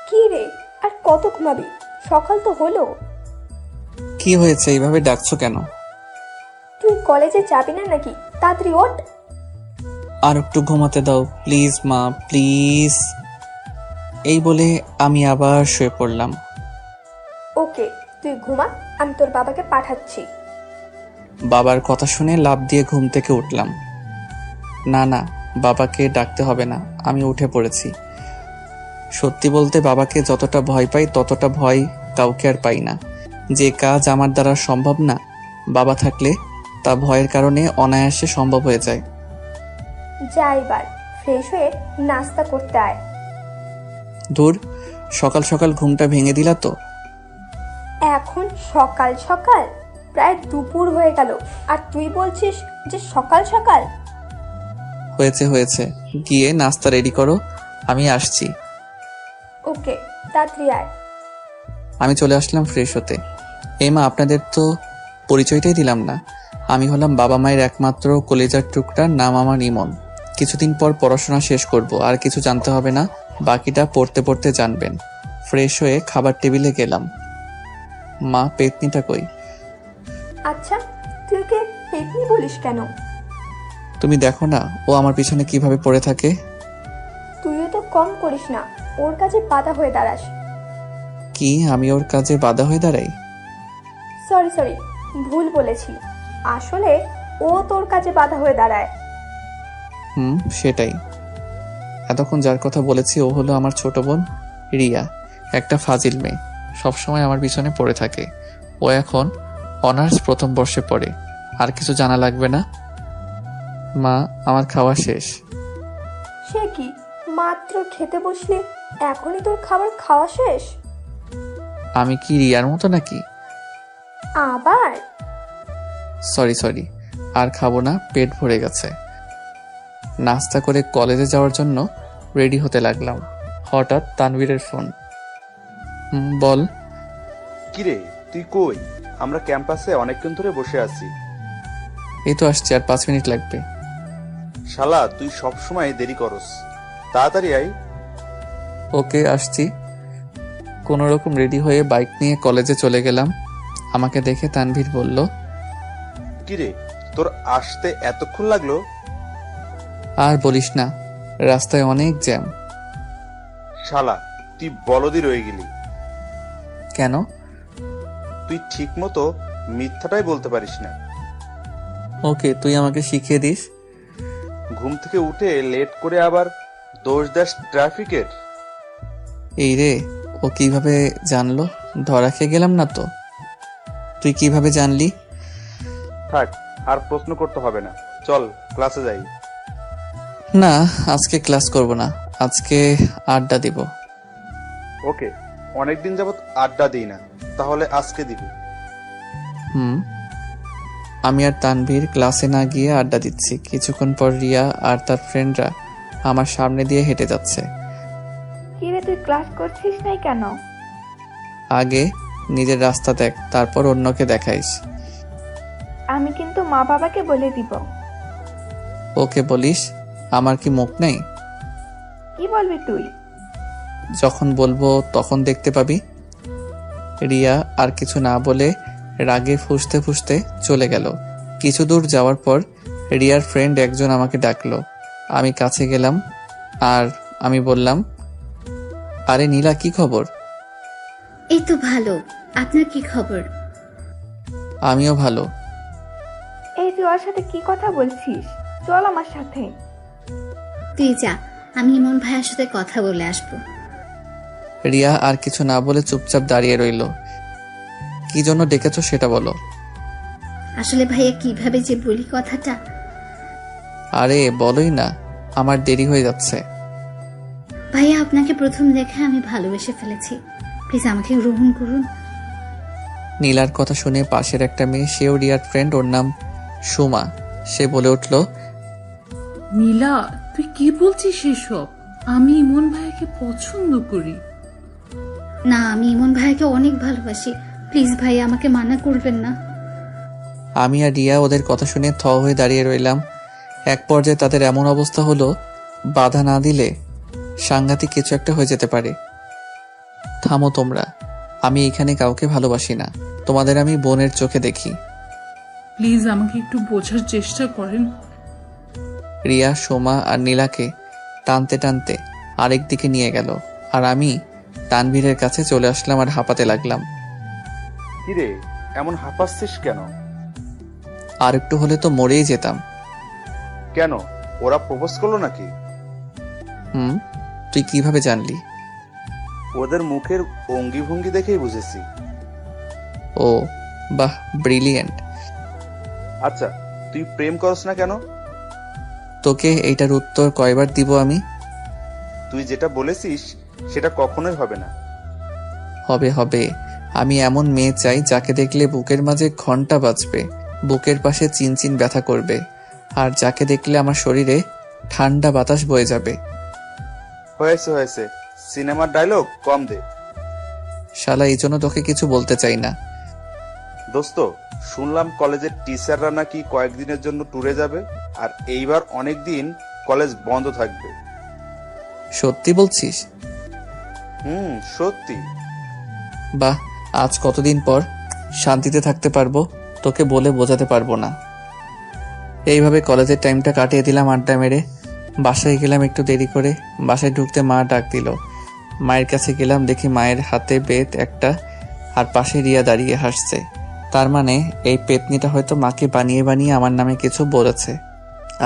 কি রে, আর কত ঘুমাবি? সকাল তো হলো। কি হয়েছে, এইভাবে ডাকছো কেন? তুই কলেজে যাবি না নাকি? তাড়াতাড়ি ওঠ। আর একটু ঘুমাতে দাও প্লিজ মা, প্লিজ। এই বলে আমি আবার শুয়ে পড়লাম। ওকে, তুই ঘুমা, আমি তোর বাবাকে পাঠাচ্ছি। বাবার কথা শুনে লাফ দিয়ে ঘুম থেকে উঠলাম। না না, বাবাকে ডাকতে হবে না, আমি উঠে পড়েছি। সত্যি বলতে বাবাকে যতটা ভয় পাই ততটা ভয় কাউকে আর পাই না। যে কাজ আমার দ্বারা সম্ভব না, বাবা থাকলে তা ভয়ের কারণে অনায়াসে সম্ভব হয়ে যায়। যা এবার ফ্রেশ হয়ে নাস্তা করতে আয়। ধুর, সকাল সকাল ঘুমটা ভেঙে দিলা তো। এখন সকাল সকাল? প্রায় দুপুর হয়ে গেল, আর তুই বলছিস যে সকাল সকাল? হয়েছে হয়েছে, গিয়ে নাস্তা রেডি করো, আমি আসছি। ওকে, তাড়াতাড়ি আয়। আমি চলে আসলাম ফ্রেশ হতে। এই মা, আপনাদের তো পরিচয়টাই দিলাম না। আমি হলাম বাবা মায়ের একমাত্র কলেজার টুকরা, নাম আমার ইমন। কিছুদিন পর পড়াশোনা শেষ করব, আর কিছু জানতে হবে না, বাকিটা পড়তে পড়তে জানবেন। ফ্রেশ হয়ে খাবার টেবিলে গেলাম। মা, পেতনিটা কই? আচ্ছা, তুই ওকে পেতনি বলিস কেন? তুমি দেখো না ও আমার পিছনে কিভাবে পড়ে থাকে। তুইও তো কম করিস না, ওর কাছে বাধা হয়ে দাঁড়াস। কি আমি ওর কাজে বাধা হয়ে দাঁড়াই? সরি সরি, ভুল বলেছি। আসলে ও তোর কাছে বাধা হয়ে দাঁড়ায়। সেটাই। এতক্ষণ যার কথা বলেছি ও হলো আমার ছোট বোন রিয়া, একটা ফাজিল মেয়ে, সবসময় আমার পিছনে পড়ে থাকে। ও এখন অনার্স প্রথম বর্ষে পড়ে। আর কিছু জানা লাগবে না। মা, আমার খাওয়া শেষ। সে কি, মাত্র খেতে বসলি, এখনই তোর খাবার খাওয়া শেষ? আমি কি রিয়ার মতো নাকি? আবার? সরি সরি, আর খাবো না, পেট ভরে গেছে। নাস্তা করে কলেজে যাওয়ার জন্য রেডি হতে লাগলাম। হঠাৎ তানভীরের ফোন। বল। কিরে, তুই কই? আমরা ক্যাম্পাসে অনেকক্ষণ ধরে বসে আছি। এই তো আসছি, আর 5 মিনিট লাগবে। শালা, তুই সব সময় দেরি করস, তাড়াতাড়ি আয়। ওকে, আসছি। কোনো রকম রেডি হয়ে বাইক নিয়ে কলেজে চলে গেলাম। আমাকে দেখে তানভীর বলল, কিরে, তোর আসতে এতক্ষণ লাগলো? আর বলিস না, রাস্তায় অনেক জ্যাম। শালা, তুই বলদি রয়ে গেলি। কেন? তুই ঠিক মতো মিথ্যাটাই বলতে পারিস না। ওকে, তুই আমাকে শিখিয়ে দিস। ঘুম থেকে উঠে লেট করে আবার দোষ দাস ট্রাফিকের। এই রে, ও কিভাবে জানলো? ধরা খেয়ে গেলাম না তো? তুই কিভাবে জানলি? থাক, আর প্রশ্ন করতে হবে না, চল ক্লাসে যাই। না, আজকে ক্লাস করব না, আজকে আড্ডা দিব। ওকে, অনেকদিন যাবত আড্ডা দিই না, তাহলে আজকে দিবি। আমি আর তানভীর ক্লাসে না গিয়ে আড্ডা দিচ্ছি। কিছুক্ষণ পর রিয়া আর তার ফ্রেন্ডরা আমার সামনে দিয়ে হেঁটে যাচ্ছে। কি রে, তুই ক্লাস করছিস নাই কেন? আগে নিজের রাস্তা দেখ, তারপর অন্যকে দেখাইস। আমি কিন্তু মা বাবাকে বলে দিব। ওকে বলিস, আমার কি মুখ নেই? কি বলবি তুই? যখন বলবো তখন দেখতে পাবি। রিয়া আর কিছু না বলে রাগে ফুঁসতে ফুঁসতে চলে গেল। কিছু দূর যাওয়ার পর রিয়ার ফ্রেন্ড একজন আমাকে ডাকলো। আমি কাছে গেলাম আর আমি বললাম, আরে নীলা, কি খবর? এই তো ভালো। আপনার কি খবর? আমিও ভালো। এই তুই ওর সাথে কি কথা বলছিস? চল আমার সাথে। তুই যা, আমি ইমন ভাইয়ের সাথে কথা বলে আসবো। রিয়া আর কিছু না বলে চুপচাপ দাঁড়িয়ে রইল। কি জন্য ডেকেছো সেটা বলো। আসলে ভাইয়া কিভাবে যে বলি কথাটা। আরে বলোই না, আমার দেরি হয়ে যাচ্ছে। ভাইয়া, আপনাকে প্রথম দেখে আমি ভালোবেসে ফেলেছি, প্লিজ আমাকে গ্রহণ করুন। নীলার কথা শুনে পাশের একটা মেয়ে, সেও রিয়ার ফ্রেন্ড, ওর নাম সুমা, সে বলে উঠল, নীলা, তুই কি বলছিস এসব? আমি ইমন ভাইকে পছন্দ করি। না, আমি ইমন ভাইয়াকে অনেক ভালোবাসি, প্লিজ ভাইয়া আমাকে মানা করবেন না। আমি আর রিয়া ওদের কথা শুনে থ হয়ে দাঁড়িয়ে রইলাম। এক পর্যায়ে তাদের এমন অবস্থা হলো, বাধা না দিলে সাংঘাতিক কিছু একটা হয়ে যেতে পারে। থামো তোমরা। আমি এখানে কাউকে ভালোবাসি না, তোমাদের আমি বোনের চোখে দেখি। প্লিজ আমাকে একটু বোঝার চেষ্টা করেন। রিয়া, সোমা আর নীলাকে টানতে টানতে আরেক দিকে নিয়ে গেল, আর আমি তানভীরের কাছে চলে আসলাম আর হাঁপাতে লাগলাম। কিরে, এমন হাঁপাচ্ছিস কেন? আর একটু হলে তো মরেই যেতাম। কেন, ওরা প্রপোজ করলো নাকি? হুম, তুই কিভাবে জানলি? ওদের মুখের অঙ্গি ভঙ্গি দেখেই বুঝেছি। ও বাহ, ব্রিলিয়েন্ট। আচ্ছা, তুই প্রেম করস না কেন? তোকে এইটার উত্তর কয়বার দিব আমি? তুই যেটা বলেছিস সেটা কখনোই হবে না। হবে হবে। আমি এমন মেয়ে চাই যাকে দেখলে বুকের মাঝে ঘন্টা বাজবে, বুকের পাশে চিনচিন ব্যথা করবে, আর যাকে দেখলে আমার শরীরে ঠান্ডা বাতাস বয়ে যাবে। হয়েছে হয়েছে, সিনেমার ডায়লগ কম দে। শালা, এই জন্য তোকে কিছু বলতে চাই না। দোস্ত, শুনলাম কলেজের টিচাররা নাকি কয়েকদিনের জন্য ট্যুরে যাবে, আর এইবার অনেক দিন কলেজ বন্ধ থাকবে। সত্যি বলছিস? সত্যি। বাহ, আজ কতদিন পর শান্তিতে থাকতে পারবো, তোকে বলে বোঝাতে পারবো না। এইভাবে কলেজের টাইমটা কাটিয়ে দিলাম আড্ডা মেরে। বাসায় গেলাম একটু দেরি করে। বাসায় ঢুকতে মা ডাক দিল। মায়ের কাছে গেলাম, দেখি মায়ের হাতে বেত একটা, আর পাশে রিয়া দাঁড়িয়ে হাসছে। তার মানে এই পেতনিটা হয়তো মাকে বানিয়ে বানিয়ে আমার নামে কিছু বলেছে।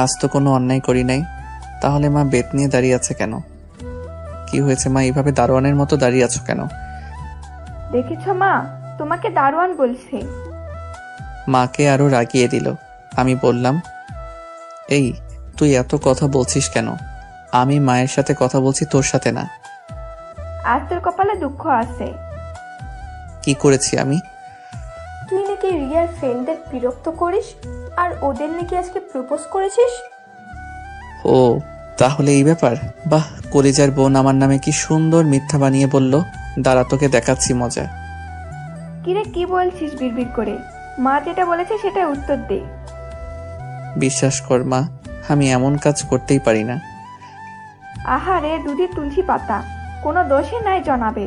আজ তো কোনো অন্যায় করি নাই, তাহলে মা বেত নিয়ে দাঁড়িয়ে আছে কেন? কি হয়েছে মা, এইভাবে দারোয়ানের মতো দাঁড়িয়ে আছো কেন? দেখেছ মা, তোমাকে দারোয়ান বলছে। মাকে আরো রাগিয়ে দিল। আমি বললাম, এই তুই এত কথা বলছিস কেন? আমি মায়ের সাথে কথা বলছি, তোর সাথে না। আজ তোর কপালে দুঃখ আছে। কি করেছি আমি? তুই নাকি রিয়ার ফ্রেন্ডদের বিরক্ত করিস, আর ওদের নাকি আজকে প্রপোজ করেছিস। ও তাহলে এই ব্যাপার। বাহ, কলিজার বোন আমার নামে কি সুন্দর মিথ্যা বানিয়ে বলল। দাঁড়া, তোকে দেখাচ্ছি মজা। কিরে, কি বলছিস বিড়বিড় করে? মা যেটা বলেছে সেটা উত্তর দে। বিশ্বাস কর মা, আমি এমন কাজ করতেই পারি না। আহারে, দুধে তুলসী পাতা, কোনো দোষে নাই জনাবে।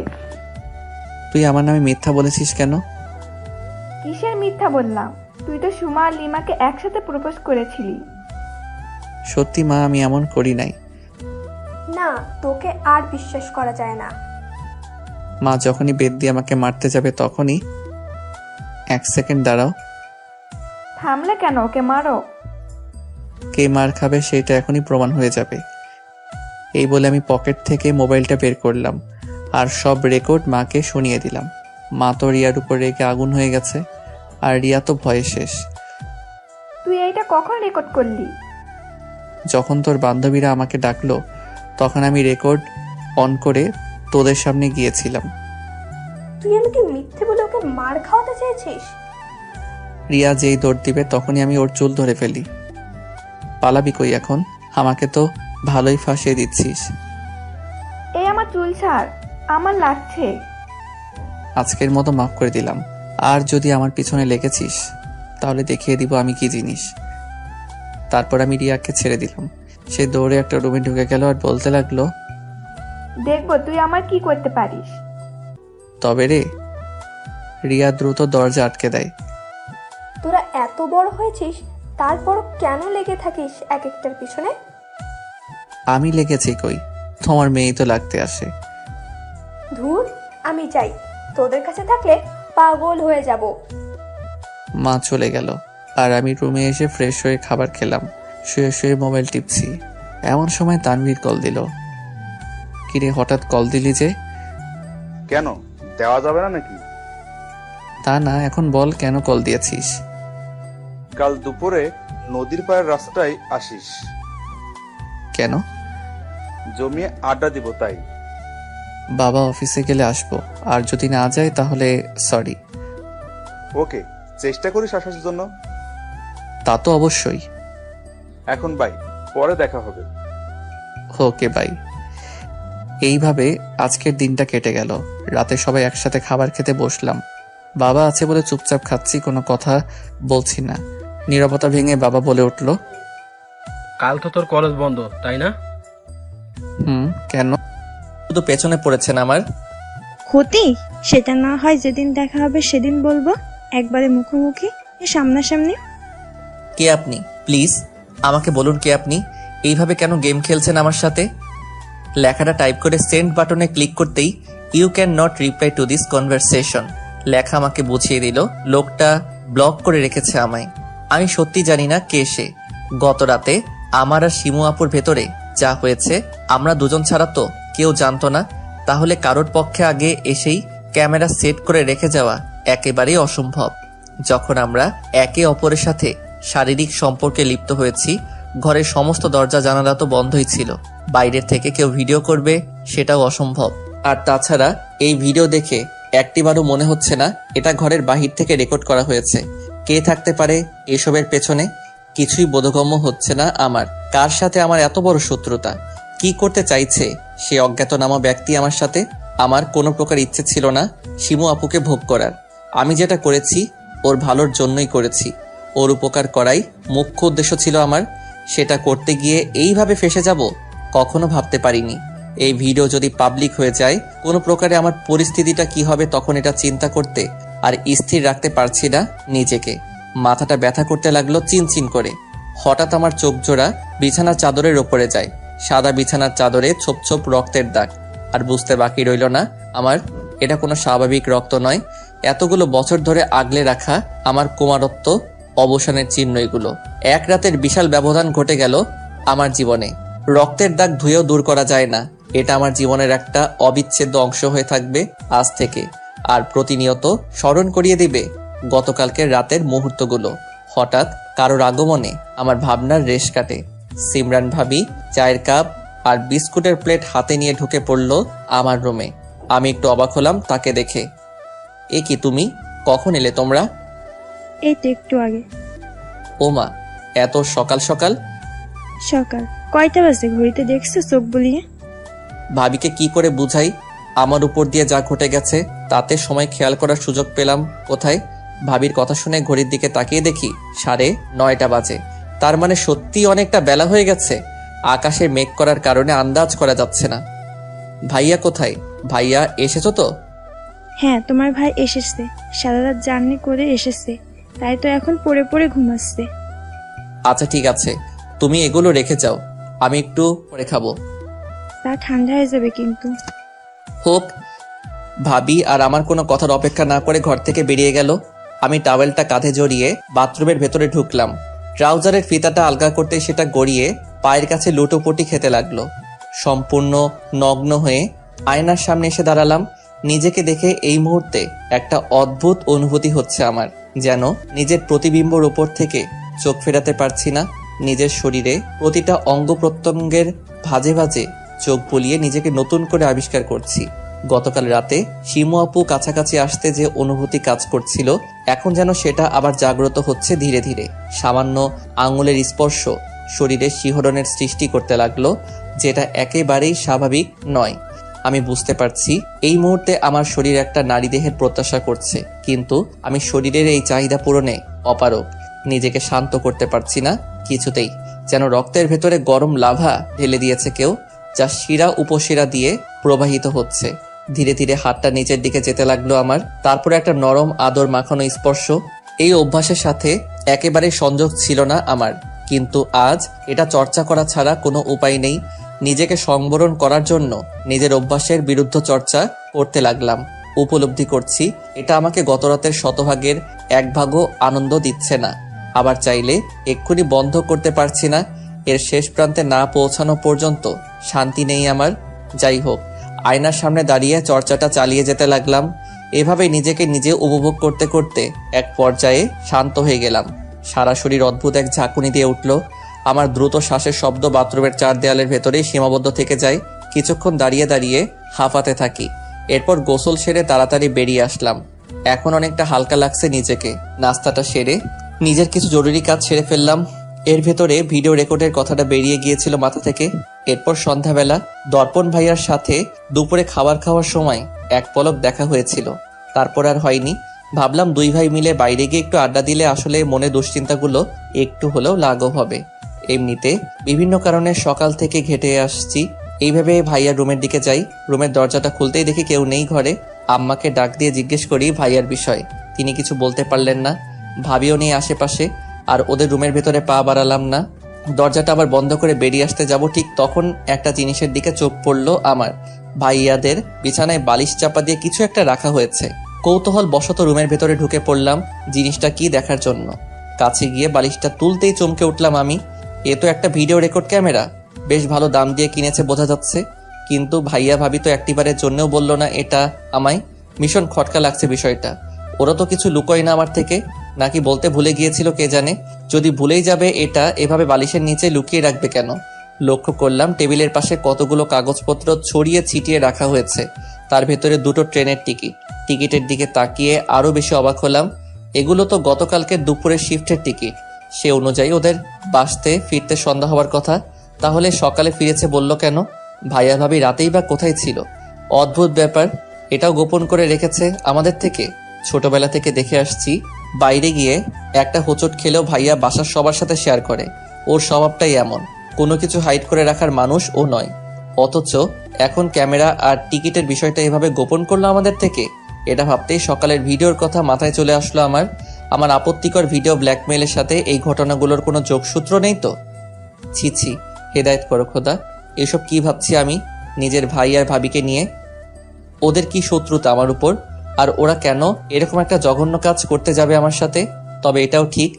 তুই আমার নামে মিথ্যা বলেছিস কেন? কিসের মিথ্যা বললাম? তুই তো সুমা আর লিমাকে একসাথে প্রপোজ করেছিলি। সত্যি মা, আমি এমন করি নাই। না, তোকে আর বিশ্বাস করা যায় না। মা যখনই বেত দিয়ে আমাকে মারতে যাবে তখনই। এক সেকেন্ড দাঁড়াও। থামলে কেন? ওকে মারো। কে মার খাবে সেটা এখনই প্রমাণ হয়ে যাবে। এই বলে আমি পকেট থেকে মোবাইলটা বের করলাম আর সব রেকর্ড মাকে শুনিয়ে দিলাম। মা তো রিয়ার উপর রেগে আগুন হয়ে গেছে, আর রিয়া তো ভয়ে শেষ। তুই এইটা কখন রেকর্ড করলি? যখন তোর বান্ধবীরা আমাকে ডাকলো তখন আমি রেকর্ড অন করে তোদের সামনে গিয়েছিলাম। তুই আমাকে মিথ্যে বলে ওকে মার খাওয়াতে চেয়েছিস। রিয়া যেই দৌড় দিবে তখনই আমি ওর চুল ধরে ফেলি। পালাবি কই এখন? আমাকে তো ভালোই ফাঁসিয়ে দিচ্ছিস। এই আমার চুল ছাড়, আমার লাগছে। আজকের মতো মাফ করে দিলাম, আর যদি আমার পিছনে লেগেছিস তাহলে দেখিয়ে দিব আমি কি জিনিস। তারপর আমি রিয়াকে ছেড়ে দিলাম। সে দৌড়ে একটা রুমে ঢুকে গেল আর বলতে লাগলো, দেখবো তুই আমার কি করতে পারিস। তবে রে। রিয়া দ্রুত দরজা আটকে দেয়। তোরা এত বড় হয়েছিস, তারপর কেন লেগে থাকিস এক একটার পিছনে? আমি লেগেছি কই, তোমার মেয়েই তো লাগতে আসে। ধুর, আমি যাই, তোদের কাছে থাকলে পাগল হয়ে যাব। মা চলে গেল আর আমি রুমে এসে ফ্রেশ হয়ে খাবার খেলাম। শুয়ে শুয়ে মোবাইল টিপছি, এমন সময় তানভীর কল দিল। কিরে, হঠাৎ কল দিলি যে? কেন, দেওয়া যাবে না নাকি? তা না, এখন বল কেন কল দিয়েছিস? কাল দুপুরে নদীর পাড়ের রাস্তায় আসিস। কেন? জমিয়ে আড্ডা দিব তাই। বাবা অফিসে গেলে আসবো, আর যদি না যায় তাহলে সরি। ওকে, চেষ্টা করিস আসার জন্য। তা তো অবশ্যই। এখন বাই, পরে দেখা হবে। Okay bye. এইভাবে আজকের দিনটা কেটে গেল। রাতে সবাই একসাথে খাবার খেতে বসলাম। বাবা আছে বলে চুপচাপ খাচ্ছি, কোনো কথা বলছি না। নীরবতা ভেঙে বাবা বলে উঠল, কাল তো তোর কলেজ বন্ধ, তাই না? কেন? শুধু পেছনে পড়েছেন আমার। ক্ষতি সেটা না হয় যেদিন দেখা হবে সেদিন বলবো, একবারে মুখোমুখি সামনাসামনি। কে আপনি? প্লিজ আমাকে বলুন কে আপনি? এইভাবে কেন গেম খেলছেন আমার সাথে? লেখাটা টাইপ করে সেন্ড বাটনে ক্লিক করতেই you can not reply to this conversation লেখা আমাকে বুঝিয়ে দিল লোকটা ব্লক করে রেখেছে আমায়। আমি সত্যি জানি না কে সে। গত রাতে আমার আর শিমু আপুর ভেতরে যা হয়েছে আমরা দুজন ছাড়া তো কেউ জানতো না। তাহলে কারোর পক্ষে আগে এসেই ক্যামেরা সেট করে রেখে যাওয়া একেবারেই অসম্ভব। যখন আমরা একে অপরের সাথে শারীরিক সম্পর্কে লিপ্ত হয়েছি, ঘরের সমস্ত দরজা জানালা তো বন্ধই ছিল। বাইরের থেকে কেউ ভিডিও করবে সেটাও অসম্ভব। আর তাছাড়া এই ভিডিও দেখে একটিবারও মনে হচ্ছে না এটা ঘরের বাহির থেকে রেকর্ড করা হয়েছে। কে থাকতে পারে এসবের পেছনে? কিছুই বোধগম্য হচ্ছে না আমার। কার সাথে আমার এত বড় শত্রুতা? কি করতে চাইছে সে অজ্ঞাতনামা ব্যক্তি আমার সাথে? আমার কোনো প্রকার ইচ্ছে ছিল না শিমু আপুকে ভোগ করার। আমি যেটা করেছি ওর ভালোর জন্যই করেছি। ওর উপকার করাই মুখ্য উদ্দেশ্য ছিল আমার। সেটা করতে গিয়ে এইভাবে ফেসে যাব কখনো ভাবতে পারিনি। এই ভিডিও যদি পাবলিক হয়ে যায় কোনো প্রকারে আমার পরিস্থিতিটা কি হবে তখন এটা চিন্তা করতে আর স্থির রাখতে পারছি না নিজেকে। মাথাটা ব্যথা করতে লাগলো চিনচিন করে। হঠাৎ আমার চোখ জোড়া বিছানার চাদরের ওপরে যায়। সাদা বিছানার চাদরে ছোপ ছোপ রক্তের দাগ। আর বুঝতে বাকি রইল না আমার এটা কোনো স্বাভাবিক রক্ত নয়। এতগুলো বছর ধরে আগলে রাখা আমার কুমারত্ব অবসানের চিহ্ন এগুলো। এক রাতের বিশাল ব্যবধান ঘটে গেল আমার জীবনে। রক্তের দাগ ধুয়েও দূর করা যায় না। এটা আমার জীবনের একটা অবিচ্ছেদ্য অংশ হয়ে থাকবে আজ থেকে। আর প্রতিনিয়ত স্মরণ করিয়ে দিবে গতকালকের রাতের মুহূর্তগুলো। হঠাৎ কারোর আগমনে আমার ভাবনার রেশ কাটে। সিমরান ভাবি চায়ের কাপ আর বিস্কুটের প্লেট হাতে নিয়ে ঢুকে পড়ল আমার রুমে। আমি একটু অবাক হলাম তাকে দেখে। এ কি তুমি? কখন এলে তোমরা? এই তো একটু আগে। ওমা, এত সকাল সকাল? সকাল কয়টা বাজে ঘড়িতে দেখছো চোখ বুলিয়ে? ভাবিকে কি করে বুঝাই আমার উপর দিয়ে যা ঘটে গেছে? তাতে সময় খেয়াল করার সুযোগ পেলাম কোথায়? ভাবির কথা শুনে ঘড়ির দিকে তাকিয়ে দেখি 9:30 বাজে। তার মানে সত্যি অনেকটা বেলা হয়ে গেছে। আকাশে মেঘ করার কারণে আন্দাজ করা যাচ্ছে না। ভাইয়া কোথায়? ভাইয়া এসেছো তো? হ্যাঁ, তোমার ভাই এসেছে, সারা রাত জার্নি করে এসেছে, তাই তো এখন পড়ে পড়ে ঘুমাচ্ছে। আচ্ছা ঠিক আছে, তুমি এগুলো রেখে যাও, আমি একটু পরে খাবো। তা ঠান্ডা হয়ে যাবে কিন্তু। হোক। ভাবি আর আমার কোনো কথার অপেক্ষা না করে ঘর থেকে বেরিয়ে গেল। আমি টাওয়েলটা কাঁধে জড়িয়ে বাথরুমের ভেতরে ঢুকলাম। ট্রাউজারের ফিতাটা আলগা করতে সেটা গড়িয়ে পায়ের কাছে লুটোপুটি খেতে লাগলো। সম্পূর্ণ নগ্ন হয়ে আয়নার সামনে এসে দাঁড়ালাম। নিজেকে দেখে এই মুহূর্তে একটা অদ্ভুত অনুভূতি হচ্ছে আমার। যেন নিজের প্রতিবিম্বর উপর থেকে চোখ ফেরাতে পারছি না। নিজের শরীরে প্রতিটা অঙ্গ প্রত্যঙ্গের ভাঁজে ভাঁজে চোখ বুলিয়ে নিজেকে নতুন করে আবিষ্কার করছি। গতকাল রাতে শিমু আপু কাছাকাছি আসতে যে অনুভূতি কাজ করছিল, এখন যেন সেটা আবার জাগ্রত হচ্ছে ধীরে ধীরে। সামান্য আঙুলের স্পর্শ শরীরে শিহরণের সৃষ্টি করতে লাগলো, যেটা একেবারেই স্বাভাবিক নয়। আমি বুঝতে পারছি এই মুহূর্তে আমার শরীর একটা নারী দেহের প্রত্যাশা করছে, কিন্তু আমি শরীরের এই চাহিদা পূরণে অপারগ। নিজেকে শান্ত করতে পারছি না কিছুতেই। যেন রক্তের ভেতরে গরম লাভা ঢেলে দিয়েছে কেউ, যা শিরা উপশিরা দিয়ে প্রবাহিত হচ্ছে। ধীরে ধীরে হাতটা নিচের দিকে যেতে লাগলো আমার। তারপরে একটা নরম আদর মাখানো স্পর্শ। এই অভ্যাসের সাথে একেবারে সংযোগ ছিল না আমার, কিন্তু আজ এটা চর্চা করা ছাড়া কোনো উপায় নেই। নিজেকে সংবরণ করার জন্য নিজের অভ্যাসের বিরুদ্ধ চর্চা করতে লাগলাম। উপলব্ধি করছি এটা আমাকে গতরাতের শতভাগের 1 ভাগও আনন্দ দিচ্ছে না। আবার চাইলে এক্ষুনি বন্ধ করতে পারছি না। এর শেষ প্রান্তে না পৌঁছানো পর্যন্ত শান্তি নেই আমার। যাই হোক, আয়নার সামনে দাঁড়িয়ে চর্চাটা চালিয়ে যেতে লাগলাম। এভাবে নিজেকে নিজে উপভোগ করতে করতে এক পর্যায়ে শান্ত হয়ে গেলাম। সারা শরীর অদ্ভুত এক ঝাঁকুনি দিয়ে উঠল। আমার দ্রুত শ্বাসের শব্দ বাথরুমের 4 দেয়ালের ভেতরেই সীমাবদ্ধ থেকে যায়। কিছুক্ষণ দাঁড়িয়ে দাঁড়িয়ে হাঁপাতে থাকি। এরপর গোসল সেরে তাড়াতাড়ি বেরিয়ে আসলাম। এখন অনেকটা হালকা লাগছে নিজেকে। নাস্তাটা সেরে নিজের কিছু জরুরি কাজ সেরে ফেললাম। এর ভেতরে ভিডিও রেকর্ডের কথাটা বেরিয়ে গিয়েছিল মাথা থেকে। এরপর সন্ধ্যাবেলা দর্পণ ভাইয়ার সাথে দুপুরে খাবার খাওয়ার সময় এক পলক দেখা হয়েছিল, তারপর আর হয়নি। ভাবলাম 2 ভাই মিলে বাইরে গিয়ে একটু আড্ডা দিলে আসলে মনে দুশ্চিন্তাগুলো একটু হলেও লাঘব হবে। এমনিতে বিভিন্ন কারণে সকাল থেকে ঘেটে আসছি। এইভাবে ভাইয়ার রুমের দিকে যাই। রুমের দরজাটা খুলতেই দেখি কেউ নেই ঘরে। আম্মাকে ডাক দিয়ে জিজ্ঞেস করি ভাইয়ার বিষয়। তিনি কিছু বলতে পারলেন না। ভাবিও নেই আশেপাশে, আর ওদের রুমের ভেতরে পা বাড়ালাম না। দরজাটা আবার বন্ধ করে বেরিয়ে আসতে যাব, ঠিক তখন একটা জিনিসের দিকে চোখ পড়লো আমার। ভাইয়াদের বিছানায় বালিশ চাপা দিয়ে কিছু একটা রাখা হয়েছে। কৌতূহল বশত রুমের ভেতরে ঢুকে পড়লাম জিনিসটা কি দেখার জন্য। কাছে গিয়ে বালিশটা তুলতেই চমকে উঠলাম আমি। এ তো একটা ভিডিও রেকর্ড ক্যামেরা, বেশ ভালো দাম দিয়ে কিনেছে বোঝা যাচ্ছে। কিন্তু ভাইয়া ভাবি তো একটিবারের জন্যও বললো না এটা আমায়। ভীষণ খটকা লাগছে বিষয়টা। ওরা তো কিছু লুকোয় না আমার থেকে, নাকি বলতে ভুলে গিয়েছিল কে জানে। যদি ভুলেই যাবে এটা এভাবে বালিশের নিচে লুকিয়ে রাখবে কেন? লক্ষ্য করলাম টেবিলের পাশে কতগুলো কাগজপত্র ছড়িয়ে ছিটিয়ে রাখা হয়েছে, তার ভেতরে 2টো ট্রেনের টিকিট। টিকিটের দিকে তাকিয়ে আরো বেশি অবাক হলাম। এগুলো তো গতকালকের দুপুরের শিফটের টিকিট। সে অনুযায়ী ওদের বাসতে ফিরতে সন্ধ্যা হওয়ার কথা, তাহলে সকালে ফিরেছে বলল কেন? ভাইয়া ভাবি রাতেই বা কোথায় ছিল? অদ্ভুত ব্যাপার। এটাও গোপন করে রেখেছে আমাদের থেকে। ছোটবেলা থেকে দেখে আসছি, বাইরে গিয়ে একটা হোঁচট খেলেও ভাইয়া বাসার সবার সাথে শেয়ার করে। ওর স্বভাবটাই এমন, কোনো কিছু হাইড করে রাখার মানুষ ও নয়। অথচ এখন ক্যামেরা আর টিকিটের বিষয়টা এভাবে গোপন করলো আমাদের থেকে। এটা ভাবতেই সকালের ভিডিওর কথা মাথায় চলে আসলো আমার আপত্তিকর ভিডিও ব্ল্যাকমেইলের সাথে এই ঘটনাগুলোর কোনো যোগসূত্র নেই তো? ছি ছি, হেদায়েত করো খোদা। এসব কি ভাবছি আমি নিজের ভাই আর ভাবিকে নিয়ে? ওদের কি শত্রুতা আমার উপর? আর ওরা কেন এরকম একটা জঘন্য কাজ করতে যাবে আমার সাথে? তবে এটাও ঠিক,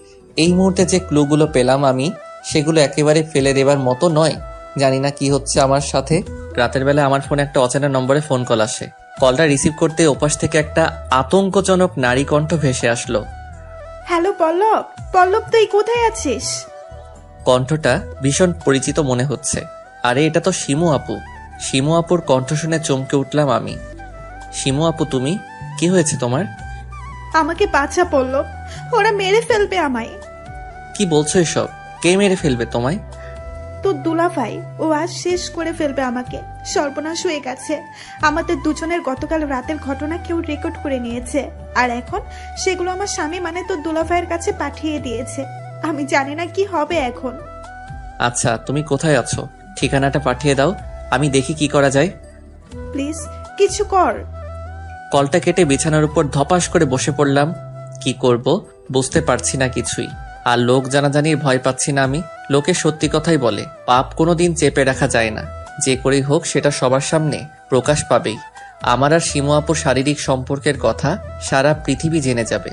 এই মুহূর্তে যে ক্লুগুলো পেলাম আমি, সেগুলো একেবারে ফেলে দেবার মতো নয়। জানি না কি হচ্ছে আমার সাথে। রাতের বেলা আমার ফোনে একটা অচেনা নম্বরে ফোন কল আসে। কলটা রিসিভ করতে ওপাশ থেকে একটা আতঙ্কজনক নারী কণ্ঠ ভেসে আসলো। হ্যালো পল্লব, পল্লব তুই কোথায় আছিস? কণ্ঠটা ভীষণ পরিচিত মনে হচ্ছে। আরে এটা তো শিমু আপু। শিমু আপুর কণ্ঠ শুনে চমকে উঠলাম আমি। শিমু আপু তুমি? কি হয়েছে তোমার? আমাকে বাঁচা পল্লব, ওরা মেরে ফেলবে আমায়। কি বলছো এসব? কে মেরে ফেলবে তোমায়? তোর দুলাভাই, ও আজ শেষ করে ফেলবে আমাকে। সর্বনাশ হয়ে গেছে। আমাদের দুজনের গতকাল রাতের ঘটনা কেউ রেকর্ড করে নিয়েছে, আর এখন সেগুলো আমার স্বামী মানে তোর দুলাভাইয়ের কাছে পাঠিয়ে দিয়েছে। আমি জানি না কি হবে এখন। আচ্ছা তুমি কোথায় আছো? ঠিকানাটা পাঠিয়ে দাও, আমি দেখি কি করা যায়। প্লিজ কিছু কর। কলটা কেটে বিছানার উপর ধপাস করে বসে পড়লাম। কি করব বুঝতে পারছি না কিছুই। আর লোক জানাজানির ভয় পাচ্ছি না আমি। লোকে সত্যি কথাই বলে, পাপ কোনোদিন চেপে রাখা যায় না। যে করেই হোক সেটা সবার সামনে প্রকাশ পাবেই। আমার আর শিমু আপুর শারীরিক সম্পর্কের কথা সারা পৃথিবী জেনে যাবে।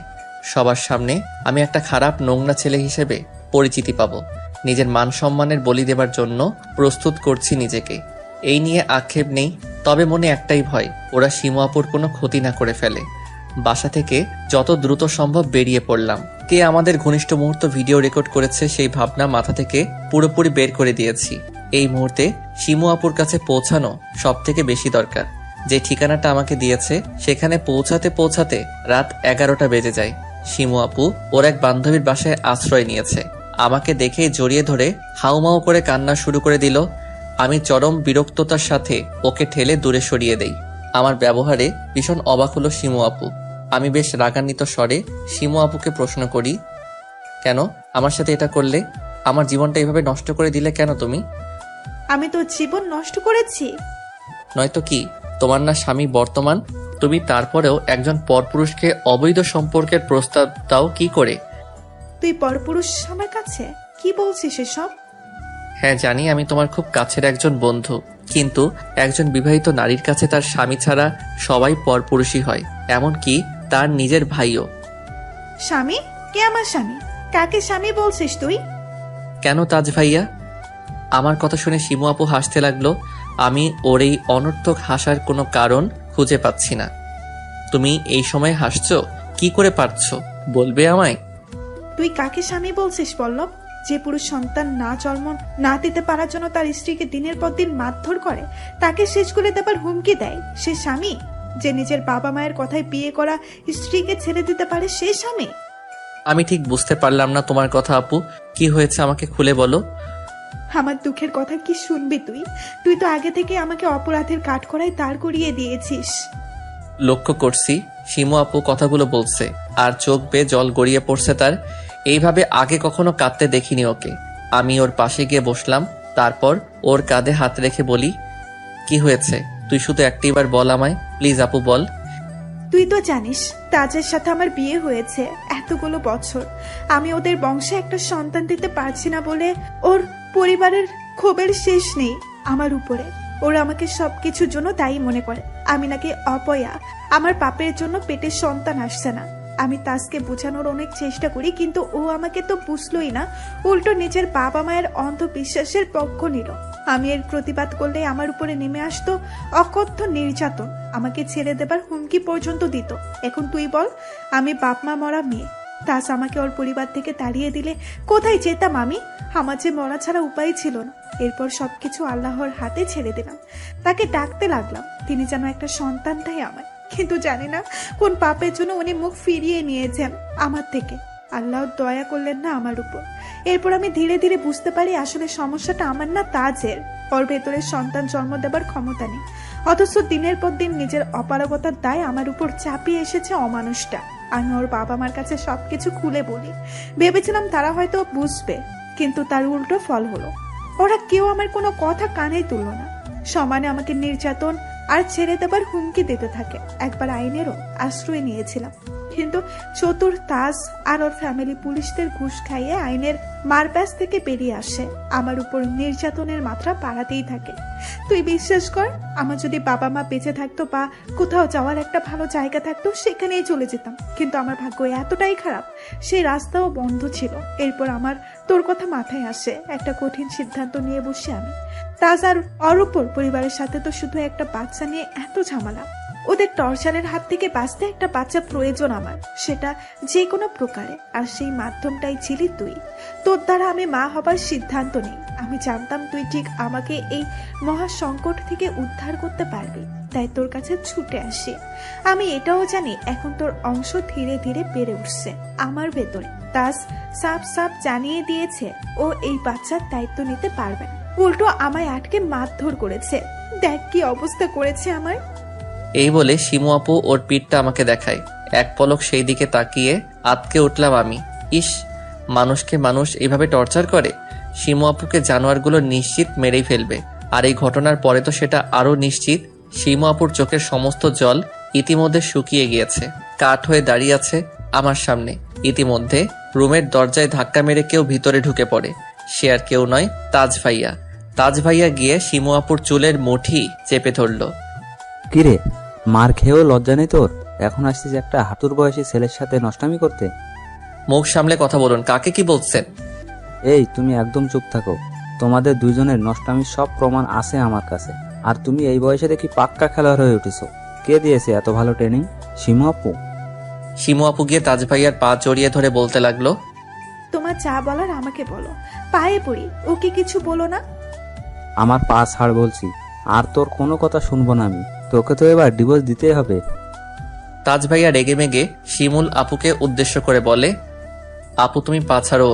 সবার সামনে আমি একটা খারাপ নোংরা ছেলে হিসেবে পরিচিতি পাবো। নিজের মান সম্মানের বলি দেবার জন্য প্রস্তুত করছি নিজেকে। এই নিয়ে আক্ষেপ নেই, তবে মনে একটাই ভয়, ওরা শিমু আপুর কোনো ক্ষতি না করে ফেলে। বাসা থেকে যত দ্রুত সম্ভব বেরিয়ে পড়লাম। কে আমাদের ঘনিষ্ঠ মুহূর্ত ভিডিও রেকর্ড করেছে সেই ভাবনা মাথা থেকে পুরোপুরি বের করে দিয়েছি। এই মুহূর্তে শিমু আপুর কাছে পৌঁছানো সব থেকে বেশি দরকার। যে ঠিকানাটা আমাকে দিয়েছে সেখানে পৌঁছাতে পৌঁছাতে রাত 11টা বেজে যায়। শিমু আপু ওর এক বান্ধবীর বাসায় আশ্রয় নিয়েছে। আমাকে দেখে জড়িয়ে ধরে হাউমাউ করে কান্না শুরু করে দিল। আমি চরম বিরক্ততার সাথে ওকে ঠেলে দূরে সরিয়ে দেই। আমার ব্যবহারে ভীষণ অবাক হলো শিমু আপু। আমি বেশ রাগান্বিত স্বরে শিমু আপুকে প্রশ্ন করি, কেন আমার সাথে এটা করলে? আমার জীবনটা এভাবে নষ্ট করে দিলে কেন তুমি? আমি তোর জীবন নষ্ট করেছি? নয়তো কি, তোমার না স্বামী বর্তমান? তুমি তারপরেও একজন পরপুরুষকে অবৈধ সম্পর্কের প্রস্তাব দাও কি করে? তুই পরপুরুষ আমার কাছে? কি বলছিস এসব? হ্যাঁ জানি আমি তোমার খুব কাছের একজন বন্ধু, কিন্তু একজন বিবাহিত নারীর কাছে তার স্বামী ছাড়া সবাই পরপুরুষই হয়, এমনকি তার নিজের ভাইও। স্বামী? কে আমার স্বামী? কাকে স্বামী বলছিস তুই? কেন তাজ ভাইয়া? আমার কথা শুনে শিমু আপু হাসতে লাগলো। আমি ওর এই অনর্থক হাসার কোনো কারণ খুঁজে পাচ্ছি না। তুমি এই সময় হাসছো কি করে পারছো, বলবে আমায়? তুই কাকে স্বামী বলছিস পল্লব? যে পুরুষ সন্তান না জন্ম না দিতে পারার জন্য তার স্ত্রীকে দিনের পর দিন মারধর করে, তাকে শেষ করে দেবার হুমকি দেয়, সে স্বামী? যে নিজের বাবা মায়ের কথায় বিয়ে করা স্ত্রীকে ছেড়ে দিতে পারে, সে স্বামী? আমি ঠিক বুঝতে পারলাম না তোমার কথা আপু। কি হয়েছে আমাকে খুলে বলো। আমার দুঃখের কথা কি শুনবি তুই? তুই তো আগে থেকে আমাকে অপরাধের কাঠগড়ায় দাঁড় করিয়ে দিয়েছিস। লক্ষ্য করছি শিমু আপু কথাগুলো বলছে, আর চোখ বেয়ে জল গড়িয়ে পড়ছে তার। এইভাবে আগে কখনো কাঁদতে দেখিনি ওকে। আমি ওর পাশে গিয়ে বসলাম, তারপর ওর কাঁধে হাত রেখে বলি, কি হয়েছে তুই শুধু একটিবার বল আমায়, প্লিজ আপু বল। তুই তো জানিস তাজের সাথে আমার বিয়ে হয়েছে এতগুলো বছর। আমি ওদের বংশে একটা সন্তান দিতে পারছি না বলে ওর পরিবারের ক্ষোভের শেষ নেই আমার উপরে। ওরা আমাকে সবকিছুর জন্য দায়ী মনে করে। আমি নাকি অপয়া, আমার পাপের জন্য পেটের সন্তান আসছে না। আমি তাজকে বোঝানোর অনেক চেষ্টা করি, কিন্তু ও আমাকে তো বুঝলোই না, উল্টো নিজের বাবা মায়ের অন্ধবিশ্বাসের পক্ষ নিল। আমি এর প্রতিবাদ করলে আমার উপরে নেমে আসতো অকথ্য নির্যাতন, আমাকে ছেড়ে দেবার হুমকি পর্যন্ত দিত। এখন তুই বল, আমি বাপ মা মরা মেয়ে, তাজ আমাকে ওর পরিবার থেকে তাড়িয়ে দিলে কোথায় যেতাম আমি? আমার যে মরা ছাড়া উপায় ছিল না। এরপর সবকিছু আল্লাহর হাতে ছেড়ে দিলাম। তাকে ডাকতে লাগলাম, তিনি যেন একটা সন্তান দেয় আমায়। কিন্তু জানি না কোন পাপের জন্য উনি মুখ ফিরিয়ে নিয়েছেন আমার থেকে। আল্লাহ দয়া করলেন না আমার উপর। এরপর আমি ধীরে ধীরে বুঝতে পারি আসলে সমস্যাটা আমার না, তাজের। ওর ভেতরে সন্তান জন্ম দেবার ক্ষমতা নেই, অথচ দিনের পর দিন নিজের অপারগতার দায় আমার উপর চাপিয়ে এসেছে অমানুষটা। আমি ওর বাবা মার কাছে সবকিছু খুলে বলি, ভেবেছিলাম তারা হয়তো বুঝবে, কিন্তু তার উল্টো ফল হলো। ওরা কেউ আমার কোনো কথা কানেই তুলল না, সমানে আমাকে নির্যাতন আর ছেড়ে দেবার হুমকি দিতে থাকে। একবার আইনেরও আশ্রয় নিয়েছিলাম, কিন্তু চতুর তাজ আর ওর ফ্যামিলি পুলিশদের ঘুষ খাইয়ে আইনের মারপ্যাচ থেকে বেরিয়ে আসে, আমার উপর নির্যাতনের মাত্রা বাড়াতেই থাকে। তুই বিশ্বাস কর, আমার যদি বাবা মা বেঁচে থাকতো বা কোথাও যাওয়ার একটা ভালো জায়গা থাকতো, সেখানেই চলে যেতাম। কিন্তু আমার ভাগ্য এতটাই খারাপ, সেই রাস্তাও বন্ধ ছিল। এরপর আমার তোর কথা মাথায় আসে, একটা কঠিন সিদ্ধান্ত নিয়ে বসে আমি। তাজ আর ওর উপর পরিবারের সাথে তো শুধু একটা বাচ্চা নিয়ে এত ঝামেলা। ওদের টর্চারের হাত থেকে বাঁচতে একটা বাচ্চা প্রয়োজন আমার, সেটা যে কোনো প্রকারে। আর সেই মাধ্যমটাই ছিলি তুই। তোর দ্বারা আমি মা হবার সিদ্ধান্ত নিই। আমি জানতাম তুই ঠিক আমাকে এই মহা সংকট থেকে উদ্ধার করতে পারবি, তাই তোর কাছে ছুটে আসি। আমি এটাও জানি এখন তোর অংশ ধীরে ধীরে বেড়ে উঠছে আমার ভেতরে। তাজ সাফ সাফ জানিয়ে দিয়েছে ও এই বাচ্চার দায়িত্ব নিতে পারবে না, উল্টো আমায় আটকে মারধর করেছে। দেখ কি অবস্থা করেছে আমার। এই বলে শিমু আপু ওর পিঠটা আমাকে দেখায়। এক পলক সেই দিকে তাকিয়ে আতকে উঠলাম আমি। ইস, মানুষকে মানুষ এইভাবে টর্চার করে? শিমু আপুকে জানোয়ারগুলো নিশ্চিত মেরেই ফেলবে। আর এই ঘটনার পরে তো সেটা আরো নিশ্চিত। শিমু আপুর চোখের সমস্ত জল ইতিমধ্যে শুকিয়ে গিয়েছে, কাঠ হয়ে দাঁড়িয়ে আছে আমার সামনে। ইতিমধ্যে রুমের দরজায় ধাক্কা মেরে কেউ ভিতরে ঢুকে পড়ে। সে আর কেউ নয়, তাজ ভাইয়া। তাজ ভাইয়া গিয়ে শিমু আপুর চুলের মুঠি চেপে ধরল। কিরে, মার খেয়েও লজ্জা নেই তোর? এখন আসছিস একটা হাঁটুর বয়সী ছেলের সাথে নষ্টামি করতে? মুখ সামলে কথা বলুন, কাকে কি বলছেন? এই, তুমি একদম চুপ থাকো। তোমাদের দুইজনের নষ্টামির সব প্রমাণ আছে আমার কাছে। আর তুমি এই বয়সে দেখি পাক্কা খেলোয়াড় হয়ে উঠেছো। কে দিয়েছে এত ভালো ট্রেনিং? শিমু আপু? শিমু আপু গিয়ে তাজ ভাইয়ার পা জড়িয়ে ধরে বলতে লাগলো, তোমার যা বলার আমাকে বলো, পায়ে পড়ি, ওকে কিছু বলো না। আমার পা ছাড় বলছি, আর তোর কোনো কথা শুনবো না আমি। তোকে তো এবার ডিভোর্স দিতেই হবে। তাজ ভাইয়া রেগে মেগে শিমুল আপুকে উদ্দেশ্য করে বলে, আপু তুমি পা ছাড়ো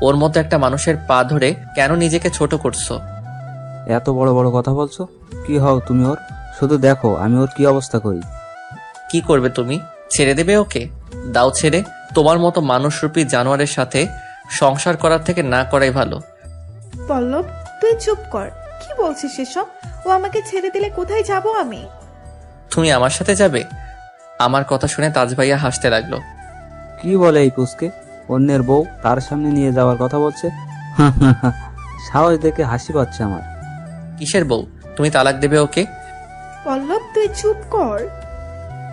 ওর মতো একটা মানুষের পা ধরে কেন নিজেকে ছোট করছো? এত বড় বড় কথা বলছো? কি হও তুমি ওর? শুধু দেখো আমি ওর কি অবস্থা করি। কি করবে তুমি? ছেড়ে দেবে ওকে? দাও ছেড়ে। তোমার মতো মানুষরূপী জানোয়ারের সাথে সংসার করার থেকে না করাই ভালো। পল্লব, তুই চুপ কর। কি বলছিস এসব? ও আমাকে ছেড়ে দিলে কোথায় যাব আমি? তুমি আমার সাথে যাবে? আমার কথা শুনে তাজ ভাইয়া হাসতে লাগলো। কি বলে এই পুচকে? অন্যের বউ তার সামনে নিয়ে যাওয়ার কথা বলছে? সাহস দেখে হাসি পাচ্ছে আমার। কিসের বউ? তুমি তালাক দেবে ওকে? পল্লব, তুই চুপ কর।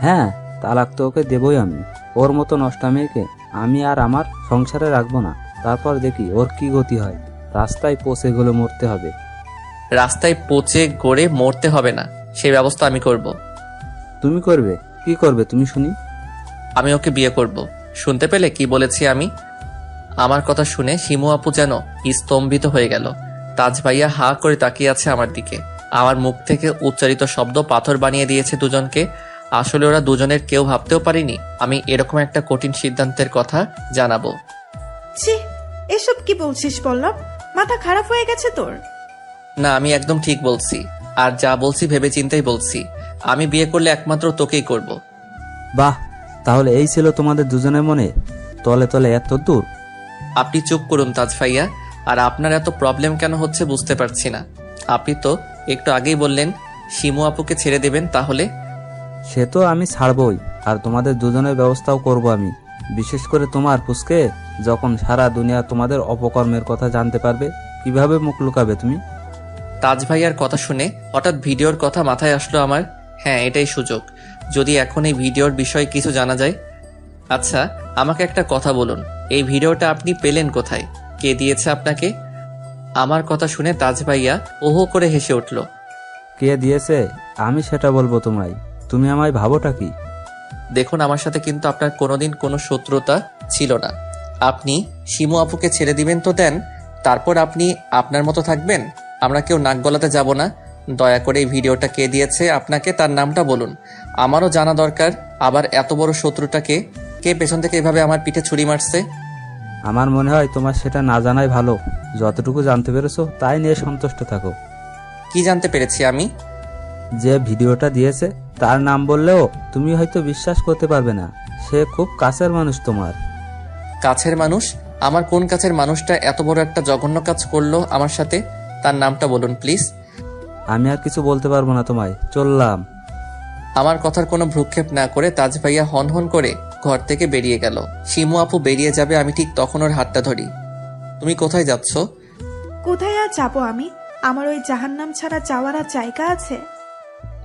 হ্যাঁ, তালাক তো ওকে দেবই আমি। ওর মতো নষ্টা মেয়েকে আমি আর আমার সংসারে রাখবো না। তারপর দেখি ওর কি গতি হয়। রাস্তায় পচে গেলে মরতে হবে। রাস্তায় পচে গড়ে মরতে হবে না, সেই ব্যবস্থা আমি করব। তুমি করবে? কি করবে তুমি শুনি? আমি ওকে বিয়ে করব। শুনতে পেলে কি বলেছি আমি? আমার কথা শুনে শিমু আপু যেন স্তম্ভিত হয়ে গেল। তাজ ভাইয়া হা করে তাকিয়ে আছে আমার দিকে। আমার মুখ থেকে উচ্চারিত শব্দ পাথর বানিয়ে দিয়েছে দুজনকে। আসলে ওরা দুজনের কেউ ভাবতেও পারিনি আমি এরকম একটা কঠিন সিদ্ধান্তের কথা জানাবো। ছি, এসব কি বলছিস পল্লব? মাথা খারাপ হয়ে গেছে তোর? না, আমি একদম ঠিক বলছি। আর যা বলছি ভেবে চিন্তাই বলছি। আমি বিয়ে করলে একমাত্র তোকেই করব। বাহ, তাহলে এই ছিল তোমাদের দুজনের মনে? তলে তলে এত দূর? আপনি চুপ করুন তাজ ভাইয়া। আর আপনার এত প্রবলেম কেন হচ্ছে বুঝতে পারছি না। আপনি তো একটু আগেই বললেন শিমু আপুকে ছেড়ে দেবেন, তাহলে? সে তো আমি ছাড়বই। আর তোমাদের দুজনের ব্যবস্থাও করব আমি। বিশেষ করে তোমার পুচকে, যখন সারা দুনিয়া তোমাদের অপকর্মের কথা জানতে পারবে, কিভাবে মুখ লুকাবে তুমি? তাজ ভাইয়ার কথা শুনে হঠাৎ ভিডিওর কথা মাথায় আসলো আমার। হ্যাঁ, এটাই সুযোগ, যদি এখন এই ভিডিওর বিষয়ে কিছু জানা যায়। আচ্ছা, আমাকে একটা কথা বলুন, এই ভিডিওটা আপনি পেলেন কোথায়? কে দিয়েছে আপনাকে? আমার কথা শুনে তাজ ভাইয়া ওহো করে হেসে উঠল। কে দিয়েছে আমি সেটা বলবো তোমায়? তুমি আমায় ভাবোটা কি? দেখুন, আমার সাথে কিন্তু আপনার কোনোদিন কোনো শত্রুতা ছিল না। আপনি শিমু আপুকে ছেড়ে দিবেন তো দেন, তারপর আপনি আপনার মতো থাকবেন। আমরা কেউ নাক গলাতে যাব না। দয়া করে এই ভিডিওটা কে দিয়েছে আপনাকে, তার নামটা বলুন, আমারও জানা দরকার। আবার এত বড় শত্রুটাকে কে পেছন থেকে এভাবে আমার পিঠে ছুরি মারছে? আমার মনে হয় তোমার সেটা না জানাই ভালো। যতটুকু জানতে পেরেছো তাই নিয়ে সন্তুষ্ট থাকো। কি জানতে পেরেছি আমি? যে ভিডিওটা দিয়েছে তার নাম বললেও তুমি হয়তো বিশ্বাস করতে পারবে না। সে খুব কাছের মানুষ তোমার। কাছের মানুষ? আমার কোন কাছের মানুষটা এত বড় একটা জঘন্য কাজ করলো আমার সাথে? তার নামটা বলুন প্লিজ। আমি আর কিছু বলতে পারবো না তোমায়, চললাম। আমার কথার কোনো ভ্রুক্ষেপ না করে তাজ ভাইয়া হন হন করে ঘর থেকে বেরিয়ে গেল। শিমু আপু বেরিয়ে যাবে, আমি ঠিক তখন ওর হাতটা ধরি। তুমি কোথায় যাচ্ছ? কোথায় আর যাবো আমি? আমার ওই জাহান্নাম ছাড়া যাওয়ার আর জায়গা আছে?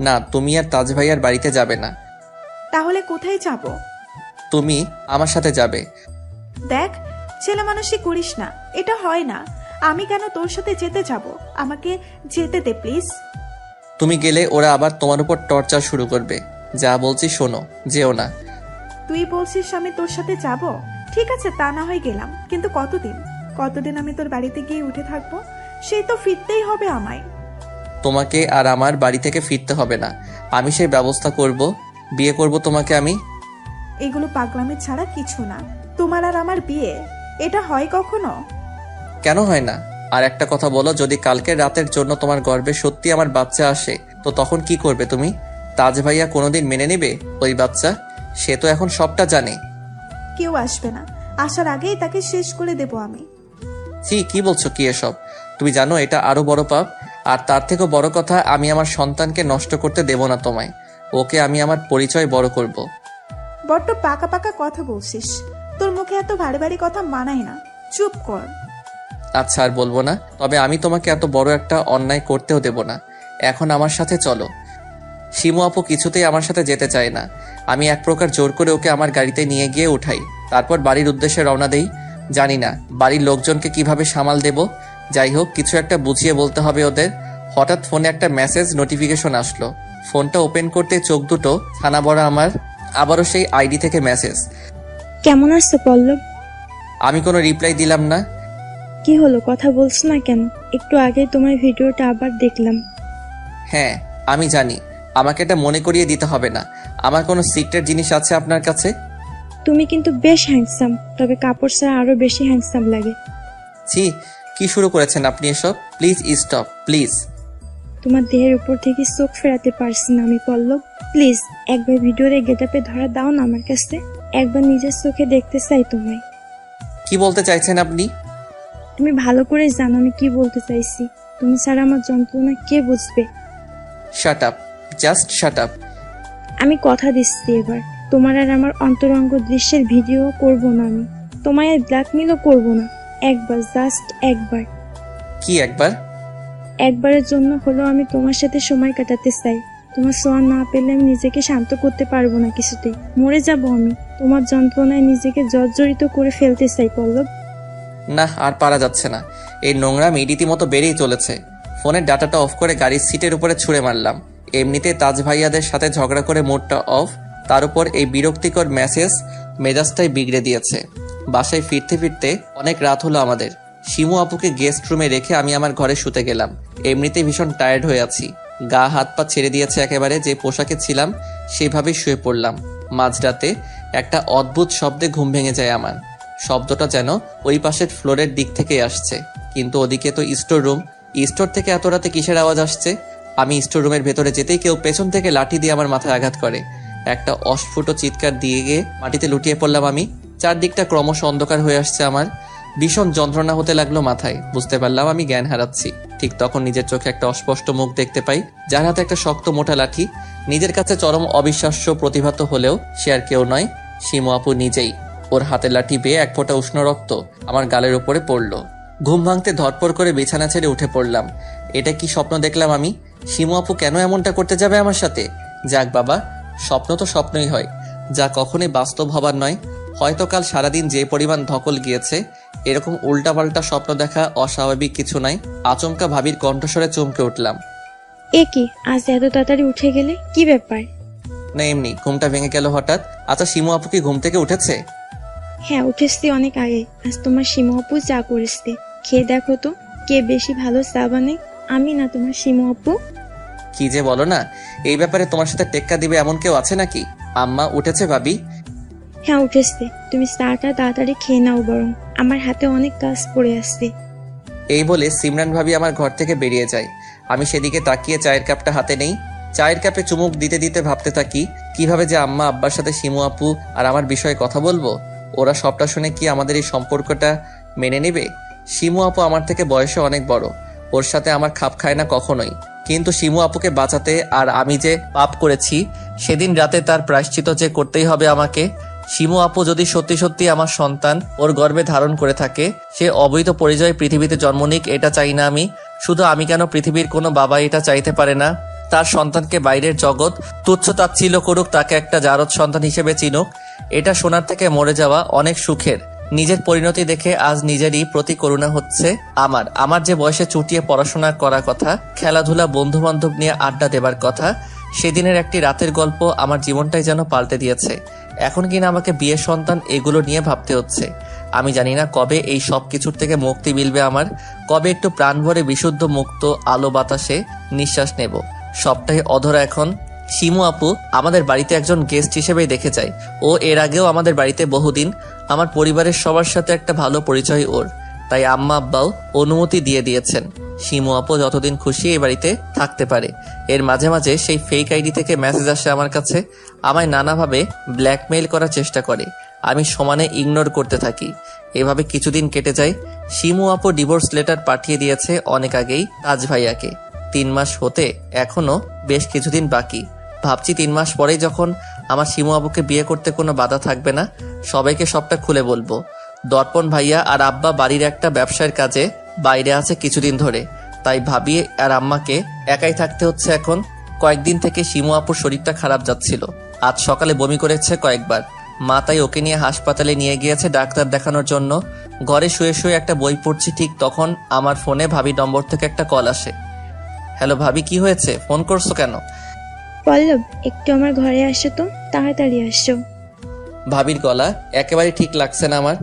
না, তুমি আর তাজ ভাইয়ার বাড়িতে যাবে না। তাহলে কোথায় যাব? তুমি আমার সাথে যাবে। দেখ, ছেলে মানুষই করিস না, এটা হয় না। আমি কেন তোর সাথে যেতে যাব? আমাকে যেতে দে প্লিজ। তুমি গেলে ওরা আবার তোমার উপর টর্চার শুরু করবে। যা বলছি শোনো, যেও না। তুই বলছিস আমি তোর সাথে যাব? ঠিক আছে, তা না হয় গেলাম, কিন্তু কতদিন আমি তোর বাড়িতে গিয়ে উঠে থাকবো? সেই তো ফিরতেই হবে আমায়। তোমাকে আর আমার বাড়ি থেকে ফিরতে হবে না, আমি সেই ব্যবস্থা করব। বিয়ে করব তোমাকে আমি। এগুলো পাগলামি ছাড়া কিছু না। তোমার আর আমার বিয়ে, এটা হয় কখনো? কেন হয় না? আর একটা কথা বলো, যদি কালকের রাতের জন্য তোমার গর্ভে সত্যি আমার বাচ্চা আসে, তো তখন কি করবে তুমি? তাজ ভাইয়া কোনোদিন মেনে নেবে ওই বাচ্চা? সে তো এখন সবটা জানে। কেউ আসবে না, আসার আগেই তাকে শেষ করে দেব আমি। কি বলছো কি এসব? তুমি জানো এটা আরো বড় পাপ। আর তার থেকেও বড় কথা, আমি আমার সন্তানকে নষ্ট করতে দেব না তোমায়। ওকে আমি আমার পরিচয় বড় করব। বড্ড পাকা পাকা কথা বলছিস, তোর মুখে এত ভারী ভারী কথা মানায় না, চুপ কর। আচ্ছা, আর বলবো না, তবে আমি তোমাকে এত বড় একটা অন্যায় করতেও দেব না। এখন আমার সাথে চলো। শিমু আপু কিছুতেই আমার সাথে যেতে চায় না। আমি এক প্রকার জোর করে ওকে আমার গাড়িতে নিয়ে গিয়ে উঠাই, তারপর বাড়ির উদ্দেশ্যে রওনা দেই। জানি না বাড়ির লোকজনকে কিভাবে সামাল দেব। যাই হোক, কিছু একটা বুঝিয়ে বলতে হবে ওদের। হঠাৎ ফোনে একটা মেসেজ নোটিফিকেশন আসলো। ফোনটা ওপেন করতে চোখ দুটো ছানা বড়া আমার। আবারও সেই আইডি থেকে মেসেজ। কেমন আছো পল্লব? আমি কোনো রিপ্লাই দিলাম না। কি হলো, কথা বলছো না কেন? একটু আগে তোমার ভিডিওটা আবার দেখলাম। হ্যাঁ, আমি জানি, আমাকে এটা মনে করিয়ে দিতে হবে না। আমার কোনো সিক্রেট জিনিস আছে আপনার কাছে? তুমি কিন্তু বেশ হ্যান্ডসাম, তবে কাপড় ছাড়া আরো বেশি হ্যান্ডসাম লাগে। ছি, কি শুরু করেছেন আপনি এসব? Please stop, please. তোমার দেহের উপর থেকে চোখ ফেরাতে পারছি না আমি পল্লব। প্লিজ একবার ভিডিওর এই গেটআপে ধরা দাও না আমার কাছে। একবার নিজের চোখে দেখতে চাই তোমায়। কি বলতে চাইছেন আপনি? তুমি ভালো করে জানো আমি কি বলতে চাইছি। তুমি ছাড়া আমার যন্ত্রণা কে বুঝবে? শাট আপ, জাস্ট শাট আপ। আমি কথা দিচ্ছি, এবার তোমার আর আমার অন্তরঙ্গ দৃশ্যের ভিডিও করব না আমি। তোমায় আর ব্ল্যাকমেলও করব না। একবার, জাস্ট একবার। কি একবার? একবারের জন্য হলেও আমি তোমার সাথে সময় কাটাতে চাই। তোমার ছোঁয়া না পেলে আমি নিজেকে শান্ত করতে পারবো না কিছুতেই। মরে যাব আমি। তোমার যন্ত্রণায় নিজেকে জর্জরিত করে ফেলতে চাই পল্লব। না, আর পারা যাচ্ছে না। এই নোংরামি রীতিমতো বেড়েই চলেছে। ফোনের ডাটাটা অফ করে গাড়ির সিটের উপরে ছুঁড়ে মারলাম। এমনিতে তাজ ভাইয়াদের সাথে ঝগড়া করে মোডটা অফ, তার উপর এই বিরক্তিকর মেসেজ মেজাজটাই বিগড়ে দিয়েছে। বাসায় ফিরতে ফিরতে অনেক রাত হলো আমাদের। শিমু আপুকে গেস্ট রুমে রেখে আমি আমার ঘরে শুতে গেলাম। এমনিতেই ভীষণ টায়ার্ড হয়ে আছি। গা হাত পা ছেড়ে দিয়েছে একেবারে। যে পোশাকে ছিলাম সেইভাবেই শুয়ে পড়লাম। মাঝরাতে একটা অদ্ভুত শব্দে ঘুম ভেঙে যায় আমার। শব্দটা যেন ওই পাশের ফ্লোরের দিক থেকে আসছে, কিন্তু ওদিকে তো স্টোর রুম। স্টোর থেকে এত রাতে কিসের আওয়াজ আসছে? আমি স্টোর রুমের ভেতরে যেতেই কেউ পেছন থেকে লাঠি দিয়ে আমার মাথায় আঘাত করে। একটা অস্ফুট চিৎকার দিয়ে গিয়ে মাটিতে লুটিয়ে পড়লাম আমি। চারদিকটা ক্রমশ অন্ধকার হয়ে আসছে আমার। ভীষণ যন্ত্রণা হতে লাগলো মাথায়। বুঝতে পারলাম আমি জ্ঞান হারাচ্ছি। ঠিক তখন নিজের চোখে একটা অস্পষ্ট মুখ দেখতে পাই, যার হাতে একটা শক্ত মোটা লাঠি। নিজের কাছে চরম অবিশ্বাস্য প্রতিভাত হলেও সে আর কেউ নয়, শিমু আপু নিজেই। ওর হাতে লাঠি বেয়ে এক ফোঁটা উষ্ণ রক্ত আমার গালের উপরে পড়ল। ঘুম ভাঙতে ধরপর করে বিছানা ছেড়ে উঠে পড়লাম। এটা কি স্বপ্ন দেখলাম আমি? শিমু আপু কেন এমনটা করতে যাবে আমার সাথে? যাক বাবা, স্বপ্ন তো স্বপ্নই হয়, যা কখনোই বাস্তব হবার নয়। হয়তো কাল সারাদিন যে পরিমাণ ধকল গিয়েছে, এরকম উল্টাপাল্টা স্বপ্ন দেখা অস্বাভাবিক কিছু নাই। আচমকা ভাবির কণ্ঠস্বরে চমকে উঠলাম। এ কি, আজ এত তাড়াতাড়ি উঠে গেলে, কি ব্যাপার? না এমনি, ঘুমটা ভেঙে গেল হঠাৎ। আচ্ছা, শিমু আপু কি ঘুম থেকে উঠেছে? হ্যাঁ, উঠেছি অনেক আগে। আজ তোমার শিমু আপু চা করেছে, খেয়ে দেখো তো কে বেশি ভালো চা বানায়, আমি না তোমার শিমু আপু? কি যে বলো না, এই ব্যাপারে তোমার সাথে টেক্কা দিবে এমন কেউ আছে নাকি? আম্মা উঠেছে ভাবি? হ্যাঁ উঠেছে, তুমি চাটা তাড়াতাড়ি খেয়ে নাও, বরং আমার হাতে অনেক কাজ পড়ে আসছে। এই বলে সিমরান ভাবি আমার ঘর থেকে বেরিয়ে যায়। আমি সেদিকে তাকিয়ে চায়ের কাপটা হাতে নেই। চায়ের কাপে চুমুক দিতে দিতে ভাবতে থাকি, কিভাবে যে আম্মা আব্বার সাথে শিমু আপু আর আমার বিষয়ে কথা বলবো। ওরা সবটা শুনে কি আমাদের এই সম্পর্কটা মেনে নেবে? শিমু আপু আমার থেকে বয়সে অনেক বড়, ওর সাথে আমার খাপ খায় না কখনোই। কিন্তু শিমু আপুকে বাঁচাতে আর আমি যে পাপ করেছি, সেদিন রাতে তার প্রায়শ্চিত্ত যে করতেই হবে আমাকে। শিমু আপু যদি সত্যি সত্যি আমার সন্তান ওর গর্ভে ধারণ করে থাকে, সে অবৈধ পরিচয়ে পৃথিবীতে জন্ম নিক, এটা চাই না আমি। শুধু আমি কেন, পৃথিবীর কোনো বাবা এটা চাইতে পারে না? তার সন্তানকে বাইরের জগৎ তুচ্ছ তাচ্ছিল্য করুক, তাকে একটা জারদ সন্তান হিসেবে চিনুক। এটা শোনার থেকে মরে যাওয়া অনেক সুখের। নিজের পরিণতি দেখে আজ নিজেরই প্রতি করুণা হচ্ছে আমার যে বয়সে চুটিয়ে পড়াশোনা করার কথা, খেলাধুলা, বন্ধু বান্ধব নিয়ে আড্ডা দেবার কথা, সেদিনের একটি রাতের গল্প আমার জীবনটাই যেন পাল্টে দিয়েছে। এখন কিনা আমাকে বিয়ের সন্তান এগুলো নিয়ে ভাবতে হচ্ছে। আমি জানি না কবে এই সব কিছুর থেকে মুক্তি মিলবে আমার, কবে একটু প্রাণ ভরে বিশুদ্ধ মুক্ত আলো বাতাসে নিঃশ্বাস নেব। সবটাই অধরা এখন। শিমু আপু আমাদের বাড়িতে একজন গেস্ট হিসেবেই দেখে যায়। ও এর আগেও আমাদের বাড়িতে বহুদিন, আমার পরিবারের সবার সাথে একটা ভালো পরিচয় ওর, তাই আম্মা আব্বাও অনুমতি দিয়ে দিয়েছেন শিমু আপু যতদিন খুশি এই বাড়িতে থাকতে পারে। এর মাঝে মাঝে সেই ফেক আইডি থেকে মেসেজ আসে আমার কাছে, আমায় নানাভাবে ব্ল্যাকমেইল করার চেষ্টা করে। আমি সমানে ইগনোর করতে থাকি। এভাবে কিছুদিন কেটে যায়। শিমু আপু ডিভোর্স লেটার পাঠিয়ে দিয়েছে অনেক আগেই তাজ ভাইয়াকে। 3 মাস হতে এখনো বেশ কিছুদিন বাকি। ভাবছি 3 মাস পরেই যখন আমার শিমু আবুকে বিয়ে করতে কোনো বাধা থাকবে না, সবাইকে সবটা খুলে বলবো। দর্পণ ভাইয়া আর আব্বা বাড়ির একটা ব্যবসার কাজে বাইরে আছে কিছুদিন ধরে, তাই ভাবি আর আম্মাকে একাই থাকতে হচ্ছে এখন। কয়েকদিন থেকে শিমু আপুর শরীরটা খারাপ যাচ্ছিল। আজ সকালে বমি করেছে কয়েকবার। মা তাই ওকে নিয়ে হাসপাতালে নিয়ে গিয়েছে ডাক্তার দেখানোর জন্য। ঘরে শুয়ে শুয়ে একটা বই পড়ছি, ঠিক তখন আমার ফোনে ভাবি নম্বর থেকে একটা কল আসে। হ্যালো ভাবি, কি হয়েছে? ফোন করছো কেন? পল্লব, একটু আমার ঘরে আসো তো, তাড়াতাড়ি আসো। ভাবির গলা একেবারে ঠিক লাগছে না আমার।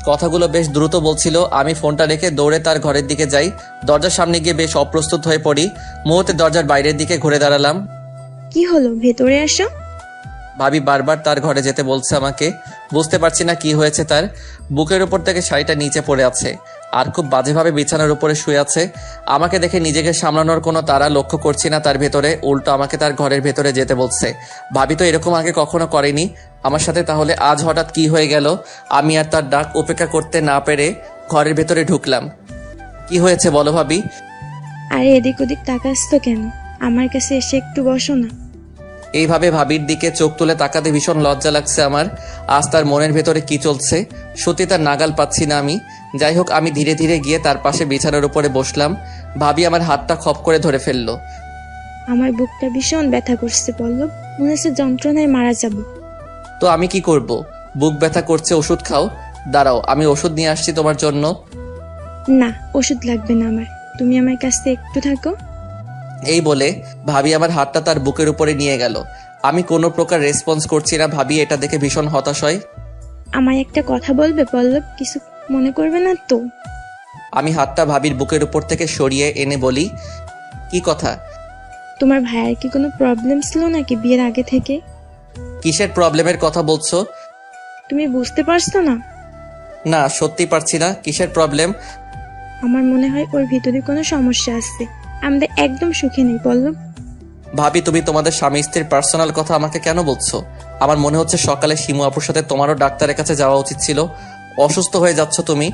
কথাগুলো বেশ দ্রুত বলছিল। আমি ফোনটা রেখে দৌড়ে তার ঘরের দিকে যাই। দরজার সামনে গিয়ে বেশ অপ্রস্তুত হয়ে পড়ি। মুহূর্তে দরজার বাইরের দিকে ঘুরে দাঁড়ালাম। কি হলো, ভেতরে আসো। ভাবি বারবার তার ঘরে যেতে বলছে আমাকে। বুঝতে পারছি না কি হয়েছে তার। বুকের উপর থেকে শাড়িটা নিচে পড়ে আছে আর খুব বাজেভাবে বিছানার উপরে শুয়ে আছে। আমাকে দেখে নিজেকে সামলানোর কোনো তারা লক্ষ্য করছি না তার ভেতরে, উল্টো আমাকে তার ঘরের ভেতরে যেতে বলছে। ভাবি তো এরকম আগে কখনো করেনি আমার সাথে, তাহলে আজ হঠাৎ কি হয়ে গেল? আমি আর তার ডাক উপেক্ষা করতে না পেরে ঘরের ভেতরে ঢুকলাম। কি হয়েছে বলো ভাবি? আরে এদিক ওদিক তাকাস তো কেন? আমার কাছে এসে একটু বসো না। এইভাবে ভাবির দিকে চোখ তুলে তাকাতে ভীষণ লজ্জা লাগছে আমার। আজ তার মনের ভেতরে কি চলছে সত্যি তার নাগাল পাচ্ছি না আমি। যাই হোক, আমি ধীরে ধীরে গিয়ে তার পাশে বিছানার উপরে বসলাম। ভাবি আমার হাতটা খপ করে ধরে ফেললো। আমার বুকটা ভীষণ ব্যথা করছে পল্লব, মনে হচ্ছে যন্ত্রণায় মারা যাব। তো আমি কি করব? বুক ব্যথা করছে, ওষুধ খাও। দাঁড়াও, আমি ওষুধ নিয়ে আসছি তোমার জন্য। না, ওষুধ লাগবে না আমার, তুমি আমার কাছে একটু থাকো। এই বলে ভাবি আমার হাতটা তার বুকের উপরে নিয়ে গেল। আমি কোনো প্রকার রেসপন্স করছি না। ভাবি এটা দেখে ভীষণ হতাশ হয়। আমায় একটা কথা বলবে পল্লব? কিছু মনে করবে না তো? আমি হাতটা ভাবির বুকের উপর থেকে সরিয়ে এনে বলি, কি কথা? তোমার ভাইয়ের কি কোনো প্রবলেম ছিল নাকি বিয়ের আগে থেকে? কিসের প্রবলেমের কথা বলছো? তুমি বুঝতে পারছো না? না, সত্যি পারছি না। কিসের প্রবলেম? আমার মনে হয় ওর ভিতরে কোনো সমস্যা আছে। আমরা একদম সুখে নেই পল্লব। ভাবি, তুমি তোমাদের স্বামী স্ত্রীর পার্সোনাল কথা আমাকে কেন বলছো? আমার মনে হচ্ছে সকালে শিমু আপুর সাথে তোমারও ডাক্তারের কাছে যাওয়া উচিত ছিল। অসুস্থ হয়ে যাচ্ছ তুমি।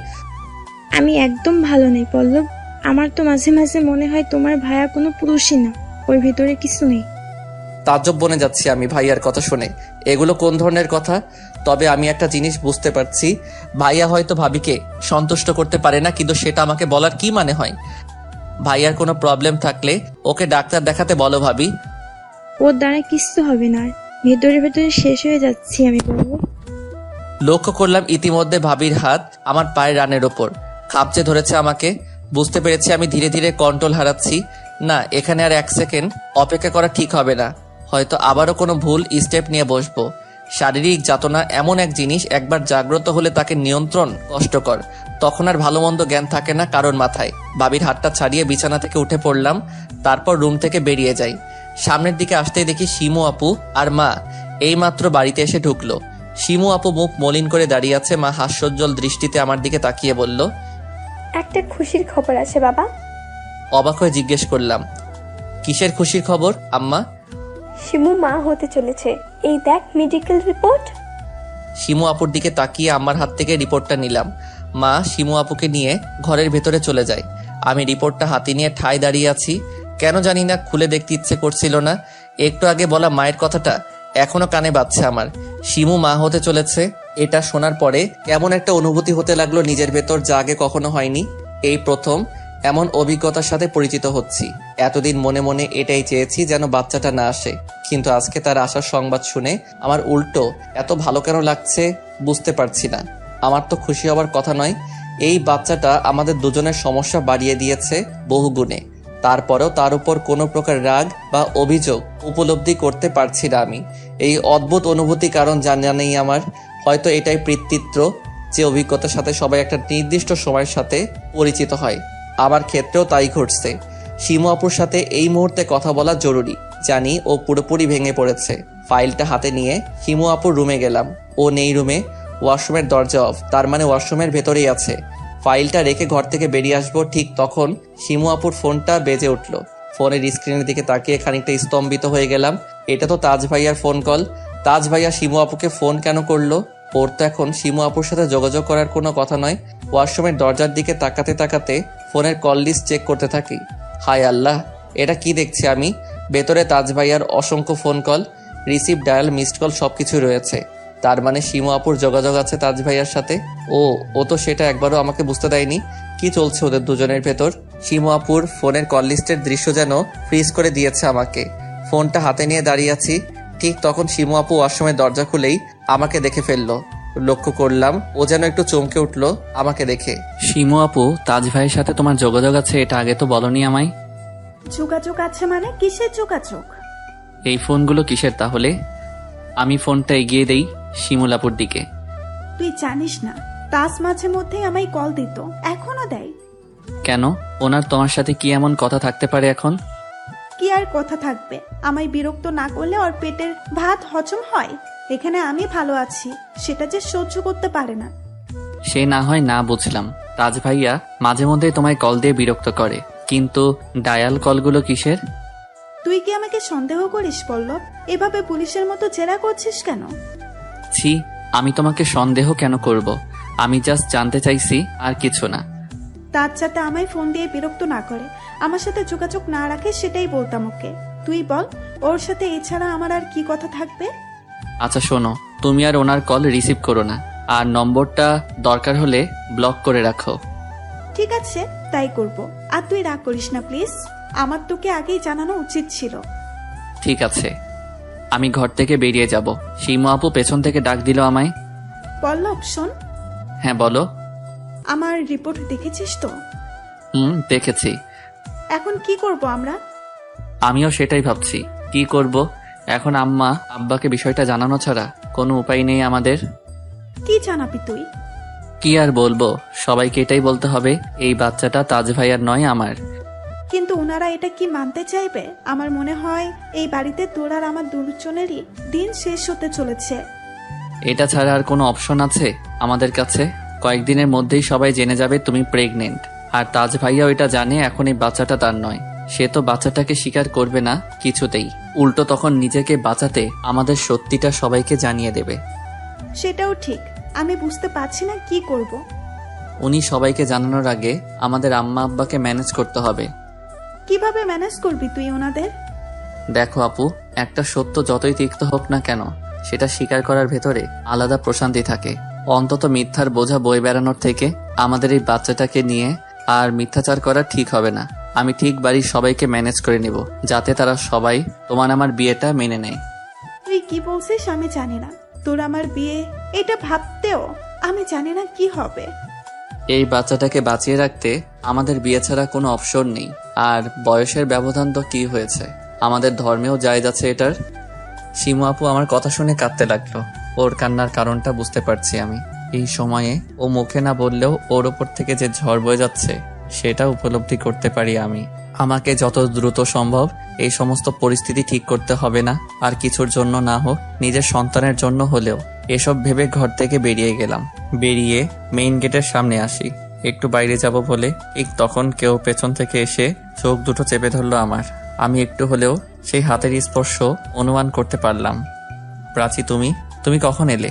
আমি একদম ভালো নেই পল্লব। আমার তো মাঝে মাঝে মনে হয় তোমার ভাইয়া কোনো পুরুষই না, ওর ভিতরে কিছু নেই। তাজ্জব বনে যাচ্ছি আমি ভাইয়ার কথা শুনে। এগুলো কোন ধরনের কথা? তবে আমি একটা জিনিস বুঝতে পারছি, ভাইয়া হয়তো ভাবিকে সন্তুষ্ট করতে পারে না, কিন্তু সেটা আমাকে বলার কি মানে হয়? ভাইয়ার কোনো প্রবলেম থাকলে ওকে ডাক্তার দেখাতে বলো ভাবি। ওর দ্বারা কিচ্ছু হবে না, আর ভেতরে ভেতরে শেষ হয়ে যাচ্ছি আমি বলবো। লক্ষ্য করলাম ইতিমধ্যে ভাবির হাত আমার পায়ের রানের ওপর খাপচে ধরেছে আমাকে। বুঝতে পেরেছি আমি ধীরে ধীরে কন্ট্রোল হারাচ্ছি। না, এখানে আর 1 সেকেন্ড অপেক্ষা করা ঠিক হবে না। হয়তো আবারও কোনো ভুল স্টেপ নিয়ে বসবো। শারীরিক যাতনা এমন এক জিনিস, একবার জাগ্রত হলে তাকে নিয়ন্ত্রণ কষ্টকর। তখন আর ভালো মন্দ জ্ঞান থাকে না কারোর মাথায়। ভাবির হাতটা ছাড়িয়ে বিছানা থেকে উঠে পড়লাম, তারপর রুম থেকে বেরিয়ে যাই। সামনের দিকে আসতেই দেখি শিমু আপু আর মা এইমাত্র বাড়িতে এসে ঢুকলো। শিমু আপু মুখ মলিন করে দাঁড়িয়ে আছে, মা হাস্যোজ্জ্বল দৃষ্টিতে আমার দিকে তাকিয়ে বলল, একটা খুশির খবর আছে বাবা। অবাক হয়ে জিজ্ঞেস করলাম, কিসের খুশির খবর আম্মা? শিমু মা হতে চলেছে, এই দেখ মেডিকেল রিপোর্ট। শিমু আপুর দিকে তাকিয়ে আমার হাত থেকে রিপোর্টটা নিলাম। মা শিমু আপুকে নিয়ে ঘরের ভেতরে চলে যায়। আমি রিপোর্টটা হাতে নিয়ে ঠায় দাঁড়িয়ে আছি। কেন জানি না খুলে দেখতে ইচ্ছে করছিল না। একটু আগে বলা মায়ের কথাটা এখনো কানে বাজছে আমার। শিমু মা হতে চলেছে, এটা শোনার পরে কেমন একটা অনুভূতি হতে লাগলো নিজের ভেতর, যা আগে কখনো হয়নি। এই প্রথম এমন অভিজ্ঞতার সাথে পরিচিত হচ্ছি। এতদিন মনে মনে এটাই চেয়েছি যেন বাচ্চাটা না আসে, কিন্তু আজকে তার আসার সংবাদ শুনে আমার উল্টো এত ভালো কেন লাগছে বুঝতে পারছি না। আমার তো খুশি হবার কথা নয়, এই বাচ্চাটা আমাদের দুজনের সমস্যা বাড়িয়ে দিয়েছে বহুগুণে। তারপরেও তার উপর কোনো প্রকার রাগ বা অভিযোগ উপলব্ধি করতে পারছি না আমি। এই অদ্ভুত অনুভূতি কারণ জানা নেই আমার। হয়তো এটাই পিতৃত্ব, যে অভিজ্ঞতার সাথে সবাই একটা নির্দিষ্ট সময়ের সাথে পরিচিত হয়। আমার ক্ষেত্রেও তাই ঘটছে। শিমু আপুর সাথে এই মুহূর্তে কথা বলা জরুরি। জানি ও পুরোপুরি ভেঙে পড়েছে। ফাইলটা হাতে নিয়ে শিমু আপুর রুমে গেলাম। ও নেই রুমে, ওয়াশরুমের দরজা অফ, তার মানে ওয়াশরুমের ভেতরেই আছে। ফাইলটা রেখে ঘর থেকে বেরিয়ে আসবো, ঠিক তখন শিমু আপুর ফোনটা বেজে উঠল। ফোনের স্ক্রিনের দিকে তাকিয়ে খানিকটা স্তম্ভিত হয়ে গেলাম। এটা তো তাজ ভাইয়ার ফোন কল। তাজ ভাইয়া শিমু আপুকে ফোন কেন করলো? ওর তো এখন শিমু আপুর সাথে যোগাযোগ করার কোনো কথা নয়। ওয়াশরুমের দরজার দিকে তাকাতে তাকাতে ফোনের কল লিস্ট চেক করতে থাকি। হায় আল্লাহ, এটা কি দেখছি আমি? ভেতরে তাজ ভাইয়ার অসংখ্য phone call, receive, dial, missed call সবকিছু রয়েছে। তার মানে শিমু আপুর যোগাযোগ আছে তাজ ভাইয়ার সাথে। ও তো সেটা একবারও আমাকে বুঝতে দেয়নি। কি চলছে ওদের দুজনের ভেতর? শিমু আপুর ফোনের কল লিস্টের দৃশ্য যেন ফ্রিজ করে দিয়েছে আমাকে। ফোনটা হাতে নিয়ে দাঁড়িয়ে আছি, ঠিক তখন শিমু আপু ওয়াশরুমের দরজা খুলেই আমাকে দেখে ফেললো। লক্ষ্য করলাম ও যেন একটু চমকে উঠলো আমাকে দেখে। শিমু আপু, তাজ ভাইয়ের সাথে তোমার যোগাযোগ আছে, এটা আগে তো বলনি আমায়। যোগাযোগ আছে মানে? কিসের যোগাযোগ? এই ফোনগুলো কিসের তাহলে? আমি ফোনটা এগিয়ে দেই শিমুলাপুর দিকে। তুই জানিস না, তাস মাঝে মধ্যেই আমায় কল দিত, এখনো দেয়। কেন? ওনার তোমার সাথে কি এমন কথা থাকতে পারে এখন? কি আর কথা থাকবে? আমায় বিরক্ত না করলে ওর পেটের ভাত হজম হয়। এখানে আমি ভালো আছি, সেটা যে সহ্য করতে পারে না। সে না হয় না বুঝলাম, তাজ ভাইয়া মাঝে মধ্যে তোমায় কল দিয়ে বিরক্ত করে, কিন্তু ডায়াল কলগুলো কিসের? তুই কি আমাকে সন্দেহ করিস পল্লব? এভাবে পুলিশের মতো জেরা করছিস কেন? ছি, আমি তোমাকে সন্দেহ কেন করব? আমি জাস্ট জানতে চাইছি, আর কিছু না। তার যাতে আমায় ফোন দিয়ে বিরক্ত না করে, আমার সাথে যোগাযোগ না রাখে, সেটাই বলতাম ওকে। তুই বল, ওর সাথে এছাড়া আমার আর কি কথা থাকবে? আচ্ছা শোনো, তুমি আর ওনার কল রিসিভ করো না, আর নম্বরটা দরকার হলে ব্লক করে রাখো। ঠিক আছে, তাই করব। আর তুই রাগ করিস না প্লিজ, আমার তোকে আগেই জানানো উচিত ছিল। ঠিক আছে, আমি ঘর থেকে বেরিয়ে যাব। শিমু আপু পেছন থেকে ডাক দিল আমায়। পল্লব শোন। হ্যাঁ বলো। আমার রিপোর্ট দেখেছিস তো? দেখেছি। এখন কি করব আমরা? আমিও সেটাই ভাবছি, কি করব এখন। আম্মা আব্বাকে বিষয়টা জানানো ছাড়া কোনো উপায় নেই আমাদের। কি জানাবি তুই? কি আর বলবো, সবাইকে এটাই বলতে হবে এই বাচ্চাটা তাজ ভাইয়ার নয়, আমার। কিন্তু ওনারা এটা কি মানতে চাইবে? আমার মনে হয় এই বাড়িতে তোর আর আমার দুজনেরই দিন শেষ হতে চলেছে। এটা ছাড়া আর কোনো অপশন আছে আমাদের কাছে? কয়েকদিনের মধ্যেই সবাই জেনে যাবে তুমি প্রেগনেন্ট, আর তাজ ভাইয়াও এটা জানে এখন এই বাচ্চাটা তার নয়। সে তো বাচ্চাটাকে স্বীকার করবে না কিছুতেই, উল্টো তখন নিজেকে বাঁচাতে আমাদের সত্যিটা সবাইকে জানিয়ে দেবে। সেটাও ঠিক, আমি বুঝতে পারছি না কি করব। উনি সবাইকে জানানোর আগে আমাদের আম্মা আব্বাকে ম্যানেজ করতে হবে। কিভাবে ম্যানেজ করবি তুই ওনাদের? দেখো আপু, একটা সত্য যতই তিক্ত হোক না কেন, সেটা স্বীকার করার ভেতরে আলাদা প্রশান্তি থাকে। অন্তত মিথ্যার বোঝা বয়ে বেড়ানোর থেকে আমাদের এই বাচ্চাটাকে নিয়ে আর মিথ্যাচার করা ঠিক হবে না। আমি ঠিক বাড়ির সবাইকে ম্যানেজ করে নিব, যাতে তারা সবাই তোমার আমার বিয়েটা মেনে নেয়। তুই কি বলছিস আমি জানি না, তোর আমার বিয়ে এটা ভাবতেও আমি জানি না কি হবে। এই বাচ্চাটাকে বাঁচিয়ে রাখতে আমাদের বিয়ে ছাড়া কোনো অপশন নেই। আর বয়সের ব্যবধান তো কি হয়েছে, আমাদের ধর্মেও জায়েজ আছে এটার। শিমু আপু আমার কথা শুনে কাঁদতে লাগলো। ওর কান্নার কারণটা বুঝতে পারছি আমি। এই সময়ে ও মুখে না বললেও ওর ওপর থেকে যে ঝড় বয়ে যাচ্ছে সেটা উপলব্ধি করতে পারি আমি। আমাকে যত দ্রুত সম্ভব এই সমস্ত পরিস্থিতি ঠিক করতে হবে, না আর কিছুর জন্য না হোক, নিজের সন্তানের জন্য হলেও। এসব ভেবে ঘর থেকে বেরিয়ে গেলাম। বেরিয়ে মেইন গেটের সামনে আসি, একটু বাইরে যাব বলে ঠিক তখন কেউ পেছন থেকে এসে চোখ দুটো চেপে ধরলো আমার। আমি একটু হলেও সেই হাতের স্পর্শ অনুমান করতে পারলাম। প্রাচী, তুমি কখন এলে?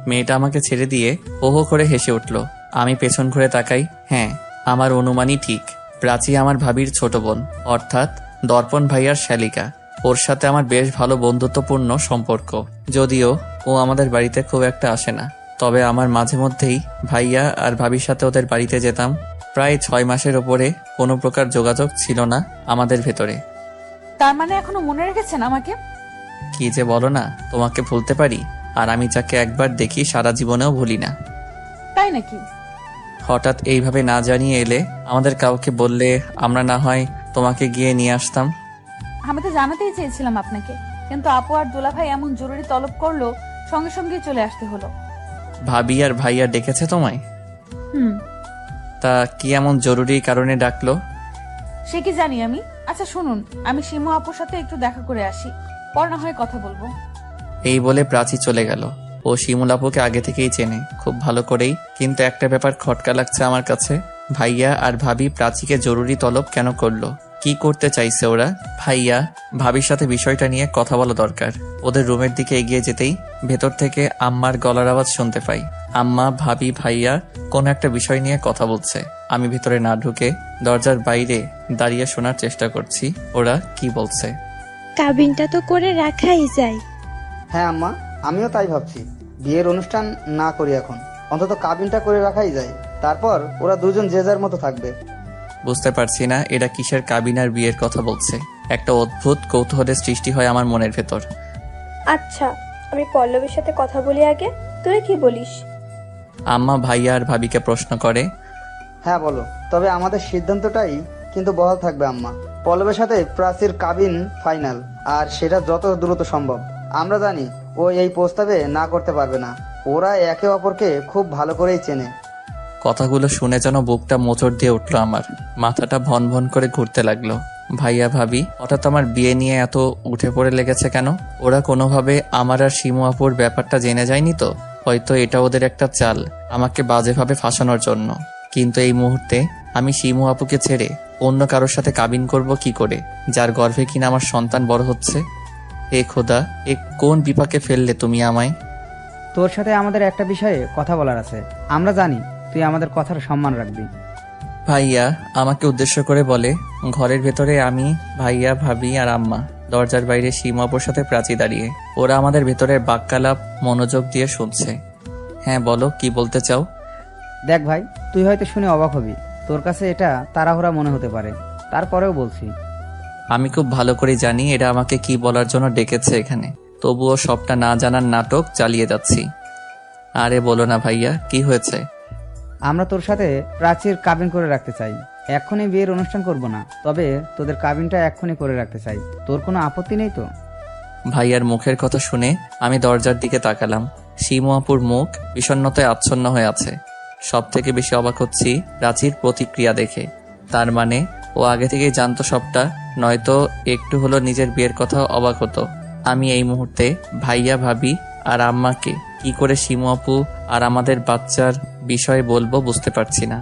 মেয়েটা আমাকে ছেড়ে দিয়ে হো হো করে হেসে উঠল। আমি পেছন ঘুরে তাকাই। হ্যাঁ, আমার অনুমানই ঠিক। প্রাচী আমার ভাবির ছোট বোন, অর্থাৎ দর্পণ ভাইয়ার শালিকা। ওর সাথে আমার বেশ ভালো বন্ধুত্বপূর্ণ সম্পর্ক, যদিও ও আমাদের বাড়িতে খুব একটা আসে না। তবে আমার মাঝে মধ্যেই ভাইয়া আর ভাবির সাথে ওদের বাড়িতে যেতাম। প্রায় 6 মাসের ওপরে কোনো প্রকার যোগাযোগ ছিল না আমাদের ভেতরে। তার মানে এখনো মনে রেখেছেন আমাকে? কি যে বলো না, তোমাকে ভুলতে পারি? আর আমি যাকে একবার দেখি সারা জীবনেও ভুলি না। তাই নাকি? হঠাৎ এইভাবে না জানিয়ে এলে, আমাদের কাউকে বললে আমরা না হয় তোমাকে গিয়ে নিয়ে আসতাম। আমি তো জানাতেই চেয়েছিলাম আপনাকে, কিন্তু আপু আর দুলাভাই এমন জরুরি তলব করলো, সঙ্গে সঙ্গে চলে আসতে হলো। ভাবি আর ভাইয়া ডেকেছে তোমায়? তা কি এমন জরুরি কারণে ডাকলো? সে কি জানি আমি। আচ্ছা শুনুন, আমি শিমু আপুর সাথে একটু দেখা করে আসি, পর না হয় কথা বলবো। এই বলে প্রাচী চলে গেল। ও শিমুল আপুকে আগে থেকেই চেনে, খুব ভালো করেই। কিন্তু একটা ব্যাপার খটকা লাগছে আমার কাছে। ভাইয়া আর ভাবি প্রাচীকে জরুরি তলব কেন করলো? কি করতে চাইছে ওরা? ভাইয়া ভাবির সাথে বিষয়টা নিয়ে কথা বলা দরকার। ওদের রুমের দিকে এগিয়ে যেতেই ভেতর থেকে আম্মার গলার আওয়াজ শুনতে পাই। আম্মা, ভাবি, ভাইয়া কোনো একটা বিষয় নিয়ে কথা বলছে। আমি ভিতরে না ঢুকে দরজার বাইরে দাঁড়িয়ে শোনার চেষ্টা করছি ওরা কি বলছে। কাবিনটা তো করে রাখাই যায়। হ্যাঁ আম্মা, আমিও তাই ভাবছি। বিয়ের অনুষ্ঠান না করি এখন, অন্তত কাবিনটা করে রাখাই যায়। তারপর ওরা দুজন যে যার মতো থাকবে। বুঝতে পারছি না এরা কিসের কাবিন আর বিয়ের কথা বলছে। একটা অদ্ভুত কৌতূহলের সৃষ্টি হয় আমার মনের ভেতর। আচ্ছা, আমি পল্লবীর সাথে কথা বলি আগে, তুই কি বলিস? আম্মা ভাইয়া আর ভাবিকে প্রশ্ন করে। হ্যাঁ বলো, তবে আমাদের সিদ্ধান্তটাই কিন্তু বহাল থাকবে আম্মা। পল্লবের সাথে প্রাচীর কাবিন ফাইনাল, আর সেটা যত দ্রুত সম্ভব। আমরা জানি ও এই প্রস্তাবে না করতে পারবে না। ওরা একে অপরকে খুব ভালো করেই চেনে। কথাগুলো শুনে যেন বুকটা মোচড় দিয়ে উঠলো আমার, মাথাটা ভন ভন করে ঘুরতে লাগলো। ভাইয়া ভাবি হঠাৎ আমার বিয়ে নিয়ে এত উঠে পড়ে লেগেছে কেন? ওরা কোনোভাবে আমার আর শিমু আপুর ব্যাপারটা জেনে যায়নি তো? হয়তো এটা ওদের একটা চাল আমাকে বাজেভাবে ফাঁসানোর জন্য। কিন্তু এই মুহূর্তে আমি শিমু আপুকে ছেড়ে অন্য কারোর সাথে কাবিন করব কি করে, যার গর্ভে কিনা আমার সন্তান বড় হচ্ছে? এ খোদা, এ কোন বিপাকে ফেললে তুমি আমায়? তোর সাথে আমাদের একটা বিষয়ে কথা বলার আছে। আমরা জানি তুই আমাদের কথার সম্মান রাখবি। ভাইয়া আমাকে উদ্দেশ্য করে বলে। ঘরের ভেতরে আমি, ভাইয়া, ভাবি আর আম্মা, দরজার বাইরে শিমু আপুর সাথে প্রাচী দাঁড়িয়ে। ওরা আমাদের ভেতরের বাক্যালাপ মনোযোগ দিয়ে শুনছে। হ্যাঁ বলো, কি বলতে চাও? দেখ ভাই, তুই হয়তো শুনে অবাক হবি, তোর কাছে এটা তাড়াহুড়া মনে হতে পারে, তারপরেও বলছি। আমি খুব ভালো করে জানি এরা আমাকে কি বলার জন্য ডেকেছে এখানে, তবুও সবটা না জানার নাটক চালিয়ে যাচ্ছি। আরে বলো না ভাইয়া, কি হয়েছে? আমরা তোর সাথে প্রাচীর কাবিন করে রাখতে চাই। এক্ষুনি বিয়ের অনুষ্ঠান করব না, তবে তোদের কাবিনটা এক্ষুনি করে রাখতে চাই। তোর কোনো আপত্তি নেই তো? ভাইয়ার মুখের কথা শুনে আমি দরজার দিকে তাকালাম। শিমু আপুর মুখ বিষণ্ণতায় আচ্ছন্ন হয়ে আছে। সব থেকে বেশি অবাক হচ্ছি প্রাচীর প্রতিক্রিয়া দেখে। তার মানে ও আগে থেকেই জানতো সবটা, নয়তো একটু হলো নিজের বিয়ের কথা অবাক হতো। আমি এই মুহূর্তে ভাইয়া, ভাবি আর আম্মাকে কি করে শিমু আপু আর আমাদের বাচ্চার বিষয়ে বলবো বুঝতে পারছি না।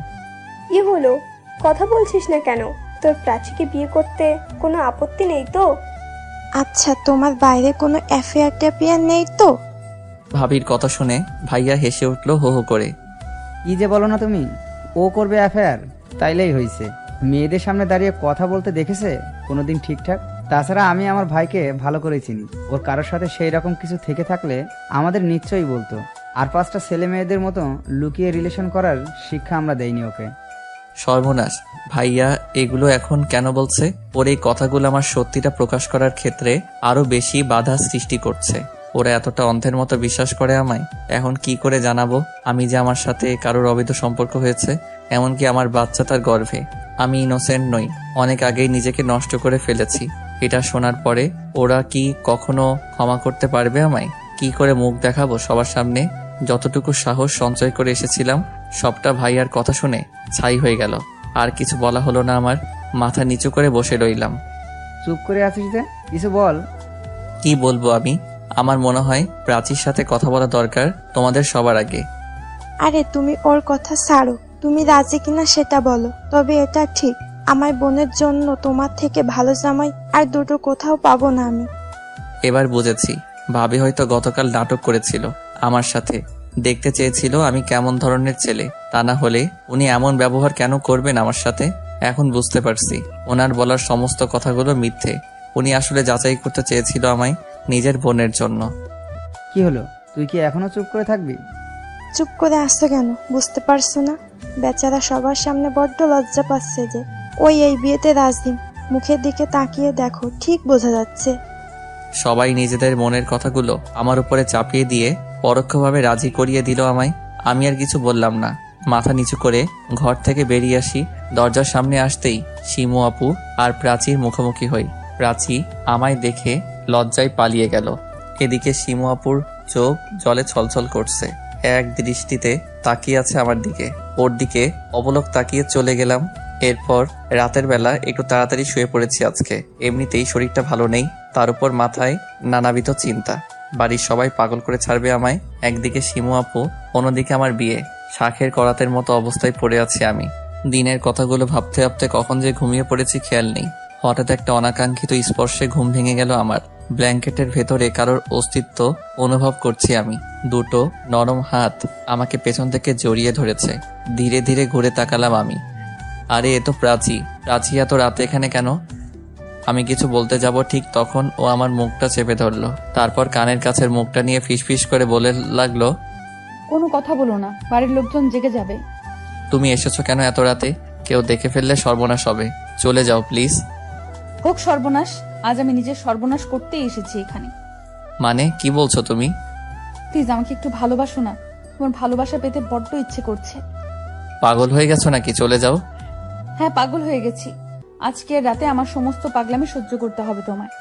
কি হলো, কথা বলছিস না কেন? তোর প্রাচীকে বিয়ে করতে কোনো আপত্তি নেই তো? আচ্ছা, তোমার বাইরে কোনো অ্যাফেয়ার ট্যাফেয়ার নেই তো? ভাবির কথা শুনে ভাইয়া হেসে উঠলো হো হো করে। কি যে বলো না তুমি, ও করবে অ্যাফেয়ার? তাইলেই হয়েছে। মেয়েদের সামনে দাঁড়িয়ে কথা বলতে দেখেছে কোনোদিন ঠিকঠাক? তাছাড়া আমি আমার ভাইকে ভালো করে চিনি। ওর কারোর সাথে সেই রকম কিছু থেকে থাকলে আমাদের নিশ্চয়ই বলতো। আর 5টা ছেলে মেয়েদের মতো লুকিয়ে রিলেশন করার শিক্ষা আমরা দেইনি ওকে। সর্বনাশ, ভাইয়া এগুলো এখন কেন বলছে? ওর এই কথাগুলো আমার সত্যিটা প্রকাশ করার ক্ষেত্রে আরো বেশি বাধা সৃষ্টি করছে। ওরা এতটা অন্ধের মতো বিশ্বাস করে আমায়। এখন কি করে জানাবো আমি যে আমার সাথে কারোর অবৈধ সম্পর্ক হয়েছে, এমনকি আমার বাচ্চা তার গর্ভে? আমি ইনোসেন্ট নই, অনেক আগেই নিজেকে নষ্ট করে ফেলেছি। এটা শোনার পরে ওরা কি কখনো ক্ষমা করতে পারবে আমায়? কি করে মুখ দেখাবো সবার সামনে? যতটুকু সাহস সঞ্চয় করে এসেছিলাম সবটা ভাইয়ার কথা শুনে ছাই হয়ে গেল। আর কিছু বলা হলো না আমার, মাথা নিচু করে বসে রইলাম। চুপ করে আছিস যে, কিছু বল। কি বলবো আমি? আমার মনে হয় প্রাচীর সাথে কথা বলা দরকার তোমাদের সবার আগে। আরে তুমি ওর কথা ছাড়ো, তুমি রাজি কিনা সেটা বলো। তবে এটা ঠিক, আমার বোনের জন্য তোমার থেকে ভালো জামাই আর দুটো কোথাও পাবো না আমি। এবার বুঝেছি, ভাবি হয়তো গতকাল নাটক করেছিল আমার সাথে। দেখতে চেয়েছিল আমি কেমন ধরনের ছেলে, তা না হলে উনি এমন ব্যবহার কেন করবেন আমার সাথে? এখন বুঝতে পারছি ওনার বলার সমস্ত কথাগুলো মিথ্যে। উনি আসলে যাচাই করতে চেয়েছিল আমায় নিজের বোনের জন্য। কি হলো, তুই কি এখনো চুপ করে থাকবি? চুপ করে আসছো কেন, বুঝতে পারছো না? বেচারা সবার সামনে বড্ড লজ্জা পাচ্ছে যে। ওই এই বিয়েতে রাজি, মুখের দিকে তাকিয়ে দেখো, ঠিক বোঝা যাচ্ছে। সবাই নিজেদের মনের কথাগুলো আমার উপরে চাপিয়ে দিয়ে পরোক্ষভাবে রাজি করিয়ে দিল আমায়। আমি আর কিছু বললাম না, মাথা নিচু করে ঘর থেকে বেরিয়ে আসি। দরজার সামনে আসতেই শিমু আপু আর প্রাচীর মুখোমুখি হই। প্রাচী আমায় দেখে লজ্জায় পালিয়ে গেল। এদিকে শিমু আপুর চোখ জলে ছলছল করছে, এক দৃষ্টিতে তাকিয়ে আছে আমার দিকে। ওর দিকে অবলোক তাকিয়ে চলে গেলাম। এরপর রাতের বেলা একটু তাড়াতাড়ি শুয়ে পড়েছি আজকে। এমনিতেই শরীরটা ভালো নেই, তার উপর মাথায় নানাবিধ চিন্তা। বাড়ির সবাই পাগল করে ছাড়বে আমায়। একদিকে শিমু আপু, অন্যদিকে আমার বিয়ে। শাখের করাতের মতো অবস্থায় পড়ে আছি আমি। দিনের কথাগুলো ভাবতে ভাবতে কখন যে ঘুমিয়ে পড়েছি খেয়াল নেই। হঠাৎ একটা অনাকাঙ্ক্ষিত স্পর্শে ঘুম ভেঙে গেল আমার। ব্ল্যাঙ্কেটের ভেতরে কারোর অস্তিত্ব অনুভব করছি আমি। দুটো নরম হাত আমাকে পেছন থেকে জড়িয়ে ধরেছে। ধীরে ধীরে ঘুরে তাকালাম আমি। আরে এ তো প্রাচী। প্রাচী এত রাতে এখানে কেন? আমি কিছু বলতে যাব ঠিক তখন ও আমার মুখটা চেপে ধরলো। তারপর কানের কাছের মুখটা নিয়ে ফিসফিস করে বলে লাগলো, কোনো কথা বলো না, বাড়ির লোকজন জেগে যাবে। তুমি এসেছো কেন এত রাতে? কেউ দেখে ফেললে সর্বনাশ হবে। চলে যাও প্লিজ। হোক সর্বনাশ, আজ আমি নিজের সর্বনাশ করতেই এসেছি এখানে। মানে কি বলছো তুমি? প্লিজ আমাকে একটু ভালোবাসো না, তোমার ভালোবাসা পেতে বড্ড ইচ্ছে করছে। পাগল হয়ে গেছো নাকি? চলে যাও। হ্যাঁ, পাগল হয়ে গেছি। আজকের রাতে আমার সমস্ত পাগলামি সহ্য করতে হবে তোমায়।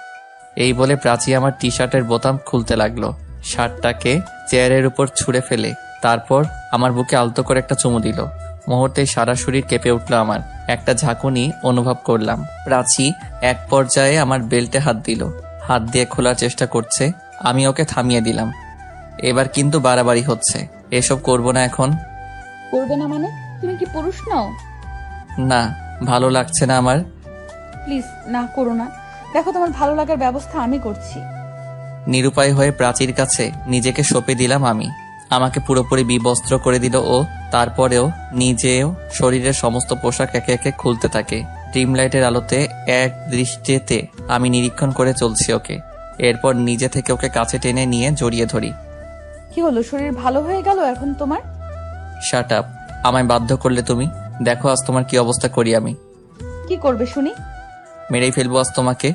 এই বলে প্রাচী আমার টি শার্টের বোতাম খুলতে লাগলো, শার্টটাকে চেয়ারের উপর ছুঁড়ে ফেলে। তারপর আমার বুকে আলতো করে একটা চুমু দিল। মুহূর্তেই সারা শরীর কেঁপে উঠলো আমার। একটা ঝাঁকুনি অনুভব করলাম। প্রাচী এক পর্যায়ে আমার বেল্টে হাত দিল, হাত দিয়ে খোলার চেষ্টা করছে। আমি ওকে থামিয়ে দিলাম। এবার কিন্তু বাড়াবাড়ি হচ্ছে, এসব করবো না এখন। করবে না মানে? তুমি কি পুরুষ নও? না, ভালো লাগছে না আমার। প্লিজ না করো না, দেখো তোমার ভালো লাগার ব্যবস্থা আমি করছি। নিরুপায় হয়ে প্রাচীর কাছে নিজেকে সঁপে দিলাম আমি। আমাকে পুরোপুরি বিবস্ত্র করে দিল ও। তারপরেও নিজেও শরীরের সমস্ত পোশাক একে একে খুলতে থাকে। ড্রিম লাইটের আলোতে এক দৃষ্টিতে আমি নিরীক্ষণ করে চলছি ওকে। এরপর নিজে থেকে ওকে কাছে টেনে নিয়ে জড়িয়ে ধরি। কি হলো, শরীর ভালো হয়ে গেল এখন তোমার? শাট আপ, আমায় বাধ্য করলে তুমি। দেখো আজ তোমার কি অবস্থা করি আমি। কি করবে শুনি? মেরেই ফেলবো আজ তোমাকে।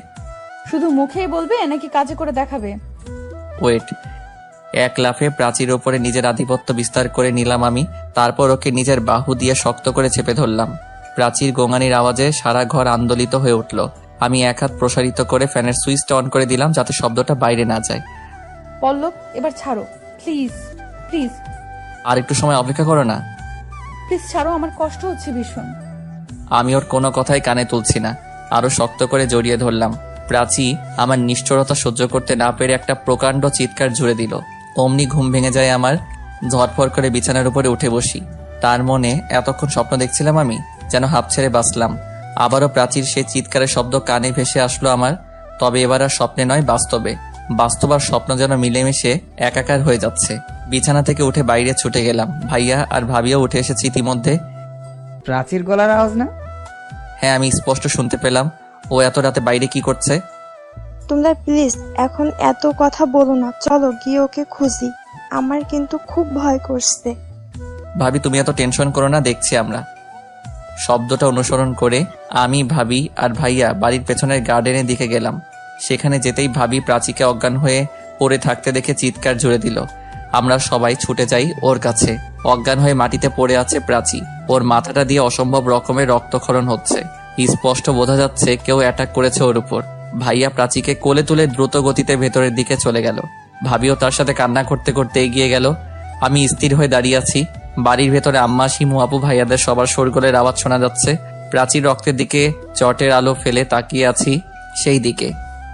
শুধু মুখেই বলবে নাকি কাজে করে দেখাবে? ওয়েট। এক লাফে প্রাচীর ওপরে নিজের আধিপত্য বিস্তার করে নিলাম আমি। তারপর ওকে নিজের বাহু দিয়ে শক্ত করে চেপে ধরলাম। প্রাচীর গোঙানির আওয়াজে সারা ঘর আন্দোলিত হয়ে উঠল। আমি এক হাত প্রসারিত করে ফ্যানের সুইচটা অন করে দিলাম যাতে শব্দটা বাইরে না যায়। পল্লব, এবার ছাড়ো প্লিজ, প্লিজ। আর একটু সময় অপেক্ষা করো না। প্লিজ ছাড়ো, আমার কষ্ট হচ্ছে ভীষণ। আমি ওর কোনো কথাই কানে তুলছি না, আরো শক্ত করে জড়িয়ে ধরলাম। প্রাচী আমার নিষ্ঠুরতা সহ্য করতে না পেরে একটা প্রকাণ্ড চিৎকার জুড়ে দিল। অমনি ঘুম ভেঙে যায় আমার। ঝটফট করে বিছানার উপরে উঠে বসি। তার মনে এতক্ষণ স্বপ্ন দেখছিলাম আমি, যেন হাঁপ ছেড়ে বাঁচলাম। আবারও প্রাচীর সেই চিৎকারের শব্দ কানে ভেসে আসলো আমার। তবে এবার আর স্বপ্নে নয়, বাস্তবে। বাস্তব আর স্বপ্ন যেন মিলেমিশে একাকার হয়ে যাচ্ছে। বিছানা থেকে উঠে বাইরে ছুটে গেলাম। ভাইয়া আর ভাবিও উঠে এসেছে ইতিমধ্যে। প্রাচীর গলার আওয়াজ না? হ্যাঁ, আমি স্পষ্ট শুনতে পেলাম। ও এত রাতে বাইরে কি করছে? তোমরা প্লিজ এখন এত কথা বলো না, চলো গিয়ে ওকে খুঁজি। আমার কিন্তু খুব ভয় করছে। ভাবি তুমি এত টেনশন করো না, দেখছি আমরা। শব্দটা অনুসরণ করে আমি, ভাবি আর ভাইয়া বাড়ির পেছনের গার্ডেনের দিকে গেলাম। সেখানে যেতেই ভাবি প্রাচীকে অজ্ঞান হয়ে পড়ে থাকতে দেখে চিৎকার জুড়ে দিল। আমরা সবাই ছুটে যাই ওর কাছে। অজ্ঞান হয়ে মাটিতে পড়ে আছে প্রাচী। ওর মাথাটা দিয়ে অসম্ভব রকমের রক্তক্ষরণ হচ্ছে। স্পষ্ট বোঝা যাচ্ছে কেউ অ্যাটাক করেছে ওর উপর। ভাইয়া প্রাচীকে কোলে তুলে দ্রুত গতিতে ভেতরের দিকে চলে গেল। ভাবিও তার সাথে কান্না করতে করতে এগিয়ে গেল। আমি স্থির হয়ে দাঁড়িয়ে আছি। বাড়ির ভেতরে আম্মা, শিমু আপু, ভাইয়াদের সবার শোরগোলের আওয়াজ শোনা যাচ্ছে। প্রাচীর রক্তের দিকে চটের আলো ফেলে তাকিয়ে আছি সেই দিকে।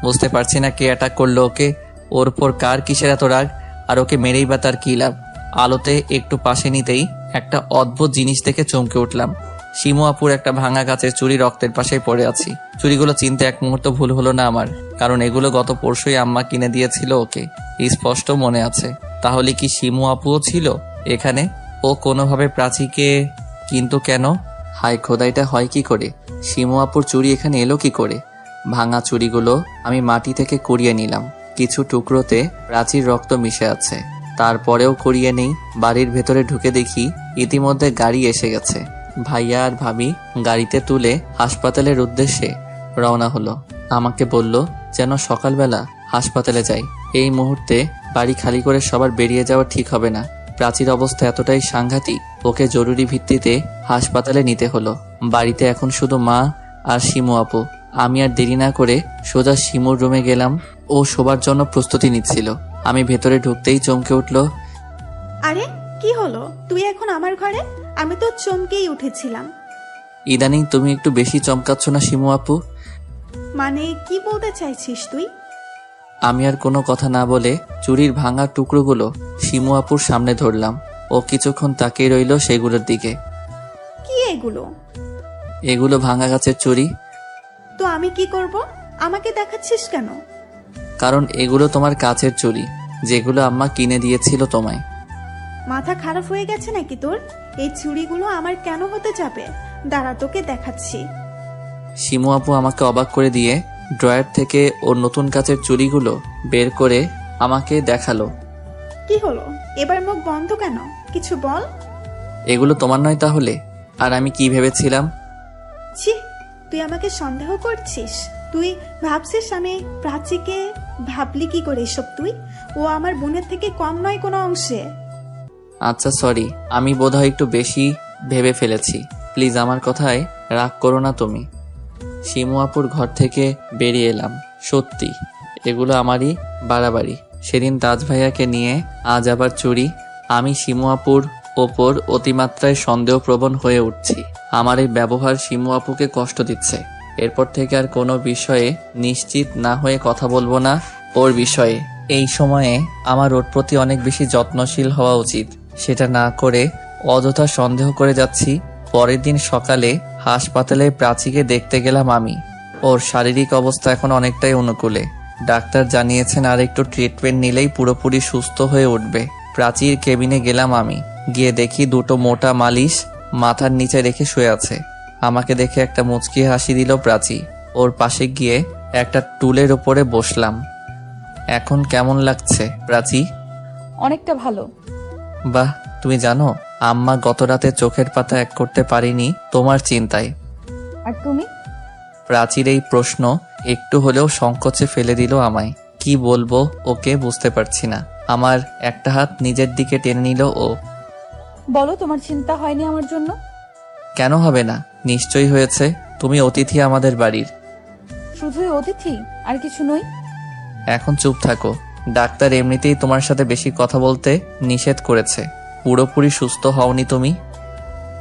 বুঝতে পারছি না কে অ্যাটাক করলো ওকে, ওর উপর কার কিসের এত রাগ, আর ওকে মেরেই বা তার কি লাভ। আলোতে একটু পাশে নিতেই একটা অদ্ভুত জিনিস দেখে চমকে উঠলাম। শিমু আপুর একটা ভাঙা গাছের চুড়ি রক্তের পাশেই পড়ে আছি। চুড়িগুলো চিনতে এক মুহূর্ত ভুল হলো না আমার, কারণ এগুলো গত পরশুই আম্মা কিনে দিয়েছিল ওকে, স্পষ্ট মনে আছে। তাহলে কি শিমু আপুও ছিল এখানে? ও কোনোভাবে প্রাচীকে, কিন্তু কেন? হায় খোদা, এটা হয় কি করে? শিমু আপুর চুড়ি এখানে এলো কি করে? ভাঙা চুড়িগুলো আমি মাটি থেকে কুড়িয়ে নিলাম। কিছু টুকরোতে প্রাচীর রক্ত মিশে আছে, তারপরেও কুড়িয়ে নেই। বাড়ির ভেতরে ঢুকে দেখি ইতিমধ্যে গাড়ি এসে গেছে। ভাইয়া আর ভাবি গাড়িতে তুলে হাসপাতালের উদ্দেশ্যে রওনা হলো। আমাকে বলল যেন সকালবেলা হাসপাতালে যাই। এই মুহূর্তে বাড়ি খালি করে সবার বেরিয়ে যাওয়া ঠিক হবে না। প্রাচীর অবস্থা এতটাই সাংঘাতিক, ওকে জরুরি ভিত্তিতে হাসপাতালে নিতে হলো। বাড়িতে এখন শুধু মা আর শিমু আপু। আমি আর দেরি না করে সোজা শিমুর রুমে গেলাম। ও শোবার জন্য প্রস্তুতি নিচ্ছিল। আমি ভেতরে ঢুকতেই চমকে উঠল। আরে কি হলো, তুই এখন আমার ঘরে? আমি তো চমকেই উঠেছিলাম। ইদানিং তুমি একটু বেশি চমকাচ্ছ না শিমু আপু? মানে কি বলতে চাইছিস তুই? আমি আর কোনো কথা না বলে চুরির ভাঙা টুকরোগুলো শিমু আপুর সামনে ধরলাম। ও কিছুক্ষণ তাকিয়ে রইল সেগুলোর দিকে। কি এগুলো? এগুলো ভাঙা গাছের চুড়ি। তো আমি কি করব? আমাকে দেখাচ্ছিস কেন? কারণ এগুলো তোমার কাছের চুড়ি, যেগুলো আম্মা কিনে দিয়েছিল তোমায়। মাথা খারাপ হয়ে গেছে নাকি তোর? এই চুড়িগুলো আমার কেন হতে যাবে? দাঁড়া, তোকে দেখাচ্ছি। শিমু আপু আমাকে অবাক করে দিয়ে ড্রয়ার থেকে ওর নতুন কাচের চুড়িগুলো বের করে আমাকে দেখালো। কি হলো, এবার মুখ বন্ধ কেন? কিছু বল। এগুলো তোমার নয় তাহলে? আর আমি কি ভেবেছিলাম? ছি, তুই আমাকে সন্দেহ করছিস? তুই ভাবছিস আমি প্রাচীকে? ভাবলি কি করে এসব তুই? ও আমার বোনের থেকে কম নয় কোনো অংশে। আচ্ছা সরি, আমি বোধহয় একটু বেশি ভেবে ফেলেছি। প্লিজ আমার কথায় রাগ করো না তুমি। শিমু আপুর ঘর থেকে বেরিয়ে এলাম। সত্যি এগুলো আমারই বাড়াবাড়ি। সেদিন তাজ ভাইয়াকে নিয়ে আজ আবার চুরি। আমি শিমু আপুর ওপর অতিমাত্রায় সন্দেহপ্রবণ হয়ে উঠছি। আমার এই ব্যবহার শিমু আপুকে কষ্ট দিচ্ছে। এরপর থেকে আর কোনো বিষয়ে নিশ্চিত না হয়ে কথা বলবো না ওর বিষয়ে। এই সময়ে আমার ওর প্রতি অনেক বেশি যত্নশীল হওয়া উচিত, সেটা না করে অযথা সন্দেহ করে যাচ্ছি। পরের দিন সকালে হাসপাতালে প্রাচীকে দেখতে গেলাম আমি। ওর শারীরিক অবস্থা এখন অনেকটাই অনুকূলে। ডাক্তার জানিয়েছেন আর একটু ট্রিটমেন্ট নিলেই পুরোপুরি সুস্থ হয়ে উঠবে। প্রাচীর কেবিনে গেলাম আমি। গিয়ে দেখি দুটো মোটা মালিশ মাথার নিচে রেখে শুয়ে আছে। আমাকে দেখে একটা মুচকি হাসি দিল প্রাচী। ওর পাশে গিয়ে একটা টুলের উপরে বসলাম। এখন কেমন লাগছে প্রাচী? অনেকটা ভালো। বাহ, তুমি জানো আম্মা গত রাতে চোখের পাতা এক করতে পারিনি তোমার চিন্তায়। আর তুমি? প্রাচীর এই প্রশ্ন একটু হলেও সংকোচে ফেলে দিল আমায়। কি বলবো ওকে বুঝতে পারছি না। আমার একটা হাত নিজের দিকে টেনে নিল ও। বলো, তোমার চিন্তা হয়নি আমার জন্য? কেন হবে না, নিশ্চয়ই হয়েছে। তুমি অতিথি আমাদের বাড়ির। শুধুই অতিথি, আর কিছু নই। এখন চুপ থাকো। ডাক্তার এমনিতেই তোমার সাথে বেশি কথা বলতে নিষেধ করেছে। পুরোপুরি সুস্থ হওনি তুমি।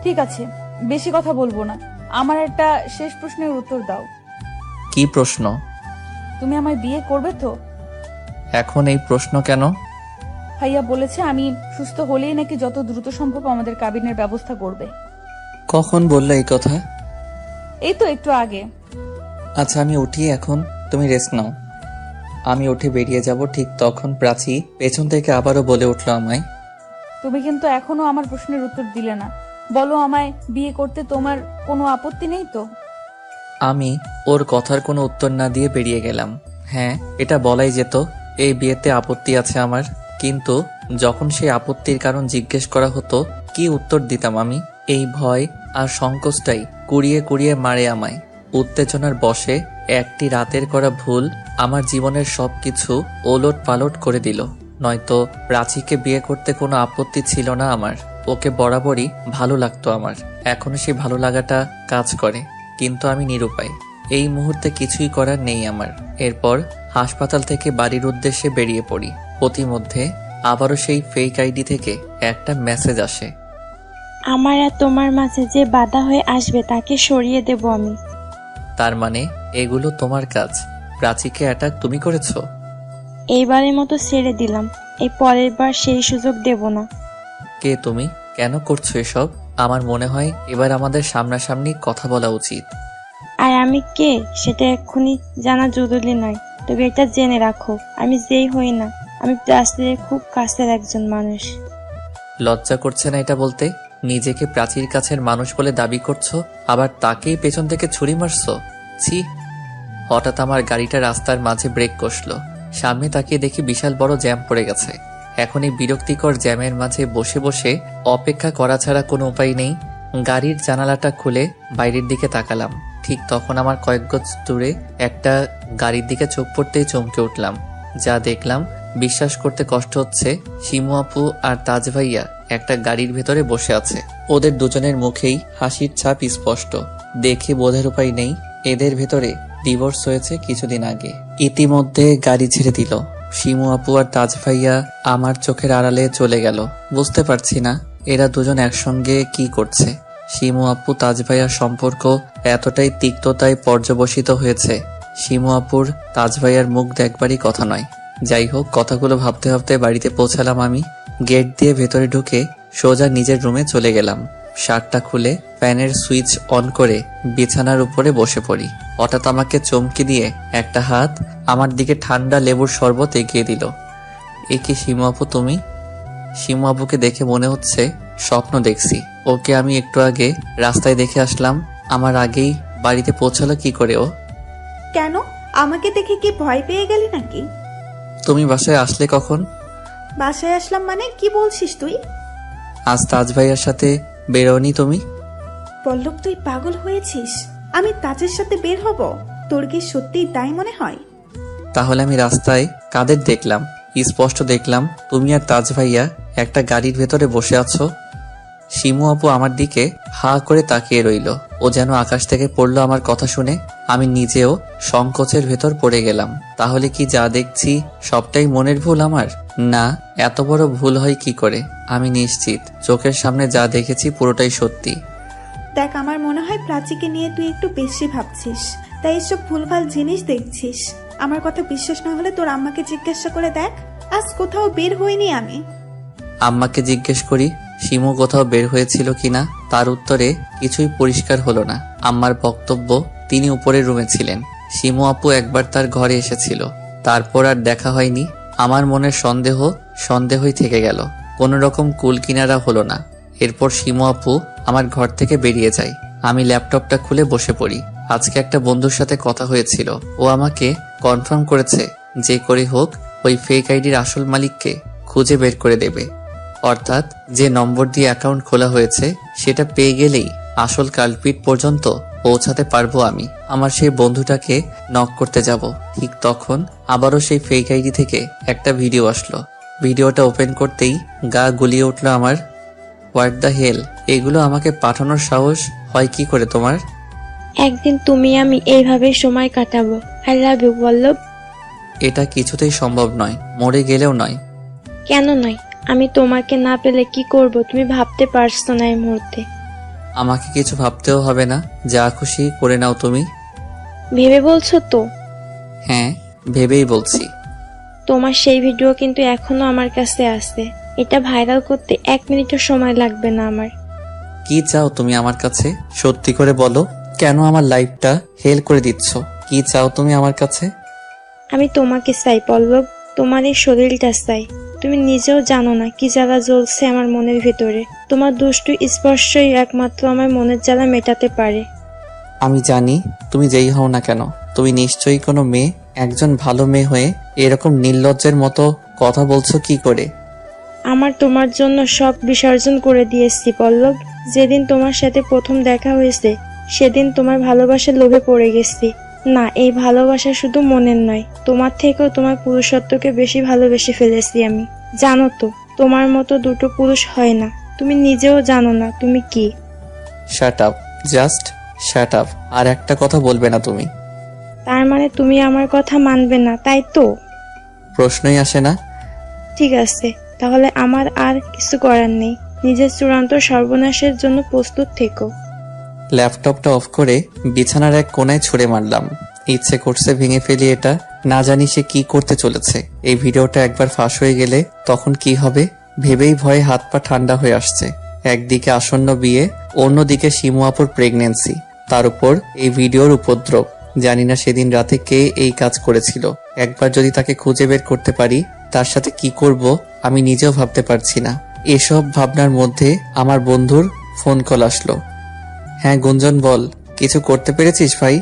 ঠিক আছে, বেশি কথা বলবো না। আমার একটা শেষ প্রশ্নের উত্তর দাও। কি প্রশ্ন? তুমি আমায় বিয়ে করবে তো? এখন এই প্রশ্ন কেন? ভাইয়া বলেছে আমি সুস্থ হলেই নাকি যত দ্রুত সম্ভব আমাদের কাবিনের ব্যবস্থা করবে। কখন বললে এই কথা? এই তো একটু আগে। আচ্ছা আমি উঠি এখন, তুমি রেস্ট নাও। আমি উঠে বেরিয়ে যাব, ঠিক তখন প্রাচী পেছন থেকে আবারও বলে উঠল আমায়। তুমি কিন্তু এখনো আমার প্রশ্নের উত্তর দিলে না। বলো, আমায় বিয়ে করতে তোমার কোনো আপত্তি নেই তো? আমি ওর কথার কোনো উত্তর না দিয়ে বেরিয়ে গেলাম। হ্যাঁ, এটা বলাই যেত। এই বিয়েতে আপত্তি আছে আমার, কিন্তু যখন সেই আপত্তির কারণ জিজ্ঞেস করা হতো কি উত্তর দিতাম আমি? এই ভয় আর সংকোচটাই কুড়িয়ে কুড়িয়ে মারে আমায়। উত্তেজনার বশে একটি রাতের করা ভুল আমার জীবনের সবকিছু ওলট পালট করে দিল। নয়তো প্রাচীকে বিয়ে করতে কোনো আপত্তি ছিল না আমার। ওকে বরাবরই ভালো লাগতো আমার, এখনো সেই ভালো লাগাটা কাজ করে, কিন্তু আমি নিরুপায়। এই মুহূর্তে কিছুই করার নেই আমার। এরপর হাসপাতাল থেকে বাড়ির উদ্দেশ্যে বেরিয়ে পড়ি। প্রতিমধ্যে আবারও সেই ফেক আইডি থেকে একটা মেসেজ আসে। আমার আর তোমার মাঝে যে বাধা হয়ে আসবে তাকে সরিয়ে দেব আমি। তার মানে এগুলো তোমার কাজ? প্রাচীকে অ্যাটাক তুমি করেছো? এইবারের মতো ছেড়ে দিলাম, এই পরের বার সেই সুযোগ দেব না। কে তুমি? কেন করছো এসব? আমার মনে হয় এবার আমাদের সামনাসামনি কথা বলা উচিত। আর আমি কে সেটা এক্ষুনি জানা জরুরি নয়, তবে এটা জেনে রাখো, আমি যেই হই না, আমি প্রাচীরের খুব কাছের একজন মানুষ। লজ্জা করছে না এটা বলতে? নিজেকে প্রাচীর কাছের মানুষ বলে দাবি করছো, আবার তাকেই পেছন থেকে ছুরি মারছো। ছি! হঠাৎ আমার গাড়িটা রাস্তার মাঝে ব্রেক কষলো। সামনে তাকিয়ে দেখি বিশাল বড় জ্যাম পড়ে গেছে। এখন এই বিরক্তিকর জ্যামের মাঝে বসে বসে অপেক্ষা করা ছাড়া কোনো উপায় নেই। গাড়ির জানালাটা খুলে বাইরের দিকে তাকালাম। ঠিক তখন আমার কয়েক গজ দূরে একটা গাড়ির দিকে চোখ পড়তেই চমকে উঠলাম। যা দেখলাম বিশ্বাস করতে কষ্ট হচ্ছে। শিমু আপু আর তাজ ভাইয়া একটা গাড়ির ভেতরে বসে আছে। ওদের দুজনের মুখেই হাসির ছাপ স্পষ্ট। দেখে বোঝার উপায় নেই এদের ভেতরে ডিভোর্স হয়েছে কিছুদিন আগে। ইতিমধ্যে গাড়ি ছেড়ে দিল। শিমু আপু আর তাজ ভাইয়া আমার চোখের আড়ালে চলে গেল। বুঝতে পারছি না এরা দুজন একসঙ্গে কি করছে। শিমু আপু তাজ ভাইয়ার সম্পর্ক এতটাই তিক্ততায় পর্যবসিত হয়েছে, শিমু আপুর তাজ ভাইয়ার মুখ দেখবারই কথা নয়। যাই হোক, কথাগুলো ভাবতে ভাবতে বাড়িতে পৌঁছালাম আমি। গেট দিয়ে ভেতরে ঢুকে সোজা নিজের রুমে চলে গেলাম। শার্টটা খুলে ফ্যানের সুইচ অন করে বিছানার উপরে বসে পড়ি। হঠাৎ আমাকে চমকে দিয়ে একটা হাত আমার দিকে ঠান্ডা লেবুর শরবত এগিয়ে দিল। এ কি শিমু আপু তুমি? শিমু আপুকে দেখে মনে হচ্ছে স্বপ্ন দেখছি। ওকে আমি একটু আগে রাস্তায় দেখে আসলাম, আমার আগেই বাড়িতে পৌঁছালো কি করে ও? কেন, আমাকে দেখে কি ভয় পেয়ে গেলি নাকি? তুমি বাসায় আসলে কখন? বাসায় আসলাম মানে কি বলছিস তুই? আজ তাজ ভাইয়ার সাথে বেরোনি তুমি? পল্লব, তুই পাগল হয়েছিস? আমি তাজের সাথে বের হব? তোর কি সত্যিই তাই মনে হয়? তাহলে আমি রাস্তায় কাদের দেখলাম? স্পষ্ট দেখলাম তুমি আর তাজ ভাইয়া একটা গাড়ির ভেতরে বসে আছো। শিমু আপু আমার দিকে হা করে তাকিয়ে রইল। ও যেন আকাশ থেকে পড়লো আমার কথা শুনে। আমি নিজেও সংকোচের ভেতর পড়ে গেলাম। তাহলে কি যা দেখছি সবটাই মনের ভুল আমার? না, এত বড় ভুল হয় কি করে? আমি নিশ্চিত চোখের সামনে যা দেখেছি পুরোটাই সত্যি। দেখ, আমার মনে হয় প্রাচীকে নিয়ে তুই একটু বেশি ভাবছিস, তাই এসব ভুলভাল জিনিস দেখছিস। আমার কথা বিশ্বাস না হলে তোর আম্মাকে জিজ্ঞাসা করে দেখ। আজ কোথাও বের হইনি আমি। আম্মাকে জিজ্ঞেস করি শিমু কোথাও বের হয়েছিল কিনা। তার উত্তরে কিছুই পরিষ্কার হলো না। আম্মার বক্তব্য তিনি উপরের রুমে ছিলেন। শিমু আপু একবার তার ঘরে এসেছিল, তারপর আর দেখা হয়নি। আমার মনের সন্দেহই থেকে গেল। কোনো রকম কুল কিনারা হলো না। এরপর শিমু আপু আমার ঘর থেকে বেরিয়ে যায়। আমি ল্যাপটপটা খুলে বসে পড়ি। আজকে একটা বন্ধুর সাথে কথা হয়েছিল। ও আমাকে কনফার্ম করেছে যে করে হোক ওই ফেক আইডির আসল মালিককে খুঁজে বের করে দেবে। অর্থাৎ যে নম্বর দিয়ে অ্যাকাউন্ট খোলা হয়েছে সেটা পেয়ে গেলেই আসল কালপিট পর্যন্ত পৌঁছাতে পারবো আমি। আমার সেই বন্ধুটাকে নক করতে যাব। ঠিক তখন আবারও সেই ফেক আইডি থেকে একটা ভিডিও আসলো। ভিডিওটা ওপেন করতেই গা গুলিয়ে উঠলো আমার। What the hell? এগুলো আমাকে পাঠানোর সাহস হয় কি করে তোমার? একদিন তুমি আমি এইভাবে সময় কাটাবো। আই লাভ ইউ পল্লব। এটা কিছুতেই সম্ভব নয়, মরে গেলেও নয়। কেন নয়? আমি তোমাকে না পেলে কি করব তুমি ভাবতে পারছো না এই মুহূর্তে। আমাকে কিছু ভাবতেও হবে না, যা খুশি করে নাও তুমি। ভেবে বলছো তো? হ্যাঁ, ভেবেই বলছি। তোমার সেই ভিডিও কিন্তু এখনো আমার কাছে আছে। এটা ভাইরাল করতে 1 মিনিটও সময় লাগবে না আমার। কি চাও তুমি আমার কাছে? সত্যি করে বলো, কেন আমার লাইফটা হেল করে দিচ্ছ? কি চাও তুমি আমার কাছে? আমি তোমাকে চাই পল্লব, তোমার এই শরীরটা চাই। তুমি নিজেও জানো না কি জ্বালা জ্বলছে আমার মনের ভিতরে। তোমার দুষ্টু স্পর্শই একমাত্র আমার মনের জ্বালা মেটাতে পারে। আমি জানি তুমি যেই হও না কেন, তুমি নিশ্চয়ই কোনো মেয়ে একজন ভালো মেয়ে হয়ে এরকম নির্লজ্জের মতো কথা বলছো কি করে? আমার তোমার জন্য সব বিসর্জন করে দিয়েছি পল্লব। যেদিন তোমার সাথে প্রথম দেখা হয়েছে সেদিন তোমার ভালোবাসার লোভে পড়ে গেছি। না, এই ভালোবাসা শুধু মনের নয়, তোমার থেকেও তোমার পুরুষত্বকে বেশি ভালোবেসে ফেলেছি আমি। জানো তো, তোমার মতো দুটো পুরুষ হয় না। তুমি নিজেও জানো না তুমি কি। Shut up, just shut up. আর একটা কথা বলবে না তুমি। তার মানে তুমি আমার কথা মানবে না, তাই তো? প্রশ্নই আসে না। ঠিক আছে, তাহলে আমার আর কিছু করার নেই। নিজের চূড়ান্ত সর্বনাশের জন্য প্রস্তুত থেকো। ল্যাপটপটা অফ করে বিছানার এক কোণায় ছুঁড়ে মারলাম। ইচ্ছে করছে ভেঙে ফেলি এটা। না জানি সে কি করতে চলেছে। এই ভিডিওটা একবার ফাঁস হয়ে গেলে তখন কি হবে ভেবেই ভয়ে হাত পা ঠান্ডা হয়ে আসছে। একদিকে আসন্ন বিয়ে, অন্যদিকে শিমু আপুর প্রেগন্যান্সি, তার উপর এই ভিডিওর উপদ্রব। জানি না সেদিন রাতে কে এই কাজ করেছিল। একবার যদি তাকে খুঁজে বের করতে পারি, তার সাথে কি করব আমি নিজেও ভাবতে পারছি না। এসব ভাবনার মধ্যে আমার বন্ধুর ফোন কল আসলো। হ্যাঁ গুঞ্জন, বল। কিছু করতে পেরেছিস ভাই?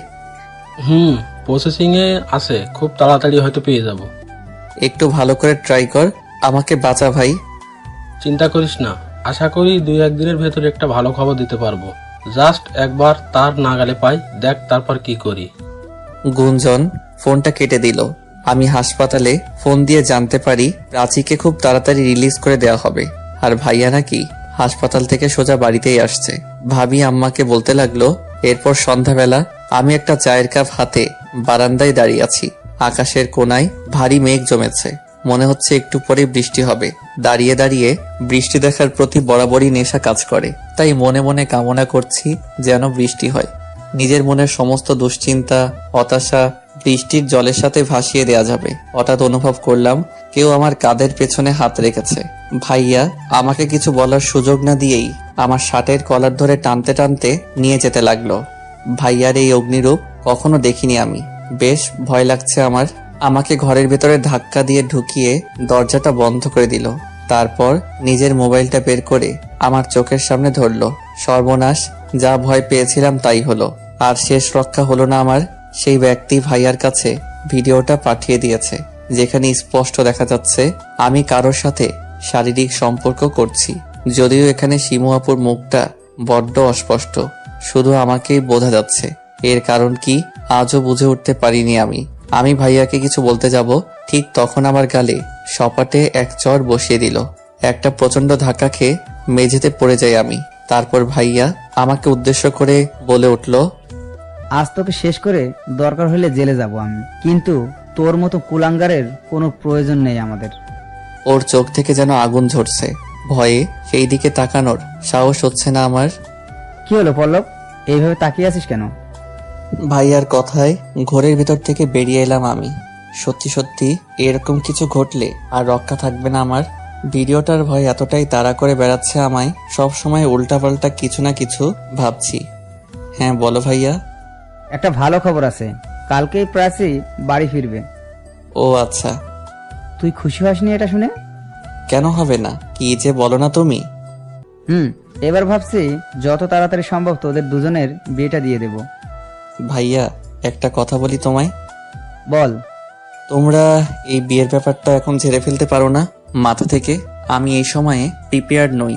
প্রসেসিং এ আছে, খুব তাড়াতাড়ি হয়তো পেয়ে যাব। একটু ভালো করে ট্রাই কর, আমাকে বাঁচা ভাই। চিন্তা করিস না, আশা করি 2-1 দিনের ভেতরে একটা ভালো খবর দিতে পারবো। জাস্ট একবার তার নাগালে পাই, দেখ তারপর কি করি। গুঞ্জন ফোনটা কেটে দিল। আমি হাসপাতালে ফোন দিয়ে জানতে পারি প্রাচীকে খুব তাড়াতাড়ি রিলিজ করে দেওয়া হবে। আর ভাইয়া নাকি হাসপাতাল থেকে সোজা বাড়িতেই আসছে। ভাবি আম্মাকে বলতে লাগলো। এরপর সন্ধ্যাবেলা আমি একটা চায়ের কাপ হাতে বারান্দায় দাঁড়িয়ে আছি। আকাশের কোণায় ভারী মেঘ জমেছে, মনে হচ্ছে একটু পরে বৃষ্টি হবে। দাঁড়িয়ে দাঁড়িয়ে বৃষ্টি দেখার প্রতি বরাবরই নেশা কাজ করে, তাই মনে মনে কামনা করছি যেন বৃষ্টি হয়। নিজের মনের সমস্ত দুশ্চিন্তা, হতাশা বৃষ্টির জলের সাথে ভাসিয়ে দেয়া যাবে। হঠাৎ অনুভব করলাম কেউ আমার কাঁধের পেছনে হাত রেখেছে। ভাইয়া আমাকে কিছু বলার সুযোগ না দিয়েই আমার শার্টের কলার ধরে টানতে টানতে নিয়ে যেতে লাগলো। ভাইয়ার এই অগ্নিরূপ কখনো দেখিনি আমি। বেশ ভয় লাগছে আমার। আমাকে ঘরের ভেতরে ধাক্কা দিয়ে ঢুকিয়ে দরজাটা বন্ধ করে দিল। তারপর নিজের মোবাইলটা বের করে আমার চোখের সামনে ধরলো। সর্বনাশ, যা ভয় পেয়েছিলাম তাই হলো। আর শেষ রক্ষা হলো না আমার। সেই ব্যক্তি ভাইয়ার কাছে ভিডিওটা পাঠিয়ে দিয়েছে, যেখানে স্পষ্ট দেখা যাচ্ছে আমি কারোর সাথে শারীরিক সম্পর্ক করছি। যদিও এখানে শিমু আপুর মুখটা বড্ড অস্পষ্ট, শুধু আমাকেই বোঝা যাচ্ছে। এর কারণ কি আজও বুঝে উঠতে পারিনি আমি। আমি ভাইয়াকে কিছু বলতে যাব, ঠিক তখন আমার গালে সপাটে এক চড় বসিয়ে দিল। একটা প্রচন্ড ধাক্কা খেয়ে মেঝেতে পড়ে যাই আমি। তারপর ভাইয়া আমাকে উদ্দেশ্য করে বলে উঠল, আজ তোকে শেষ করে দরকার হলে জেলে যাব আমি, কিন্তু তোর মতো কুলাঙ্গারের কোনো প্রয়োজন নেই আমাদের। ওর চোখ থেকে যেন আগুন ঝরছে। ভয়ে সেই দিকে তাকানোর সাহস হচ্ছে না আমার। কি হলো পল্লব, এইভাবে তাকিয়ে আছিস কেন? ভাইয়ার কথায় ঘরের ভেতর থেকে বেরিয়ে এলাম আমি। সত্যি সত্যি এরকম কিছু ঘটলে আর রক্ষা থাকবে না আমার। ভিডিওটার ভয় এতটাই তাড়া করে বেড়াচ্ছে আমায়, সব সময় উল্টাপাল্টা কিছু না কিছু ভাবছি। হ্যাঁ বলো ভাইয়া। একটা ভালো খবর আছে, কালকেই প্রাচী বাড়ি ফিরবে। ও আচ্ছা। তুই খুশি হসনি এটা শুনে? কেন হবে না, কি যে বলো না তুমি। এবার ভাবছি যত তাড়াতাড়ি সম্ভব তোদের দুজনের বিয়েটা দিয়ে দেব। ভাইয়া একটা কথা বলি তোমায়। বল। তোমরা এই বিয়ের ব্যাপারটা এখন ঝেড়ে ফেলতে পারো না মাথা থেকে? আমি এই সময়ে প্রিপেয়ার্ড নই।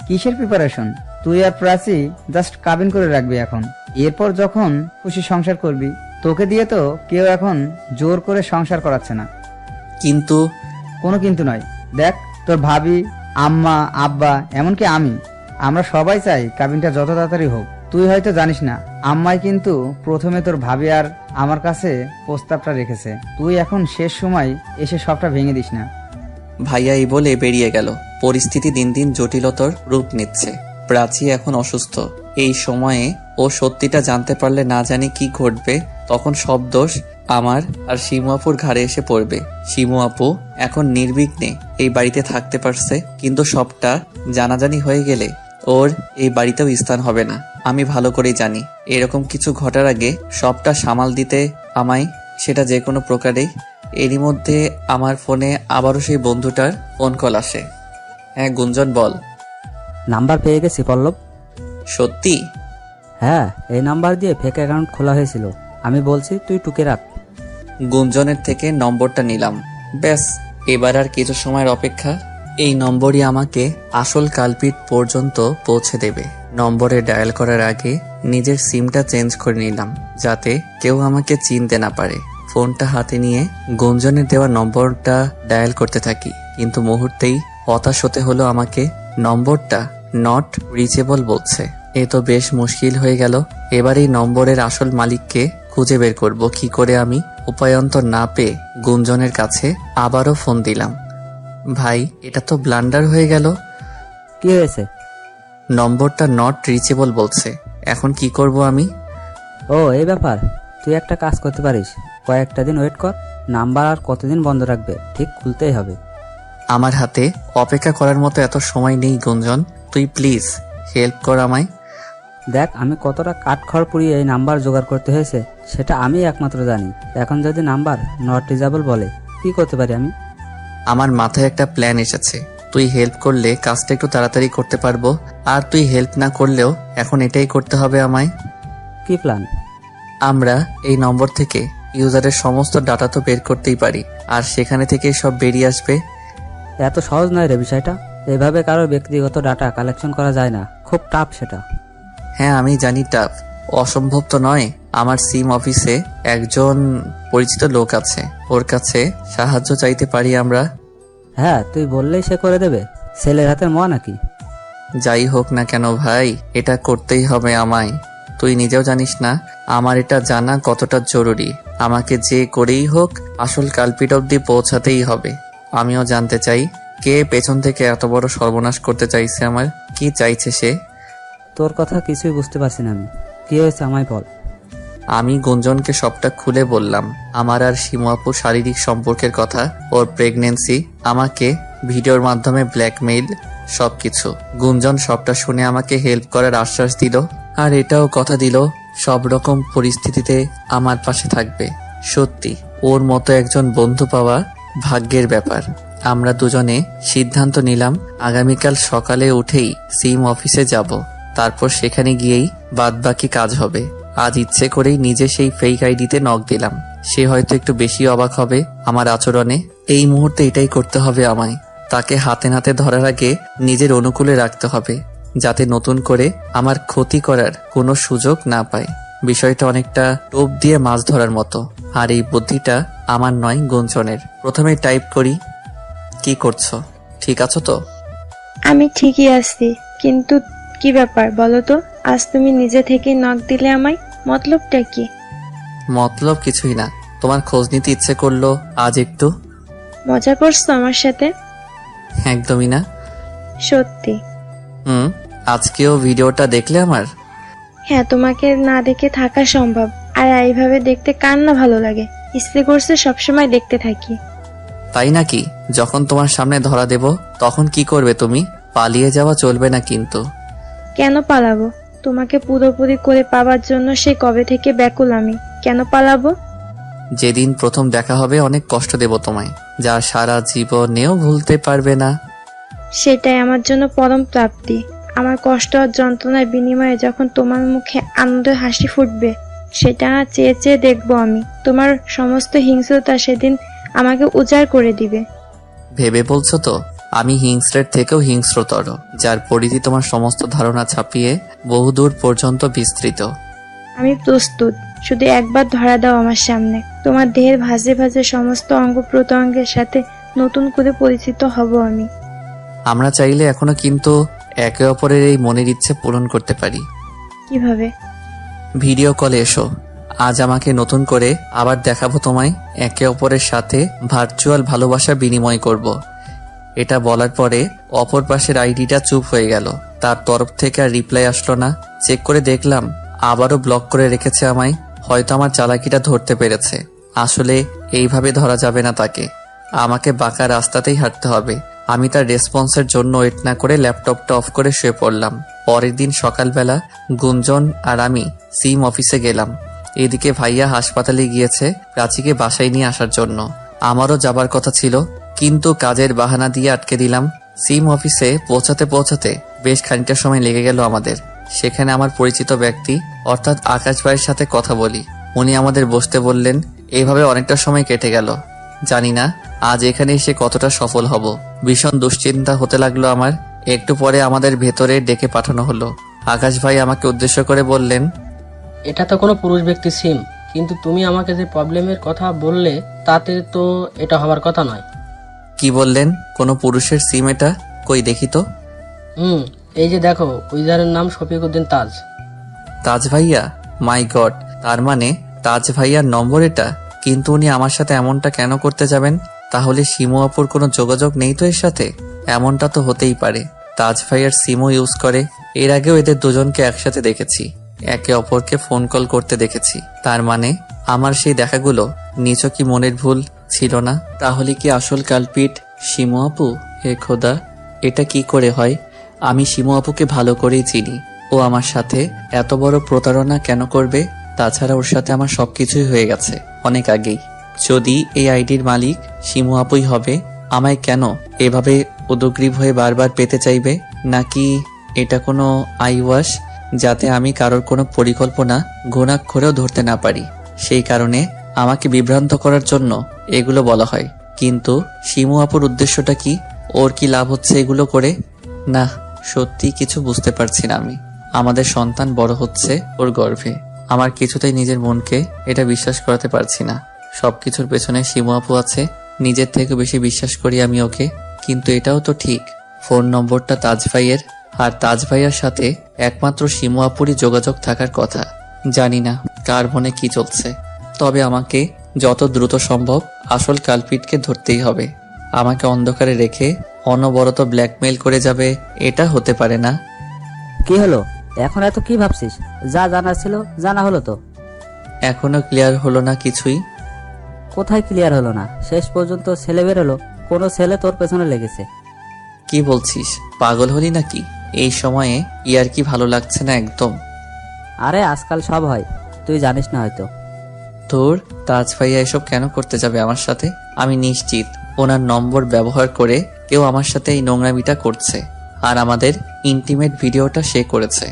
কিসের প্রিপারেশন? তুই আর প্রাচী জাস্ট কাবিন করে রাখবি এখন। এরপর যখন খুশি সংসার করবি। তোকে দিয়ে তো কেউ এখন জোর করে সংসার করাচ্ছে না। কিন্তু কোনো কিন্তু নয়। দেখ, তোর ভাবি, আম্মা, আব্বা, এমনকি আমরা সবাই চাই কাবিনটা যত তাড়াতাড়ি হোক। তুই হয়তো জানিস না, আম্মাই কিন্তু প্রথমে তোর ভাবি আর আমার কাছে প্রস্তাবটা রেখেছে। তুই এখন শেষ সময় এসে সবটা ভেঙে দিস না। ভাইয়া এই বলে বেরিয়ে গেল। পরিস্থিতি দিন দিন জটিলতর রূপ নিচ্ছে। প্রাচী এখন অসুস্থ। এই সময়ে ও সত্যিটা জানতে পারলে না জানি কি ঘটবে। তখন সব দোষ আমার আর শিমু আপুর ঘাড়ে এসে পড়বে। শিমু আপু এখন নির্বিঘ্নে এই বাড়িতে থাকতে পারছে, কিন্তু সবটা জানাজানি হয়ে গেলে ওর এই বাড়িতেও স্থান হবে না। আমি ভালো করেই জানি এরকম কিছু ঘটার আগে সবটা সামাল দিতে আমায়, সেটা যে কোনো প্রকারেই। এরই মধ্যে আমার ফোনে আবারও সেই বন্ধুটার ফোন কল আসে। হ্যাঁ গুঞ্জন, বল। নাম্বার পেয়ে গেছি পল্লব। সত্যি? হ্যাঁ, এই নাম্বার দিয়ে ফেক অ্যাকাউন্ট খোলা হয়েছিল। আমি বলছি তুই টুকে রাখ। গুঞ্জনের থেকে নম্বরটা নিলাম। ব্যাস, এবার আর কিছু সময়ের অপেক্ষা। এই নম্বরই আমাকে আসল কালপিট পর্যন্ত পৌঁছে দেবে। নম্বরে ডায়াল করার আগে নিজের সিমটা চেঞ্জ করে নিলাম, যাতে কেউ আমাকে চিনতে না পারে। ফোনটা হাতে নিয়ে গুঞ্জনের দেওয়া নম্বরটা ডায়াল করতে থাকি, কিন্তু মুহূর্তেই হতাশ হতে হলো আমাকে। নম্বরটা নট রিচেবল বলছে। এ তো বেশ মুশকিল হয়ে গেল। এবার এই নম্বরের আসল মালিককে খুঁজে বের করব কি করে। আমি উপায়ন্তর না পেয়ে গুঞ্জনের কাছে আবারও ফোন দিলাম। ভাই, এটা তো ব্লান্ডার হয়ে গেল। কি হয়েছে? নম্বরটা নট রিচেবল বলছে। এখন কি করব আমি? ও, এই ব্যাপার। তুই একটা কাজ করতে পারিস, কয়েকটা দিন ওয়েট কর। নাম্বার আর কতদিন বন্ধ রাখবে, ঠিক খুলতেই হবে। আমার হাতে অপেক্ষা করার মতো এত সময় নেই গুঞ্জন, তুই প্লিজ হেল্প কর আমায়। দেখ, আমি কতটা কাঠখড় পুড়িয়ে এই নাম্বার জোগাড় করতে হয়েছে সেটা আমি একমাত্র জানি। এখন যদি নাম্বার নট রিচেবল বলে, কি করতে পারি আমি? আমার মাথায় একটা প্ল্যান এসেছে। তুই হেল্প করলে কাজটা একটু তাড়াতাড়ি করতে পারবো, আর তুই হেল্প না করলেও এখন এটাই করতে হবে আমায়। কি প্ল্যান? আমরা এই নম্বর থেকে ইউজারের সমস্ত ডাটা তো বের করতেই পারি, আর সেখানে থেকে সব বেরিয়ে আসবে। এত সহজ নয় রে বিষয়টা। এভাবে কারো ব্যক্তিগত ডাটা কালেকশন করা যায় না, খুব টাফ সেটা। হ্যাঁ, আমি জানি টাফ, অসম্ভব তো নয়। আমার সিম অফিসে একজন পরিচিত লোক আছে, ওর কাছে সাহায্য চাইতে পারি আমরা। হ্যাঁ, তুই বললেই সে করে দেবে। ছেলের হাতের মোয়া নাকি? যাই হোক না কেন ভাই, এটা করতেই হবে আমায়। তুই নিজেও জানিস না আমার এটা জানা কতটা জরুরি। আমাকে যে করেই হোক আসল কালপিট অব্দি পৌঁছাতেই হবে। আমিও জানতে চাই কে পেছন থেকে এত বড় সর্বনাশ করতে চাইছে আমার, কি চাইছে সে। তোর কথা কিছুই বুঝতে পারছি না আমি। কি হয়েছে আমায় বল। আমি গুঞ্জনকে সবটা খুলে বললাম, আমার আর শিমু আপুর শারীরিক সম্পর্কের কথা, ওর প্রেগনেন্সি, আমাকে ভিডিওর মাধ্যমে ব্ল্যাকমেইল, সবকিছু। গুঞ্জন সবটা শুনে আমাকে হেল্প করার আশ্বাস দিল, আর এটাও কথা দিল সব রকম পরিস্থিতিতে আমার পাশে থাকবে। সত্যি ওর মতো একজন বন্ধু পাওয়া ভাগ্যের ব্যাপার। আমরা দুজনে সিদ্ধান্ত নিলাম আগামীকাল সকালে উঠেই সিম অফিসে যাব, তারপর সেখানে গিয়েই বাদবাকি কাজ হবে। আজ ইচ্ছে করেই নিজে সেই ফেক আইডিতে নক দিলাম। সে হয়তো একটু বেশি অবাক হবে আমার আচরণে। এই মুহূর্তে এটাই করতে হবে আমায়। তাকে হাতে নাতে ধরার আগে নিজের অনুকূলে রাখতে হবে, যাতে নতুন করে আমার ক্ষতি করার কোনো সুযোগ না পায়। বিষয়টা অনেকটা টোপ দিয়ে মাছ ধরার মতো, আর এই বুদ্ধিটা আমার নয়, গুঞ্জনের। প্রথমে টাইপ করি। কি করছো? ঠিক আছো তো? আমি ঠিকই আছি, কিন্তু কি ব্যাপার বলো তো? আজ তুমি নিজে থেকে নক দিলে আমায়, মতলবটা কি? মতলব কিছুই না, তোমার খোঁজ নিতে ইচ্ছে করলো আজ একটু। মজা করছো আমার সাথে? একদমই না। সত্যি? আজকেও ভিডিওটা দেখলে আমার? হ্যাঁ, তোমাকে না দেখে থাকা সম্ভব? আর এইভাবে দেখতে কার না ভালো লাগে? ইচ্ছে করছে সবসময় দেখতে থাকি। তাই নাকি? যখন তোমার সামনে ধরা দেব তখন কি করবে তুমি? পালিয়ে যাওয়া চলবে না কিন্তু। কেন পালাবো? তোমাকে পুরোপুরি করে পাওয়ার জন্য সে কবে থেকে ব্যাকুল আমি। কেন পালাবো? যেদিন প্রথম দেখা হবে অনেক কষ্ট দেব তোমায়, যা সারা জীবনেও ভুলতে পারবে না। সেটাই আমার জন্য পরম প্রাপ্তি। আমার কষ্ট আর যন্ত্রণার বিনিময়ে যখন তোমার মুখে আনন্দের হাসি ফুটবে, সেটা চেয়ে চেয়ে দেখবো আমি। তোমার সমস্ত হিংস্রতা সেদিন আমাকে উজাড় করে দিবে। ভেবে বলছো তো? আমি হিংস্রের থেকেও হিংস্রতর, যার পরিধি তোমার সমস্ত ধারণা ছাপিয়ে বহুদূর পর্যন্ত বিস্তৃত। আমি প্রস্তুত, শুধু একবার ধরা দাও আমার সামনে। তোমার দেহের ভাঁজে ভাঁজে সমস্ত অঙ্গ প্রত্যঙ্গের সাথে নতুন করে পরিচিত হব আমি। আমরা চাইলে এখনো কিন্তু একে অপরের এই মনের ইচ্ছে পূরণ করতে পারি। কিভাবে? ভিডিও কলে এসো। আজ আমাকে নতুন করে আবার দেখাবো তোমায়। একে অপরের সাথে ভার্চুয়াল ভালোবাসা বিনিময় করব। এটা বলার পরে অপর পাশের আইডিটা চুপ হয়ে গেল। তার তরফ থেকে আর রিপ্লাই আসলো না। চেক করে দেখলাম আবারও ব্লক করে রেখেছে আমায়। হয়তো আমার চালাকিটা ধরতে পেরেছে। আসলে এইভাবে ধরা যাবে না তাকে। আমাকে বাঁকা রাস্তাতেই হাঁটতে হবে। আমি তার রেসপন্সের জন্য ওয়েট না করে ল্যাপটপটা অফ করে শুয়ে পড়লাম। পরের দিন সকালবেলা গুঞ্জন আর আমি সিম অফিসে গেলাম। এদিকে ভাইয়া হাসপাতালে গিয়েছে প্রাচীকে বাসায় নিয়ে আসার জন্য। আমারও যাবার কথা ছিল, কিন্তু কাজের বাহানা দিয়ে আটকে দিলাম। সিম অফিসে পৌঁছাতে পৌঁছাতে বেশ খানিকটা সময় লেগে গেল আমাদের। সেখানে আমার পরিচিত ব্যক্তি অর্থাৎ আকাশ ভাইয়ের সাথে কথা বলি। উনি আমাদের বসতে বললেন। এইভাবে অনেকটা সময় কেটে গেল। জানি না আজ এখানে এসে কতটা সফল হব। ভীষণ দুশ্চিন্তা হতে লাগলো আমার। একটু পরে আমাদের ভেতরে ডেকে পাঠানো হলো। আকাশ ভাই আমাকে উদ্দেশ্য করে বললেন, এটা তো কোনো পুরুষ ব্যক্তির সিম, কিন্তু তুমি আমাকে যে প্রবলেমের কথা বললে তাতে তো এটা হবার কথা নয়। কি বললেন? কোনো পুরুষের সিম এটা? কই দেখি তো। এই যে দেখো, ইউজারের নাম শফিকুদ্দিন তাজ। তাজ ভাইয়া? মাই গড, তার মানে তাজ ভাইয়ার নম্বর এটা? কিন্তু উনি আমার সাথে এমনটা কেন করতে যাবেন? তাহলে শিমু আপুর কোনো যোগাযোগ নেই তো এর সাথে? এমনটা তো হতেই পারে। তাজ ভাইয়ার সিমও ইউজ করে। এর আগেও এদের দুজনকে একসাথে দেখেছি, একে অপরকে ফোন কল করতে দেখেছি। তার মানে আমার সেই দেখাগুলো নিছকই মনের ভুল ছিল না? তাহলে কি আসল কালপিট শিমু আপু? হে খোদা, এটা কি করে হয়? আমি শিমু আপুকে ভালো করেই চিনি। ও আমার সাথে এত বড় প্রতারণা কেন করবে? তাছাড়া ওর সাথে আমার সবকিছুই হয়ে গেছে অনেক আগেই। যদি এই আইডির মালিক শিমু আপুই হবে, আমায় কেন এভাবে উদগ্রীব হয়ে বারবার পেতে চাইবে? নাকি এটা কোনো আইওয়াশ, যাতে আমি কারোর কোনো পরিকল্পনা ঘুণাক্ষরেও ধরতে না পারি? সেই কারণে আমাকে বিভ্রান্ত করার জন্য এগুলো বলা হয়। কিন্তু শিমু আপুর উদ্দেশ্যটা কি? ওর কি লাভ হচ্ছে এগুলো করে? না, সত্যি কিছু বুঝতে পারছি না আমি। আমাদের সন্তান বড় হচ্ছে ওর গর্ভে। আমার কিছুতেই নিজের মনকে এটা বিশ্বাস করাতে পারছি না। সবকিছুর পেছনে শিমু আপু আছে। নিজের থেকে বেশি বিশ্বাস করি আমি ওকে। কিন্তু এটাও তো ঠিক, ফোন নম্বরটা তাজ ভাইয়ের, আর তাজ ভাইয়ার সাথে একমাত্র শিমু আপুরই যোগাযোগ থাকার কথা। জানি না কার মনে কি চলছে, তবে আমাকে যত দ্রুত সম্ভব আসল কালপিটকে ধরতেই হবে। আমাকে অন্ধকারে রেখে অনবরত ব্ল্যাকমেইল করে যাবে, এটা হতে পারে না। কি হলো এখন? এত কি ভাবছিস? যা জানার ছিল জানা হলো তো। এখনো ক্লিয়ার হলো না কিছুই। কোথায় ক্লিয়ার হলো না? শেষ পর্যন্ত ছেলে বেরোলো। কোনো ছেলে তোর পেছনে লেগেছে। কি বলছিস? পাগল হলি নাকি? এই সময়ে ইয়ার কি ভালো লাগছে না একদম। আরে আজকাল সব হয়, তুই জানিস না হয়তো। তোর তাজ ভাইয়া এসব কেন করতে যাবে আমার সাথে? আমি নিশ্চিত ওনার নম্বর ব্যবহার করে কেউ আমার সাথে এই নোংরামিটা করছে, আর আমাদের ইন্টিমেট ভিডিওটা সে করেছে।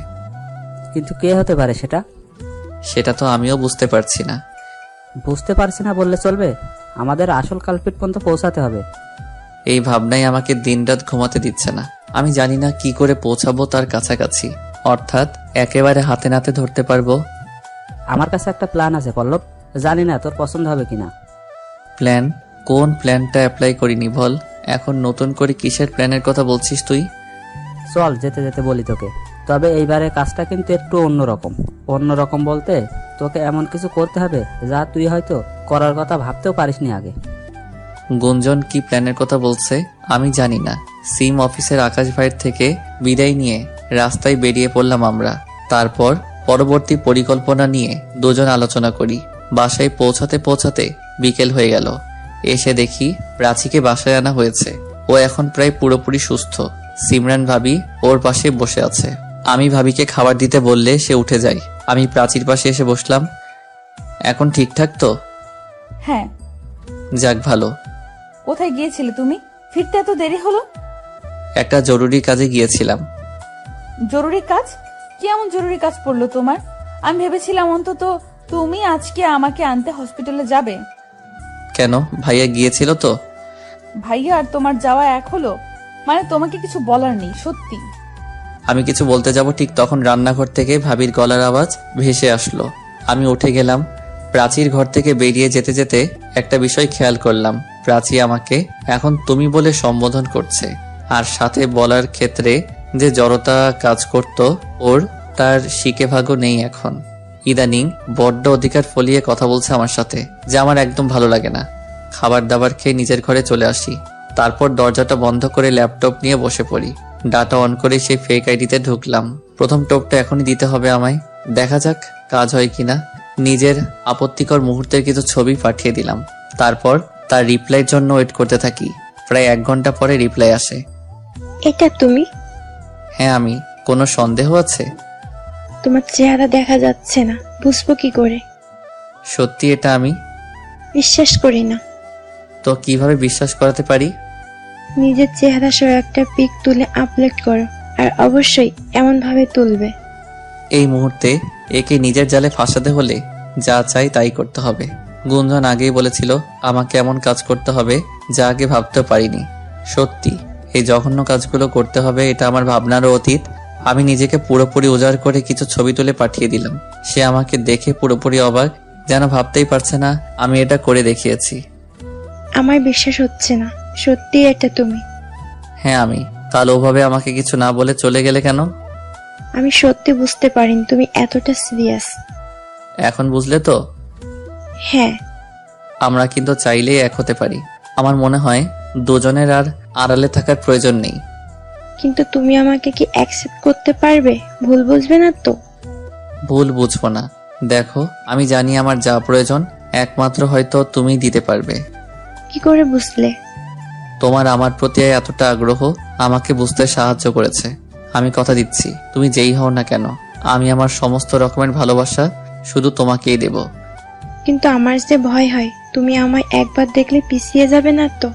কিন্তু কে হতে পারে সেটা? সেটা তো আমিও বুঝতে পারছি না। বুঝতে পারছি না বললে চলবে? আমাদের আসল কালপিট পর্যন্ত পৌঁছাতে হবে। এই ভাবনাই আমাকে দিনরাত ঘুমাতে দিচ্ছে না। আমি জানি না কি করে পৌঁছাবো তার কাছাকাছি, অর্থাৎ একেবারে হাতে নাতে ধরতে পারবো। আমার কাছে একটা প্ল্যান আছে পল্লব, জানি না তোর পছন্দ হবে কিনা। প্ল্যান? কোন প্ল্যানটা অ্যাপ্লাই করিনি বল। এখন নতুন করে কিসের প্ল্যানের কথা বলছিস তুই? চল যেতে যেতে বলি তোকে। তবে এইবারে কাজটা কিন্তু একটু অন্যরকম। অন্যরকম বলতে তোকে এমন কিছু করতে হবে যা তুই হয়তো করার কথা ভাবতেও পারিসনি আগে। গুঞ্জন কি প্ল্যানের কথা বলছে আমি জানি না। সিম অফিসের আকাশ ভাইয়ের থেকে বিদায় নিয়ে রাস্তায় বেরিয়ে পড়লাম আমরা। তারপর পরবর্তী পরিকল্পনা নিয়ে দুজন আলোচনা করি। বাসায় পৌঁছাতে পৌঁছাতে বিকেল হয়ে গেল। এসে দেখি প্রাচীকে বাসায় আনা হয়েছে। ও এখন প্রায় পুরোপুরি সুস্থ। সিমরান ভাবি ওর পাশে বসে আছে। আমি ভাবিকে খাবার দিতে বললে সে উঠে যায়। আমি প্রাচীর পাশে এসে বসলাম। এখন ঠিকঠাক তো? হ্যাঁ। যাক ভালো। কোথায় গিয়েছিলে তুমি? ফিরতে এত দেরি হলো? একটা জরুরি কাজে গিয়েছিলাম। জরুরি কাজ? কি এমন জরুরি কাজ পড়লো তোমার? আমি ভেবেছিলাম অন্তত তুমি আজকে আমাকে আনতে হসপিটালে যাবে। কেন, ভাইয়া গিয়েছিল তো? ভাইয়া আর তোমার যাওয়া এক হলো? মানে তোমাকে কিছু বলার নেই সত্যি? আমি কিছু বলতে যাব ঠিক তখন রান্নাঘর থেকে ভাবির গলার আওয়াজ ভেসে আসলো। আমি উঠে গেলাম। প্রাচীর ঘর থেকে বেরিয়ে যেতে যেতে একটা বিষয় খেয়াল করলাম। প্রাচী আমাকে এখন তুমি বলে সম্বোধন করছে, আর সাথে বলার ক্ষেত্রে যে জড়তা কাজ করত ওর, তার শিকে ভাগও নেই এখন। ইদানিং বড্ড অধিকার ফলিয়ে কথা বলছে আমার সাথে, যা আমার একদম ভালো লাগে না। খাবার দাবার খেয়ে নিজের ঘরে চলে আসি। তারপর দরজাটা বন্ধ করে ল্যাপটপ নিয়ে বসে পড়ি। ডাটা অন করে সেই ফেক আইডিতে ঢুকলাম। প্রথম টোপটা এখনই দিতে হবে আমায়। দেখা যাক কাজ হয় কিনা। নিজের আপত্তিকর মুহূর্তের কিছু ছবি পাঠিয়ে দিলাম। তারপর তার রিপ্লাইয়ের জন্য ওয়েট করতে থাকি। প্রায় 1 ঘন্টা পরে রিপ্লাই আসে। এটা তুমি? হ্যাঁ আমি। কোনো সন্দেহ আছে? তোমার চেহারা দেখা যাচ্ছে না, বুঝবো কি করে? সত্যি এটা আমি? বিশ্বাস করি না। তো কিভাবে বিশ্বাস করাতে পারি? নিজের চেহারা সহ একটা পিক তুলে আপলোড করো, আর অবশ্যই এমন ভাবে তুলবে। এই মুহূর্তে একে নিজের জালে ফাঁসাতে হলে যা চাই তাই করতে হবে। গুঞ্জন আগেই বলেছিল আমাকে এমন কাজ করতে হবে যা আগে ভাবতেও পারিনি। সত্যি এই জঘন্য কাজগুলো করতে হবে এটা আমার ভাবনারও অতীত। আমি নিজেকে পুরোপুরি উজাড় করে কিছু ছবি তুলে পাঠিয়ে দিলাম। সে আমাকে দেখে পুরোপুরি অবাক, যেন ভাবতেই পারছে না আমি এটা করে দেখিয়েছি। আমার বিশ্বাস হচ্ছে না, সত্যি এটা তুমি? হ্যাঁ আমি। কাল ওভাবে আমাকে কিছু না বলে চলে গেলে কেন? আমি সত্যি বুঝতে পারিনি তুমি এতটা সিরিয়াস। এখন বুঝলে তো? হ্যাঁ। আমরা কিন্তু চাইলেই এক হতে পারি। আমার মনে হয় দুজনের আর আড়ালে থাকার প্রয়োজন নেই। কিন্তু তুমি আমাকে কি অ্যাকসেপ্ট করতে পারবে? ভুল বুঝবে না তো? ভুল বুঝবো না। দেখো আমি জানি আমার যা প্রয়োজন একমাত্র হয়তো তুমিই দিতে পারবে। কি করে বুঝলে? তোমার আমার প্রতি এতটা আগ্রহ আমাকে বুঝতে সাহায্য করেছে। আমি কথা দিচ্ছি তুমি যেই হও না কেন আমি আমার সমস্ত রকমের ভালোবাসা শুধু তোমাকেই দেব। কিন্তু আমার যে ভয় হয়, তুমি আমায় একবার দেখলে পিছিয়ে যাবে না তো?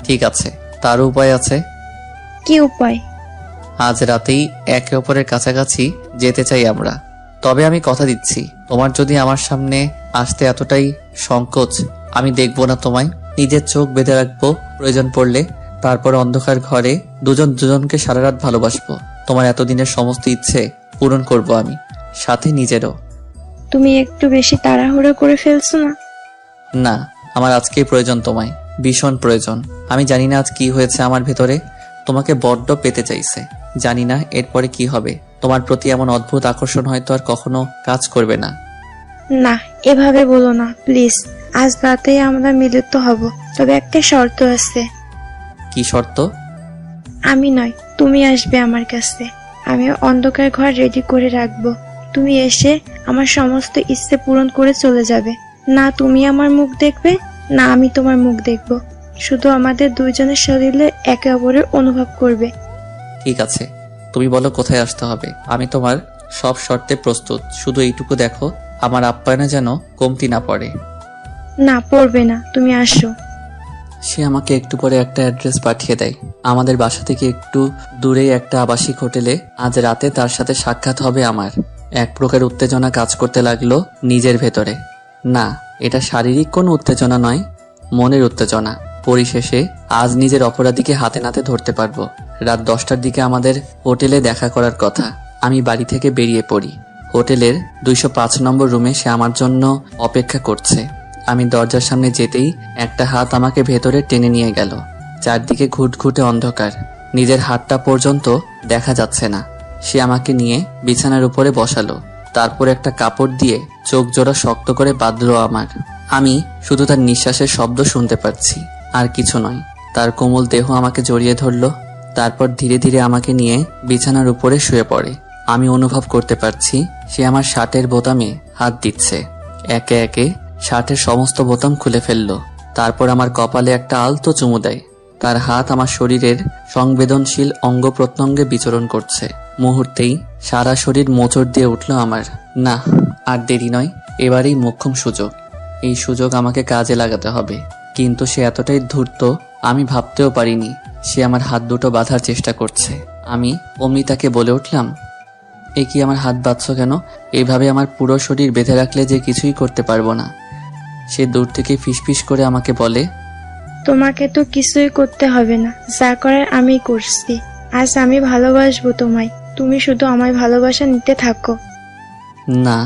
ঠিক আছে, তার উপায় আছে। কি উপায়? আজ রাতেই একে অপরের কাছাকাছি যেতে চাই আমরা। তবে আমি কথা দিচ্ছি তোমার যদি আমার সামনে আসতে এতটাই সংকোচ, আমি দেখবো না তোমায়, নিজের চোখ বেঁধে রাখবো প্রয়োজন পড়লে। তারপর অন্ধকার ঘরে দুজন দুজনকে সারা রাত ভালোবাসবো। তোমার এতদিনের সমস্ত ইচ্ছে পূরণ করব আমি, সাথে নিজেরও। তুমি একটু বেশি তাড়াহুড়ো করে ফেলছো না? না, আমার আজকেই প্রয়োজন তোমায়, ভীষণ প্রয়োজন। আমি জানি না আজ কি হয়েছে আমার ভেতরে, তোমাকে বড্ড পেতে চাইছে। জানি না এরপরে কি হবে। তোমার প্রতি এমন অদ্ভুত আকর্ষণ হয়তো আর কখনো কাজ করবে না। না, এভাবে বলো না প্লিজ। আজ রাতেই আমরা মিলিত হব, তবে একটা শর্ত আছে। কি শর্ত? আমি নয়, তুমি আসবে আমার কাছে। আমি অন্ধকার ঘর রেডি করে রাখবো। তুমি এসে আমার সমস্ত ইচ্ছে পূরণ করে চলে যাবে। না তুমি আমার মুখ দেখবে, না আমি তোমার মুখ দেখব। শুধু আমাদের দুইজনের শরীরে একে অপরের অনুভব করবে। ঠিক আছে, তুমি বলো কোথায় আসতে হবে। আমি তোমার সব শর্তে প্রস্তুত। শুধু এইটুকু দেখো আমার আপ্যায়নে যেন কমতি না পড়ে। না পড়বে না, তুমি আসো। সে আমাকে একটু পরে একটা অ্যাড্রেস পাঠিয়ে দেয়। আমাদের বাসা থেকে একটু দূরেই একটা আবাসিক হোটেলে আজ রাতে তার সাথে সাক্ষাৎ হবে আমার। এক প্রকার উত্তেজনা কাজ করতে লাগলো নিজের ভেতরে। না, এটা শারীরিক কোনো উত্তেজনা নয়, মনের উত্তেজনা। পরিশেষে আজ নিজের অপরাধীকে হাতে নাতে ধরতে পারবো। রাত 10টার দিকে আমাদের হোটেলে দেখা করার কথা। আমি বাড়ি থেকে বেরিয়ে পড়ি। হোটেলের 205 নম্বর রুমে সে আমার জন্য অপেক্ষা করছে। আমি দরজার সামনে যেতেই একটা হাত আমাকে ভেতরে টেনে নিয়ে গেল। চারদিকে ঘুটঘুটে অন্ধকার, নিজের হাতটা পর্যন্ত দেখা যাচ্ছে না। সে আমাকে নিয়ে বিছানার উপরে বসালো। তারপর একটা কাপড় দিয়ে চোখ জোড়া শক্ত করে বাঁধলো আমার। আমি শুধু তার নিঃশ্বাসের শব্দ শুনতে পাচ্ছি, আর কিছু নয়। তার কোমল দেহ আমাকে জড়িয়ে ধরলো। তারপর ধীরে ধীরে আমাকে নিয়ে বিছানার উপরে শুয়ে পড়ে। আমি অনুভব করতে পারছি সে আমার শার্টের বোতামে হাত দিচ্ছে। একে একে শার্টের সমস্ত বোতাম খুলে ফেললো। তারপর আমার কপালে একটা আলতো চুমু দেয়। তার হাত আমার শরীরের সংবেদনশীল অঙ্গ প্রত্যঙ্গে বিচরণ করছে। মুহূর্তেই সারা শরীর মোচড় দিয়ে উঠল আমার। না, আর দেরি নয়, এবারেই মোক্ষম সুযোগ। এই সুযোগ আমাকে কাজে লাগাতে হবে। কিন্তু সে এতটাই ধূর্ত আমি ভাবতেও পারিনি। সে আমার হাত দুটো বাঁধার চেষ্টা করছে। আমি অমনি তাকে বলে উঠলাম, এ কি আমার হাত বাঁধছো কেন? এইভাবে আমার পুরো শরীর বেঁধে রাখলে যে কিছুই করতে পারবো না। সে দূর থেকে ফিসফিস করে আমাকে বলে, তোমাকে তো কিছুই করতে হবে না, যা করার আমি করছি। আজ আমি ভালোবাসবো তোমায়, তুমি শুধু আমায় ভালোবাসা নিতে থাকো। না,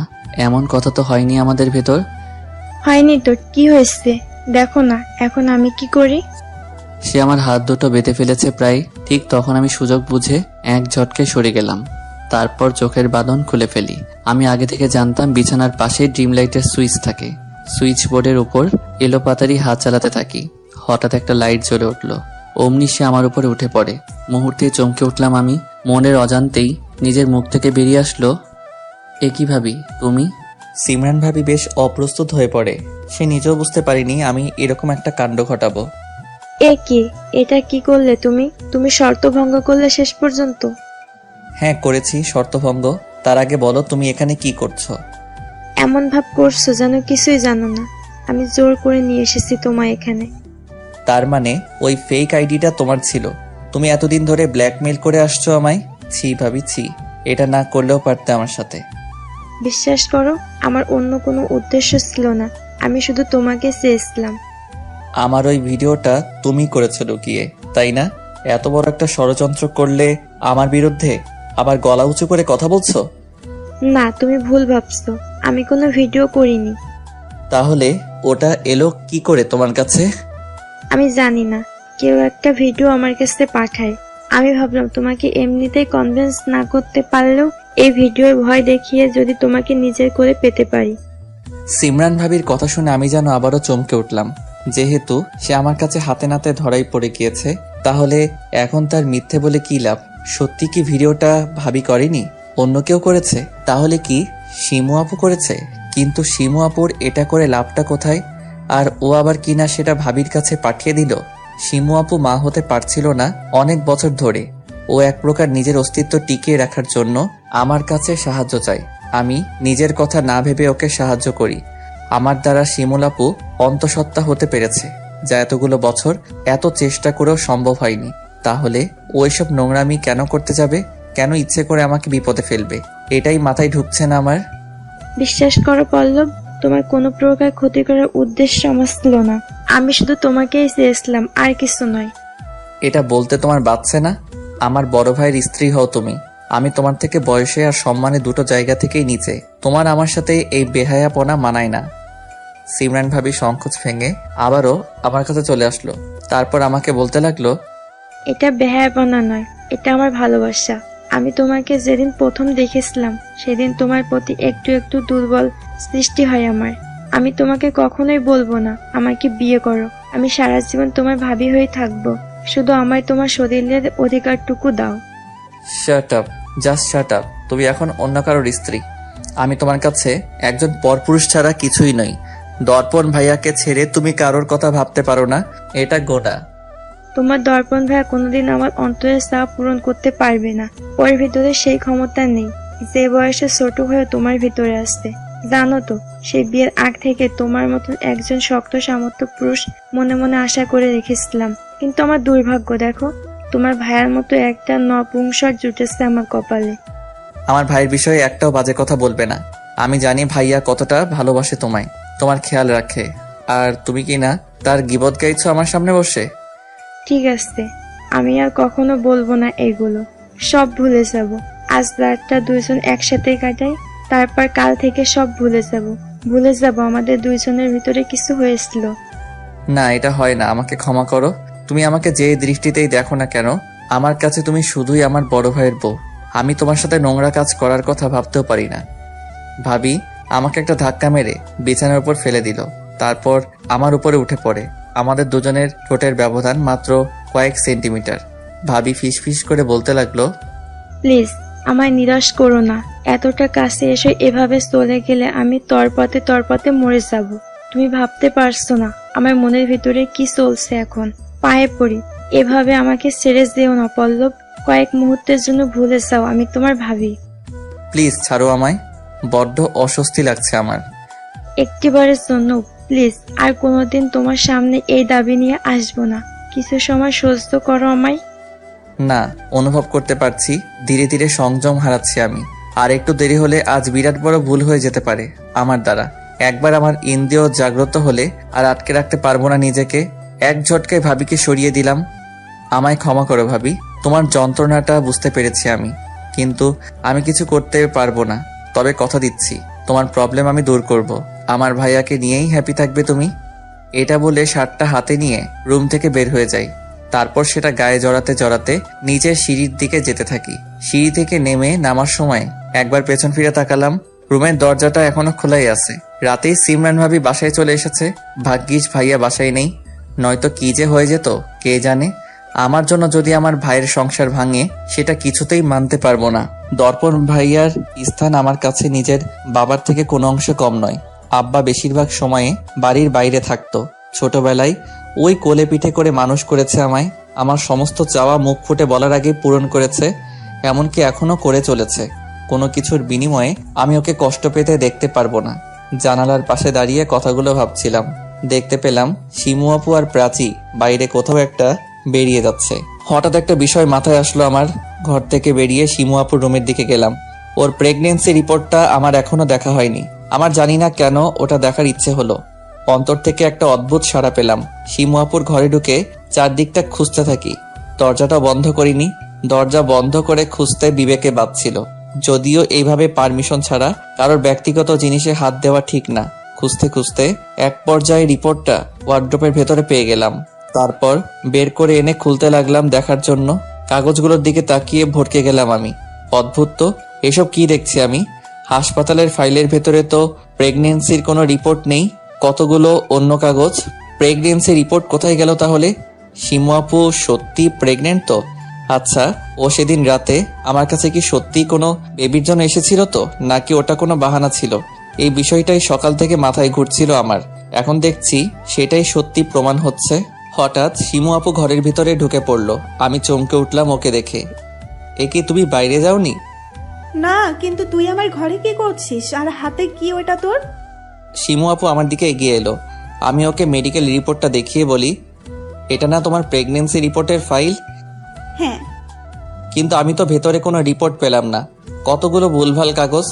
এমন কথা তো হয়নি আমাদের ভেতর। হয়নি তো কি হয়েছে? দেখো না এখন আমি কি করি। সে আমার হাত দুটো বেঁধে ফেলেছে প্রায়। ঠিক তখন আমি সুযোগ বুঝে এক ঝটকে সরে গেলাম। তারপর চোখের বাঁধন খুলে ফেলি। আমি আগে থেকে জানতাম বিছানার পাশে ড্রিম লাইটের সুইচ থাকে। সুইচ বোর্ডের উপর এলোপাতারি হাত চালাতে থাকি। হঠাৎ একটা লাইট জ্বলে উঠল। অমনি সে আমার উপরে উঠে পড়ে। মুহূর্তে চমকে উঠলাম আমি। মনের অজান্তেই নিজের মুখ থেকে বেরিয়ে আসলো, এ কি ভাবি তুমি? সিমরান ভাবি বেশ অপ্রস্তুত হয়ে পড়ে। সে নিজেও বুঝতে পারিনি আমি এরকম একটা কাণ্ড ঘটাবো। এ কি, এটা কি করলে তুমি? তুমি শর্ত ভঙ্গ করলে শেষ পর্যন্ত। হ্যাঁ করেছি শর্তভঙ্গ। তার আগে বলো তুমি এখানে কি করছো? এমন ভাব করছো যেন কিছুই জানো না। আমি জোর করে নিয়ে এসেছি তোমায় এখানে। তার মানে ওই ফেক আইডিটা তোমার ছিল? তুমি এতদিন ধরে ব্ল্যাকমেল করে আসছো আমায়? ছি ভাবি ছি, এটা না করলেও পারতে আমার সাথে। বিশ্বাস করো, আমার অন্য কোনো উদ্দেশ্য ছিল না। আমি শুধু তোমাকে চেয়েছিলাম। আমার ওই ভিডিওটা তুমি করেছো লুকিয়ে, তাই না? এত বড় একটা ষড়যন্ত্র করলে আমার বিরুদ্ধে, আবার গলা উঁচু করে কথা বলছো। না, তুমি ভুল ভাবছো, আমি কোনো ভিডিও করিনি। তাহলে ওটা এলো কি করে তোমার কাছে? আমি জানি না, কেউ একটা ভিডিও আমার কাছে পাঠায়। আমি ভাবলাম তোমাকে এমনিতেই কনভিন্স না করতে পারলেও এই ভিডিওর ভয় দেখিয়ে যদি তোমাকে নিজের করে পেতে পারি। সিমরান ভাবির কথা শুনে আমি যেন আবারও চমকে উঠলাম। যেহেতু সে আমার কাছে হাতে নাতে ধরাই পড়ে গিয়েছে, তাহলে এখন তার মিথ্যে বলে কি লাভ? সত্যি কি ভিডিওটা ভাবি করেনি, অন্য কেউ করেছে? তাহলে কি শিমু আপু করেছে? কিন্তু শিমু আপুর এটা করে লাভটা কোথায়? আর ও আবার কিনা সেটা ভাবির কাছে পাঠিয়ে দিল। শিমু আপু মা হতে পারছিল না অনেক বছর ধরে। ও এক প্রকার নিজের অস্তিত্ব টিকিয়ে রাখার জন্য আমার কাছে সাহায্য চায়। আমি নিজের কথা না ভেবে ওকে সাহায্য করি। আমার দ্বারা শিমুল আপু অন্তঃসত্ত্বা হতে পেরেছে, যা এতগুলো বছর এত চেষ্টা করেও সম্ভব হয়নি। তাহলে ও এসব নোংরামি কেন করতে যাবে? কেন ইচ্ছে করে আমাকে বিপদে ফেলবে? এটাই মাথায় ঢুকছে না আমার। বিশ্বাস করো পল্লব, তোমার কোনো প্রকার ক্ষতি করার উদ্দেশ্য আমার ছিল না। আমি শুধু তোমাকেই চেয়েছিলাম, আর কিছু নয়। এটা বলতে তোমার বাচ্চা না? আমার বড় ভাইয়ের স্ত্রী হও তুমি। আমি তোমার থেকে বয়সে আর সম্মানে দুটো জায়গা থেকেই নিচে। তোমার আমার সাথে এই বেহায়াপনা মানায় না। সিমরান ভাবি সংকোচ ভেঙে আবারও আমার কাছে চলে আসলো। তারপর আমাকে বলতে লাগলো, এটা বেহায়াপনা নয়, এটা আমার ভালোবাসা। আমি তোমাকে যেদিন প্রথম দেখেছিলাম সেদিন তোমার প্রতি একটু একটু দুর্বল সৃষ্টি হয় আমার। আমি তোমাকে কখনোই বলবো না আমাকে বিয়ে করো। আমি সারা জীবন তোমার ভাবি হয়ে থাকবো। শুধু আমায় তোমার শরীরের অধিকারটুকু দাও। শাট আপ, জাস্ট শাট আপ। তুমি এখন অন্য কারোর স্ত্রী। আমি তোমার কাছে একজন পরপুরুষ ছাড়া কিছুই নই। দর্পণ ভাইয়াকে ছেড়ে তুমি কারোর কথা ভাবতে পারো না, এটা গোনা। তোমার দর্পণ ভাইয়া কোনোদিন আমার অন্তরের চাপ পূরণ করতে পারবে না। ওর ভিতরে সেই ক্ষমতা নেই যে বয়সে ছোট হয়ে তোমার ভিতরে আসছে। জানো তো, সেই বিয়ের আগ থেকে তোমার মতন একজন শক্ত সামর্থ্য পুরুষ মনে মনে আশা করে রেখেছিলাম। কিন্তু আমার দুর্ভাগ্য, দেখো তোমার ভাইয়ার মতো একটা নপুংসক জুটেছে আমার কপালে। আমার ভাইয়ের বিষয়ে একটাও বাজে কথা বলবে না। আমি জানি ভাইয়া কতটা ভালোবাসে তোমায়, তোমার খেয়াল রাখে। আর তুমি কি না তার গীবত গাইছো আমার সামনে বসে? ঠিক আছে, আমি আর কখনো বলবো না এগুলো। সব ভুলে যাব। আজ রাতটা দুইজন একসাথে কাটাই, তারপর কাল থেকে সব ভুলে যাব আমাদের দুইজনের ভিতরে কিছু হয়েছিল। না, এটা হয় না। আমাকে ক্ষমা করো। তুমি আমাকে যে দৃষ্টিতেই দেখো না কেন, আমার কাছে তুমি শুধুই আমার বড় ভাইয়ের বউ। আমি তোমার সাথে নোংরা কাজ করার কথা ভাবতেও পারি না। ভাবি আমাকে একটা ধাক্কা মেরে বিছানার উপর ফেলে দিল, তারপর আমার উপরে উঠে পড়ে। আমাদের দুজনের ঠোঁটের ব্যবধান মাত্র কয়েক সেন্টিমিটার। ভাবি ফিস ফিস করে বলতে লাগলো, প্লিজ আমায় নিরাশ করো না। এতটা কাছে এসে এভাবে চলে গেলে আমি তরপতে মরে যাব। তুমি ভাবতে পারছো না আমার মনের ভিতরে কি চলছে এখন। পায়ে পড়ি, এভাবে আমাকে ছেড়ে যেও না পল্লব। কয়েক মুহূর্তের জন্য ভুলে যাও আমি তোমার ভাবি। প্লিজ ছাড়ো আমায়, বড্ড অস্বস্তি লাগছে আমার। একটিবারের জন্য প্লিজ, আর কোনোদিন তোমার সামনে এই দাবি নিয়ে আসবো না। কিছু সময় সহ্য করো আমায়। না, অনুভব করতে পারছি ধীরে ধীরে সংযম হারাচ্ছি আমি। আর একটু দেরি হলে আজ বিরাট বড় ভুল হয়ে যেতে পারে আমার দ্বারা। একবার আমার ইন্দ্রিয় জাগ্রত হলে আর আটকে রাখতে পারবো না নিজেকে। এক ঝটকায় ভাবিকে সরিয়ে দিলাম। আমায় ক্ষমা করো ভাবি, তোমার যন্ত্রণাটা বুঝতে পেরেছি আমি, কিন্তু আমি কিছু করতে পারবো না। তবে কথা দিচ্ছি তোমার প্রবলেম আমি দূর করব। আমার ভাইয়াকে নিয়েই হ্যাপি থাকবে তুমি। এটা বলে শার্টটা হাতে নিয়ে রুম থেকে বের হয়ে যাই। তারপর সেটা গায়ে জড়াতে জড়াতে নিচের সিঁড়ির দিকে যেতে থাকি। সিঁড়ি থেকে নেমে নামার সময় একবার পেছন ফিরে তাকালাম। রুমের দরজাটা এখনো খোলাই আছে। রাতেই সিমরান ভাবি বাসায় চলে এসেছে। ভাগ্যিস ভাইয়া বাসায় নেই, নয়তো কি যে হয়ে যেত কে জানে। আমার জন্য যদি আমার ভাইয়ের সংসার ভাঙে, সেটা কিছুতেই মানতে পারবো না। দর্পণ ভাইয়ার স্থান আমার কাছে নিজের বাবার থেকে কোনো অংশ কম নয়। আব্বা বেশিরভাগ সময়ে বাড়ির বাইরে থাকতো। ছোটবেলায় ওই কোলে পিঠে করে মানুষ করেছে আমায়। আমার সমস্ত চাওয়া মুখ ফুটে বলার আগে পূরণ করেছে, এমনকি এখনো করে চলেছে। কোনো কিছুর বিনিময়ে আমি ওকে কষ্ট পেতে দেখতে পারবো না। জানালার পাশে দাঁড়িয়ে কথাগুলো ভাবছিলাম। দেখতে পেলাম শিমু আপু আর প্রাচী বাইরে কোথাও একটা বেরিয়ে যাচ্ছে। হঠাৎ একটা বিষয় মাথায় আসলো আমার। ঘর থেকে বেরিয়ে শিমু আপুর রুমের দিকে গেলাম। ওর প্রেগনেন্সি রিপোর্টটা আমার এখনো দেখা হয়নি। আমার জানি না কেন ওটা দেখার ইচ্ছে হলো। অন্তর থেকে একটা অদ্ভুত সাড়া পেলাম। শিমু আপুর ঘরে ঢুকে চারদিকটা খুঁজতে থাকি। দরজাটা বন্ধ করিনি। দরজা বন্ধ করে খুঁজতে বিবেকে বাজছিল। যদিও এইভাবে পারমিশন ছাড়া কারোর ব্যক্তিগত জিনিসে হাত দেওয়া ঠিক না। খুঁজতে খুঁজতে এক পর্যায়ে রিপোর্টটা ওয়ার্ড্রোপের ভেতরে পেয়ে গেলাম। তারপর বের করে এনে খুলতে লাগলাম দেখার জন্য। কাগজগুলোর দিকে তাকিয়ে ভড়কে গেলাম আমি। অদ্ভুত তো, এসব কি দেখছি আমি? হাসপাতালের ফাইলের ভেতরে তো প্রেগনেন্সির কোনো রিপোর্ট নেই, কতগুলো অন্য কাগজ। প্রেগনেন্সি রিপোর্ট কোথায় গেল তাহলে? শিমু আপু সত্যি প্রেগনেন্ট তো? আচ্ছা, ও সেদিন রাতে আমার কাছে কি সত্যি কোনো বেবির জন্য এসেছিল তো, নাকি ওটা কোনো বাহানা ছিল? এই বিষয়টাই সকাল থেকে মাথায় ঘুরছিল আমার। এখন দেখছি সেটাই সত্যি প্রমাণ হচ্ছে। হঠাৎ শিমু আপু ঘরের ভিতরে ঢুকে পড়লো। আমি চমকে উঠলাম ওকে দেখে। এ কি, তুমি বাইরে যাওনি? না, কিন্তু তুই আমার ঘরে কি করছিস আর হাতে কি ওটা তোর? শিমু আপু আমার দিকে এগিয়ে এলো। আমি ওকে মেডিকেল রিপোর্টটা দেখিয়ে বলি, এটা না তোমার প্রেগনেন্সি রিপোর্টের ফাইল? হ্যাঁ। কিন্তু আমি তো ভেতরে কোনো রিপোর্ট পেলাম না, কতগুলো ভুলভাল কাগজ।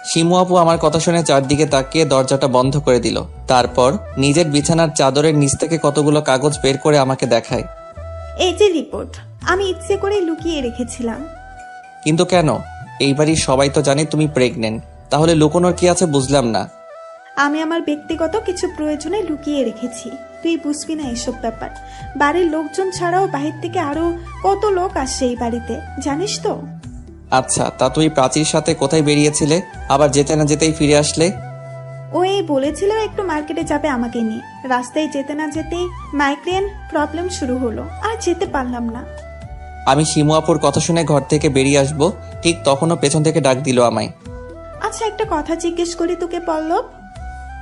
শিমু আপু আমার কথা শুনে চারদিকে তাকিয়ে দরজাটা বন্ধ করে দিল। তারপর নিজের বিছানার চাদরের নিচ থেকে কতগুলো কাগজ বের করে আমাকে দেখায়। এই যে রিপোর্ট, আমি ইচ্ছে করে লুকিয়ে রেখেছিলাম। কিন্তু কেন? এই বাড়ির সবাই তো জানে তুমি প্রেগনেন্ট, তাহলে লুকোনোর কি আছে বুঝলাম না। আমি আমার ব্যক্তিগত কিছু প্রয়োজনে লুকিয়ে রেখেছি, তুই বুঝবি না এসব ব্যাপার। বাড়ির লোকজন ছাড়াও বাহির থেকে আরো কত লোক আসে এই বাড়িতে, জানিস তো? আচ্ছা, তা তুই প্রাচীর সাথে কোথায় বেরিয়েছিলে, আবার যেতে না যেতেই ফিরে আসলে? ও এই বলেছিল একটু মার্কেটে যাবে আমাকে নিয়ে। রাস্তায় যেতে না যেতেই মাইগ্রেন প্রবলেম শুরু হলো, আর যেতে পারলাম না। আমি শিমু আপুর কথা শুনে ঘর থেকে বেরিয়ে আসবো, ঠিক তখনও পেছন থেকে ডাক দিল আমায়। আচ্ছা, একটা কথা জিজ্ঞেস করি তোকে পল্লব?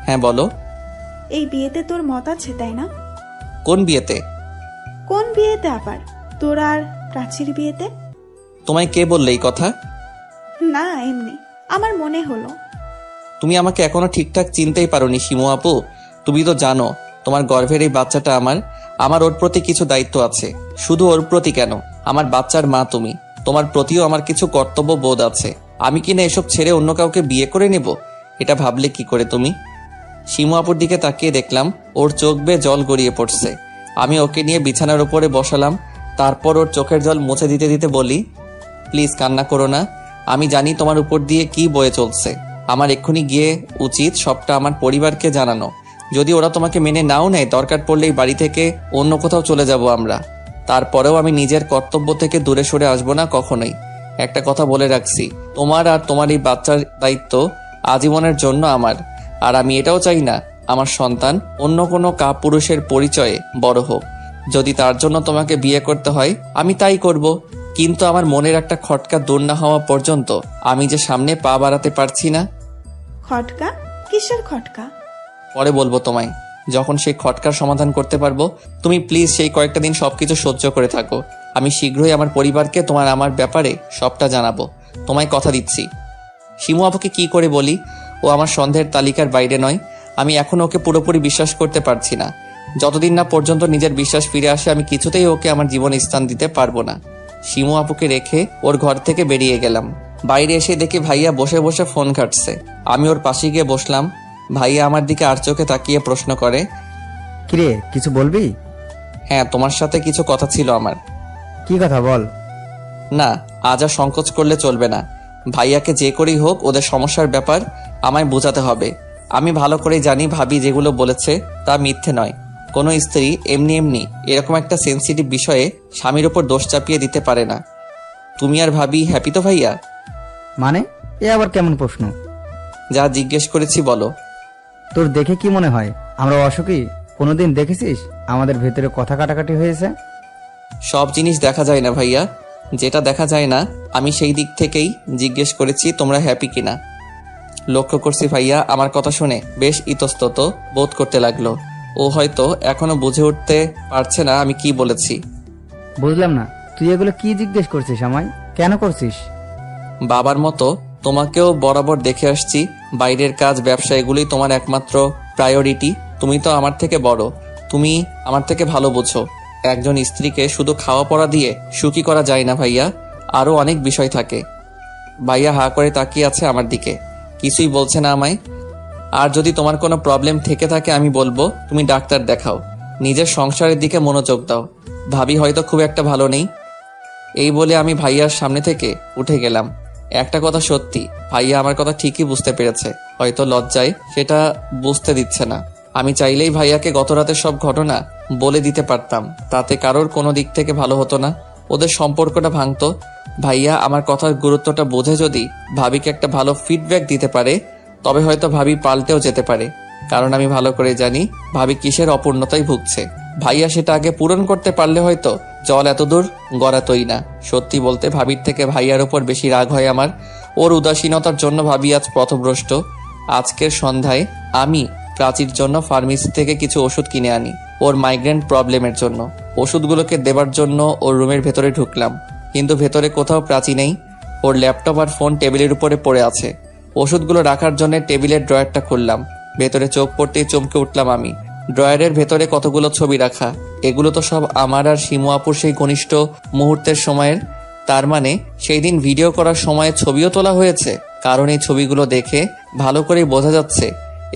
হ্যাঁ বলো। এই বিয়েতে তোর মত আছে তাই না? কোন বিয়েতে? কোন বিয়েতে আবার? তোর আর প্রাচীর বিয়েতে? তোমায় কে বললে এই কথা? না, এমনি আমার মনে হলো। তুমি আমাকে এখনো ঠিকঠাক চিনতেই পারোনি শিমু আপু। তুমি তো জানো তোমার গর্ভের এই বাচ্চাটা আমার ওর প্রতি কিছু দায়িত্ব আছে। শুধু ওর প্রতি কেন, আমার বাচ্চার মা তুমি, তোমার প্রতিও আমার কিছু কর্তব্য বোধ আছে। আমি কিনা এসব ছেড়ে অন্য কাউকে বিয়ে করে নেব, এটা ভাবলে কি করে তুমি? শিমু আপুর দিকে তাকিয়ে দেখলাম ওর চোখ বেয়ে জল গড়িয়ে পড়ছে। আমি ওকে নিয়ে বিছানার উপরে বসালাম। তারপর ওর চোখের জল মুছে দিতে দিতে বলি, প্লিজ কান্না করো না। আমি জানি তোমার উপর দিয়ে কি বয়ে চলছে। আমার এক্ষুনি গিয়ে উচিত সবটা আমার পরিবারকে জানানো। যদি ওরা তোমাকে মেনে নাও নেয়, দরকার পড়লে এই বাড়ি থেকে অন্য কোথাও চলে যাব আমরা। তারপরেও আমি নিজের কর্তব্য থেকে দূরে সরে আসবো না কখনোই। একটা কথা বলে রাখছি, তোমার আর তোমার এই বাচ্চার দায়িত্ব আজীবনের জন্য আমার। আর আমি এটাও চাই না আমার সন্তান অন্য কোনো কাপুরুষের পরিচয়ে বড় হোক। যদি তার জন্য তোমাকে বিয়ে করতে হয় আমি তাই করব, কিন্তু আমার মনের একটা খটকা দূর না হওয়া পর্যন্ত আমি যে সামনে পা বাড়াতে পারছি না। খটকা? কিসের খটকা? পরে বলবো তোমায়, যখন সেই খটকার সমাধান করতে পারবো। তুমি প্লিজ সেই কয়েকটা দিন সবকিছু সহ্য করে থাকো। আমি শীঘ্রই আমার পরিবারকে আমার ব্যাপারে সবটা জানাবো, তোমায় কথা দিচ্ছি। শিমু আপুকে কি করে বলি ও আমার সন্দেহের তালিকার বাইরে নয়? আমি এখন ওকে পুরোপুরি বিশ্বাস করতে পারছি না। যতদিন না পর্যন্ত নিজের বিশ্বাস ফিরে আসে আমি কিছুতেই ওকে আমার জীবনে স্থান দিতে পারবো না। শিমু আপুকে রেখে ওর ঘর থেকে বেরিয়ে গেলাম। বাইরে এসে দেখি ভাইয়া বসে বসে ফোন ঘাটছে। আমি ওর পাশে গিয়ে বসলাম। ভাইয়া আমার দিকে আর চোখে তাকিয়ে প্রশ্ন করে, কিরে কিছু বলবি? হ্যাঁ, তোমার সাথে কিছু কথা ছিল আমার। কি কথা বল? না, আজ আর সংকোচ করলে চলবে না। ভাইয়াকে যে করেই হোক ওদের সমস্যার ব্যাপার আমায় বোঝাতে হবে। আমি ভালো করেই জানি ভাবি যেগুলো বলেছে তা মিথ্যে নয়। কোনো স্ত্রী এমনি এমনি এরকম একটা সেন্সিটিভ বিষয়ে স্বামীর ওপর দোষ চাপিয়ে দিতে পারে না। তুমি আর ভাবি হ্যাপি তো ভাইয়া? মানে এ আবার কেমন প্রশ্ন? যা জিজ্ঞেস করেছি বলো। তোর দেখে কি মনে হয় আমরা অসুখী? কোনোদিন দেখেছিস আমাদের ভেতরে কথা কাটাকাটি হয়েছে? সব জিনিস দেখা যায় না ভাইয়া, যেটা দেখা যায় না আমি সেই দিক থেকেই জিজ্ঞেস করেছি তোমরা হ্যাপি কিনা। লক্ষ্য করছি ভাইয়া আমার কথা শুনে বেশ ইতস্তত বোধ করতে লাগলো। ও হয়তো এখনো বুঝে উঠতে পারছে না আমি কি বলেছি। বুঝলাম না, তুই এগুলো কি জিজ্ঞেস করছিস আমায়? কেন করছিস? বাবার মতো তোমাকেও বরাবর দেখে আসছি। বাইরের কাজ ব্যবসা এগুলোই তোমার একমাত্র প্রায়োরিটি। তুমি তো আমার থেকে বড়, তুমি আমার থেকে ভালো বোঝো। একজন স্ত্রীকে শুধু খাওয়া পড়া দিয়ে সুখী করা যায় না ভাইয়া, আরো অনেক বিষয় থাকে। ভাইয়া হা করে তাকিয়ে আছে আমার দিকে, কিছুই বলছে না আমায়। আর যদি তোমার কোনো প্রবলেম থেকে থাকে আমি বলবো তুমি ডাক্তার দেখাও, নিজের সংসারের দিকে মনোযোগ দাও। ভাবি হয়তো খুব একটা ভালো নেই। এই বলে আমি ভাইয়ার সামনে থেকে উঠে গেলাম। একটা কথা সত্যি, ভাইয়া আমার কথা ঠিকই বুঝতে পেরেছে, হয়তো লজ্জায় সেটা বুঝতে দিচ্ছে না। আমি চাইলেই ভাইয়াকে গত রাতের সব ঘটনা বলে দিতে পারতাম, তাতে কারোর কোনো দিক থেকে ভালো হতো না, ওদের সম্পর্কটা ভাঙতো। ভাইয়া আমার কথার গুরুত্বটা বোঝে যদি ভাবিকে একটা ভালো ফিডব্যাক দিতে পারে, তবে হয়তো ভাবি পাল্টেও যেতে পারে। কারণ আমি ভালো করে জানি ভাবি কিসের অপূর্ণতায় ভুগছে। ভাইয়া সেটা আগে পূরণ করতে পারলে হয়তো জল এত দূর গড়াতই না। সত্যি বলতে ভাবির থেকে ভাইয়ার ওপর বেশি রাগ হয় আমার। ওর উদাসীনতার জন্য ভাবি আজ পথভ্রষ্ট। আজকের সন্ধ্যায় আমি প্রাচীর জন্য ফার্মেসি থেকে কিছু ওষুধ কিনে আনি, ওর মাইগ্রেন প্রবলেমের জন্য। ওষুধগুলোকে দেবার জন্য ওর রুমের ভেতরে ঢুকলাম, কিন্তু ভেতরে কোথাও প্রাচী নেই। ওর ল্যাপটপ আর ফোন টেবিলের উপরে পড়ে আছে। ওষুধগুলো রাখার জন্য টেবিলের ড্রয়ারটা খুললাম, ভেতরে চোখ পড়তেই চমকে উঠলাম আমি। ড্রয়ারের ভেতরে কতগুলো ছবি রাখা, এগুলো তো সব আমার আর শিমু আপুর সেই ঘনিষ্ঠ মুহূর্তের সময়ের। তার মানে সেই দিন ভিডিও করার সময় ছবিও তোলা হয়েছে, কারণ এই ছবিগুলো দেখে ভালো করে বোঝা যাচ্ছে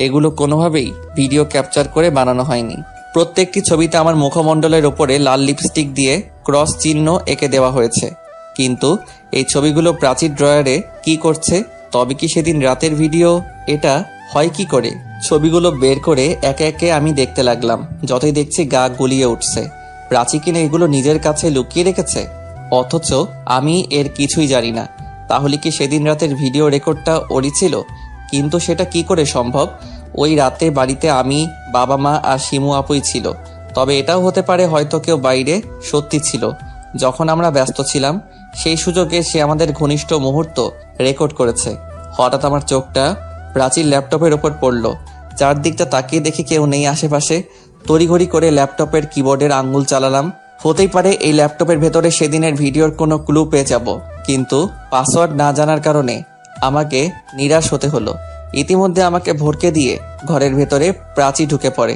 এগুলো কোনোভাবেই ভিডিও ক্যাপচার করে বানানো হয়নি। প্রত্যেকটি ছবিতে আমার মুখমণ্ডলের ওপরে লাল লিপস্টিক দিয়ে ক্রস চিহ্ন এঁকে দেওয়া হয়েছে। কিন্তু এই ছবিগুলো প্রাচীর ড্রয়ারে কি করছে? তবে কি সেদিন রাতের ভিডিও এটা হয় কি করে? ছবিগুলো বের করে একে একে আমি দেখতে লাগলাম। যতই দেখছি গা গুলিয়ে উঠছে। প্রাচী কিনা এগুলো নিজের কাছে লুকিয়ে রেখেছে, অথচ আমি এর কিছুই জানি না। তাহলে কি সেদিন রাতের ভিডিও রেকর্ডটা ওরই ছিল? কিন্তু সেটা কি করে সম্ভব? ওই রাতে বাড়িতে আমি, বাবা মা আর শিমু আপুই ছিল। তবে এটাও হতে পারে হয়তো কেউ বাইরে সত্যি ছিল, যখন আমরা ব্যস্ত ছিলাম সেই সুযোগে সে আমাদের ঘনিষ্ঠ মুহূর্ত রেকর্ড করেছে। হঠাৎ আমার চোখটা প্রাচীর ল্যাপটপের ওপর পড়লো। চারদিকটা তাকিয়ে দেখি কেউ নেই আশেপাশে। তড়িঘড়ি করে ল্যাপটপের কিবোর্ডের আঙ্গুল চালালাম। হতেই পারে এই ল্যাপটপের ভেতরে সেদিনের ভিডিওর কোনো ক্লু পেয়ে যাব, কিন্তু পাসওয়ার্ড না জানার কারণে আমাকে নিরাশ হতে হলো। ইতিমধ্যে আমাকে ভড়কে দিয়ে ঘরের ভেতরে প্রাচী ঢুকে পড়ে।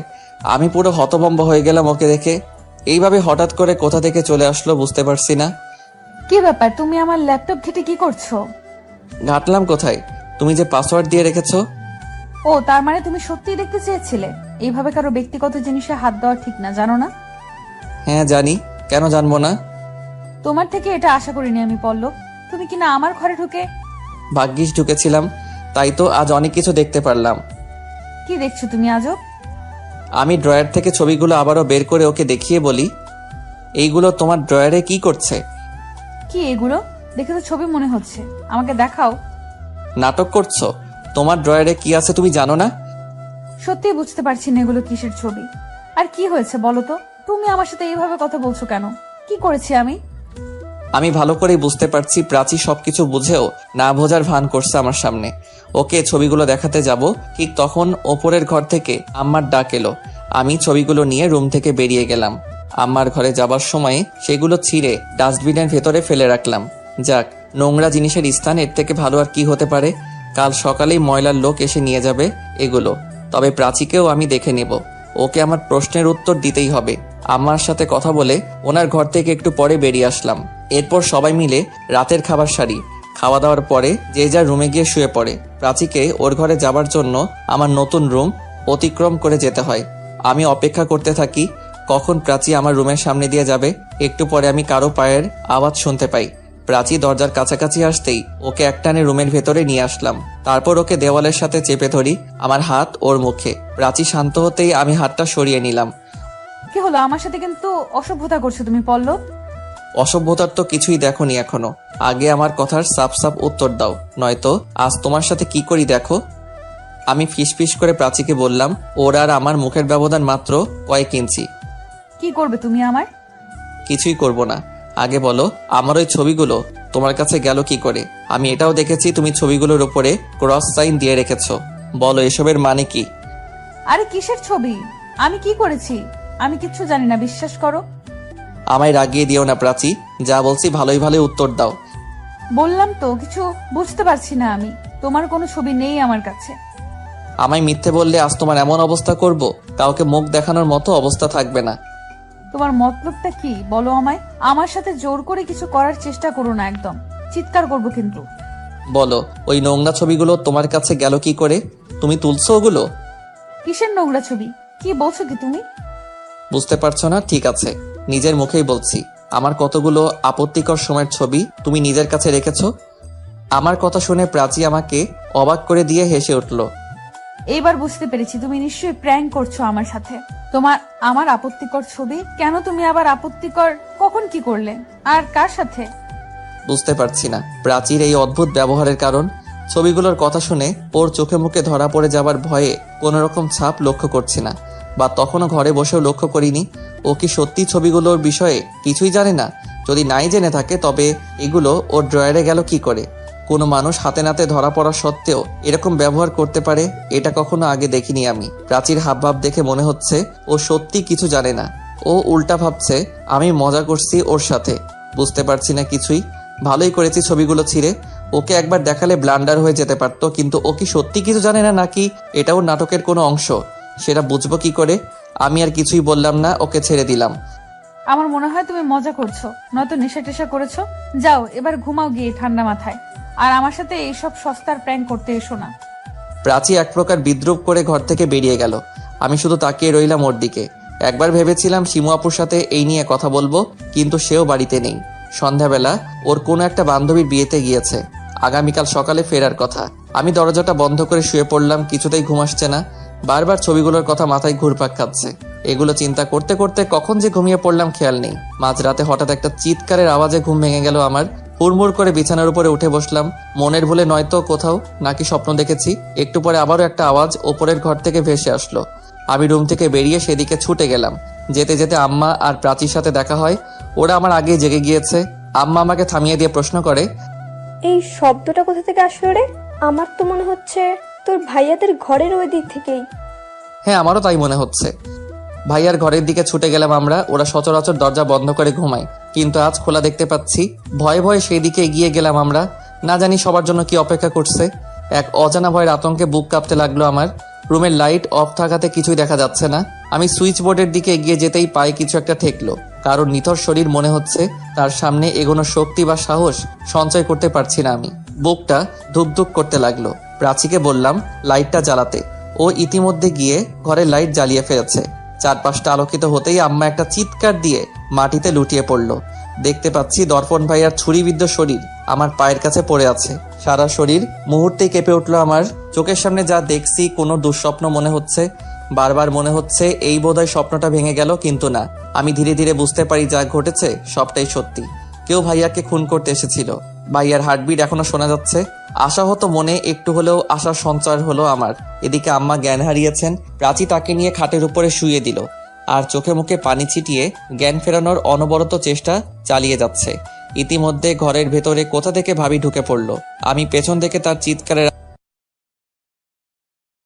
আমি পুরো হতভম্ব হয়ে গেলাম ওকে দেখে। এইভাবে হঠাৎ করে কোথা থেকে চলে আসলো বুঝতে পারছি না। কি ব্যাপার, তুমি আমার ল্যাপটপ ঘেটে কি করছো? ঘাটলাম কোথায়? তুমি যে পাসওয়ার্ড দিয়ে রেখেছো। ও, তার মানে তুমি সত্যিই দেখতে চেয়েছিলে? এইভাবে কারো ব্যক্তিগত জিনিসে হাত দেওয়া ঠিক না, জানো না? হ্যাঁ জানি, কেন জানবো না? তোমার থেকে এটা আশা করিনি আমি পল্লব। তুমি কিনা আমার ঘরে ঢুকে। ভাগ্যিস ঢুকেছিলাম, তাই তো আজ অনেক কিছু দেখতে পারলাম। কি দেখছো তুমি আজব? আমি ড্রয়ার থেকে ছবিগুলো আবারও বের করে ওকে দেখিয়ে বলি, এইগুলো তোমার ড্রয়ারে কি করছে? কি এগুলো? দেখে তো ছবি মনে হচ্ছে, আমাকে দেখাও। নাটক করছো? তোমার ড্রয়ারে কি আছে তুমি জানো না? সত্যি বুঝতে পারছি না এগুলো কিসের ছবি। আর কি হয়েছে বলো তো? তুমি আমার সাথে এইভাবে কথা বলছো কেন? কি করেছি আমি? আমি ভালো করেই বুঝতে পারছি প্রাচী সবকিছু বুঝেও না বোঝার ভান করছে আমার সামনে। ওকে ছবিগুলো দেখাতে যাব, ঠিক তখন ওপরের ঘর থেকে আম্মার ডাক এলো। আমি ছবিগুলো নিয়ে রুম থেকে বেরিয়ে গেলাম। আম্মার ঘরে যাবার সময় সেগুলো ছিঁড়ে ডাস্টবিনের ভেতরে ফেলে রাখলাম। যাক, নোংরা জিনিসের স্থান এর থেকে ভালো আর কি হতে পারে। কাল সকালেই ময়লার লোক এসে নিয়ে যাবে এগুলো। তবে প্রাচীকেও আমি দেখে নেব, ওকে আমার প্রশ্নের উত্তর দিতেই হবে। আম্মার সাথে কথা বলে ওনার ঘর থেকে একটু পরে বেরিয়ে আসলাম। এরপর সবাই মিলে রাতের খাবার সারি। খাওয়া দাওয়ার পরে যে যার রুমে গিয়ে শুয়ে পড়ে। প্রাচীকে ওর ঘরে যাবার জন্য আমার নতুন রুম অতিক্রম করে যেতে হয়। আমি অপেক্ষা করতে থাকি কখন প্রাচী আমার রুমের সামনে দিয়ে যাবে। একটু পরে আমি কারো পায়ের আওয়াজ শুনতে পাই। প্রাচী দরজার কাছাকাছি আসতেই ওকে একটানে রুমের ভেতরে নিয়ে আসলাম। তারপর ওকে দেওয়ালের সাথে চেপে ধরি, আমার হাত ওর মুখে। প্রাচী শান্ত হতেই আমি হাতটা সরিয়ে নিলাম। কি হলো? আমার সাথে কিন্তু অসভ্যতা করছো তুমি পল্লব। অসভ্যতার তো কিছুই দেখোনি এখনো। আগে আমার কথার সাফ সাফ উত্তর দাও, নয়তো আজ তোমার সাথে কি করি দেখো। আমি ফিসফিস করে প্রাচীকে বললাম, ওর আর আমার মুখের ব্যবধান মাত্র কয়েক ইঞ্চি। কি করবে তুমি আমার? কিছুই করব না। আগে বলো, আমার ওই ছবিগুলো তোমার কাছে গেল কি করে? আমি এটাও দেখেছি তুমি ছবিগুলোর উপরে ক্রস সাইন দিয়ে রেখেছো। বলো এসবের মানে কি? আরে কিসের ছবি? আমি কি করেছি? আমি কিচ্ছু জানি না, বিশ্বাস করো। আমায় রাগিয়ে দিও না প্রাচী, যা বলছি ভালোই ভালোই উত্তর দাও। বললাম তো কিছু বুঝতে পারছি না আমি। তোমার কোনো ছবি নেই আমার কাছে। আমায় মিথ্যে বললে আজ তোমার এমন অবস্থা করব, কাউকে মুখ দেখানোর মতো অবস্থা থাকবে না। তোমার মতলবটা কি বলো আমায়? আমার সাথে জোর করে কিছু করার চেষ্টা করো না, একদম চিৎকার করবো কিন্তু। বলো, ওই নোংরা ছবিগুলো তোমার কাছে গেল কি করে? তুমি তুলছো ওগুলো? কিসের নোংরা ছবি? কি বলছো কি তুমি? বুঝতে পারছো না? ঠিক আছে, নিজের মুখেই বলছি। আমার কতগুলো আপত্তিকর সময়ের ছবি তুমি নিজের কাছে রেখেছো। আমার কথা শুনে প্রাচী আমাকে অবাক করে দিয়ে হেসে উঠল। এইবার বুঝতে পেরেছি তুমি নিশ্চয়ই প্র্যাঙ্ক করছো আমার সাথে। আমার আপত্তিকর ছবি কেন? তুমি আবার আপত্তিকর কখন কি করলে আর কার সাথে? বুঝতে পারছি না প্রাচীর এই অদ্ভুত ব্যবহারের কারণ। ছবিগুলোর কথা শুনে ওর চোখে মুখে ধরা পড়ে যাবার ভয়ে কোনো রকম ছাপ লক্ষ্য করছি না, বা তখনও ঘরে বসেও লক্ষ্য করিনি। ও কি সত্যি ছবিগুলোর বিষয়ে কিছুই জানে না? যদি নাই জেনে থাকে তবে এগুলো ওর ড্রয়ারে গেল কি করে? কোনো মানুষ হাতে নাতে ধরা পড়া সত্ত্বেও এরকম ব্যবহার করতে পারে, এটা কখনো আগে দেখিনি আমি। প্রাচীর হাবভাব দেখে মনে হচ্ছে ও সত্যি কিছু জানে না। ও উল্টা ভাবছে আমি মজা করছি ওর সাথে। বুঝতে পারছি না কিছুই। ভালোই করেছি ছবিগুলো ছিঁড়ে। ওকে একবার দেখালে ব্লান্ডার হয়ে যেতে পারতো, কিন্তু ও কি সত্যি কিছু জানে না নাকি এটাও নাটকের কোনো অংশ? সেটা বুঝবো কি করে? আমি আর কিছুই বললাম না, ওকে ছেড়ে দিলাম। আমার মনে হয় তুমি মজা করছো, নয়তো নেশা টেশা করেছো। যাও এবার ঘুমাও গিয়ে ঠান্ডা মাথায়, আর আমার সাথে এইসব সস্তার প্র্যাঙ্ক করতে এসো না। প্রাচী এক প্রকার বিদ্রুপ করে ঘর থেকে বেরিয়ে গেল। আমি শুধু তাকিয়ে রইলাম ওর দিকে। একবার ভেবেছিলাম শিমু আপুর সাথে এই নিয়ে কথা বলবো, কিন্তু সেও বাড়িতে নেই। সন্ধ্যাবেলা ওর কোনো একটা বান্ধবীর বিয়েতে গিয়েছে, আগামীকাল সকালে ফেরার কথা। আমি দরজাটা বন্ধ করে শুয়ে পড়লাম, কিছুতেই ঘুম আসছে না। বারবার ছবিগুলোর কথা মাথায় ঘুরপাক খাচ্ছে। এগুলো চিন্তা করতে করতে কখন যে ঘুমিয়ে পড়লাম খেয়াল নেই। মাঝরাতে হঠাৎ একটা চিৎকারের আওয়াজে ঘুম ভেঙে গেল আমার। হুড়মুড় করে বিছানার উপরে উঠে বসলাম। মনের ভুলে নয়তো কোথাও নাকি স্বপ্ন দেখেছি। একটু পরে আবারও একটা আওয়াজ ওপরের ঘর থেকে ভেসে আসলো। আমি রুম থেকে বেরিয়ে সেদিকে ছুটে গেলাম। যেতে যেতে আম্মা আর প্রাচীর সাথে দেখা হয়। ওরা আমার আগেই জেগে গিয়েছে। আম্মা আমাকে থামিয়ে দিয়ে প্রশ্ন করে, এই শব্দটা কোথা থেকে আসলো রে? আমার তো মনে হচ্ছে তোর ভাইয়াদের ঘরের ওই দিক থেকেই। হ্যাঁ, আমারও তাই মনে হচ্ছে। ভাইয়ার ঘরের দিকে ছুটে গেলাম আমরা। ওরা সচরাচর দরজা বন্ধ করে ঘুমায়, কিন্তু আজ খোলা দেখতে পাচ্ছি। ভয়ে ভয়ে সেই দিকে এগিয়ে গেলাম আমরা। না জানি সবার জন্য কি অপেক্ষা করছে। এক অজানা ভয়ের আতঙ্কে বুক কাঁপতে লাগলো আমার। রুমের লাইট অফ থাকাতে কিছুই দেখা যাচ্ছে না। আমি সুইচ বোর্ডের দিকে এগিয়ে যেতেই পায়ে কিছু একটা ঠেকলো। কারণ নিথর শরীর মনে হচ্ছে, তার সামনে এগোনোর শক্তি বা সাহস সঞ্চয় করতে পারছি না আমি। বুকটা ধুকধুক করতে লাগলো। প্রাচীকে বললাম লাইটটা জ্বালাতে। ও ইতিমধ্যে গিয়ে ঘরের লাইট জ্বালিয়ে ফেলেছে। চারপাশটা আলোকিত হতেই আম্মা একটা চিৎকার দিয়ে মাটিতে লুটিয়ে পড়ল। দেখতে পাচ্ছি দর্পণ ভাইয়ার ছুরিবিদ্ধ শরীর আমার পায়ের কাছে পড়ে আছে। সারা শরীর মুহূর্তেই কেঁপে উঠলো আমার। চোখের সামনে যা দেখছি কোনো দুঃস্বপ্ন মনে হচ্ছে। বারবার মনে হচ্ছে এই বোধহয় স্বপ্নটা ভেঙে গেল, কিন্তু না। আমি ধীরে ধীরে বুঝতে পারি যা ঘটেছে সবটাই সত্যি। কেউ ভাইয়াকে খুন করতে এসেছিল। ভাইয়ার হার্টবিট এখনো শোনা যাচ্ছে। আশা হতো মনে, একটু হলেও আশার সঞ্চার হলো আমার। এদিকে আম্মা জ্ঞান হারিয়েছেন। প্রাচী তাকে নিয়ে খাটের উপরে শুইয়ে দিল, আর চোখে মুখে পানি ছিটিয়ে জ্ঞান ফেরানোর অনবরত চেষ্টা চালিয়ে যাচ্ছে। ইতিমধ্যে ঘরের ভেতরে কোথা থেকে ভাবি ঢুকে পড়ল। আমি পেছন থেকে তার চিৎকারের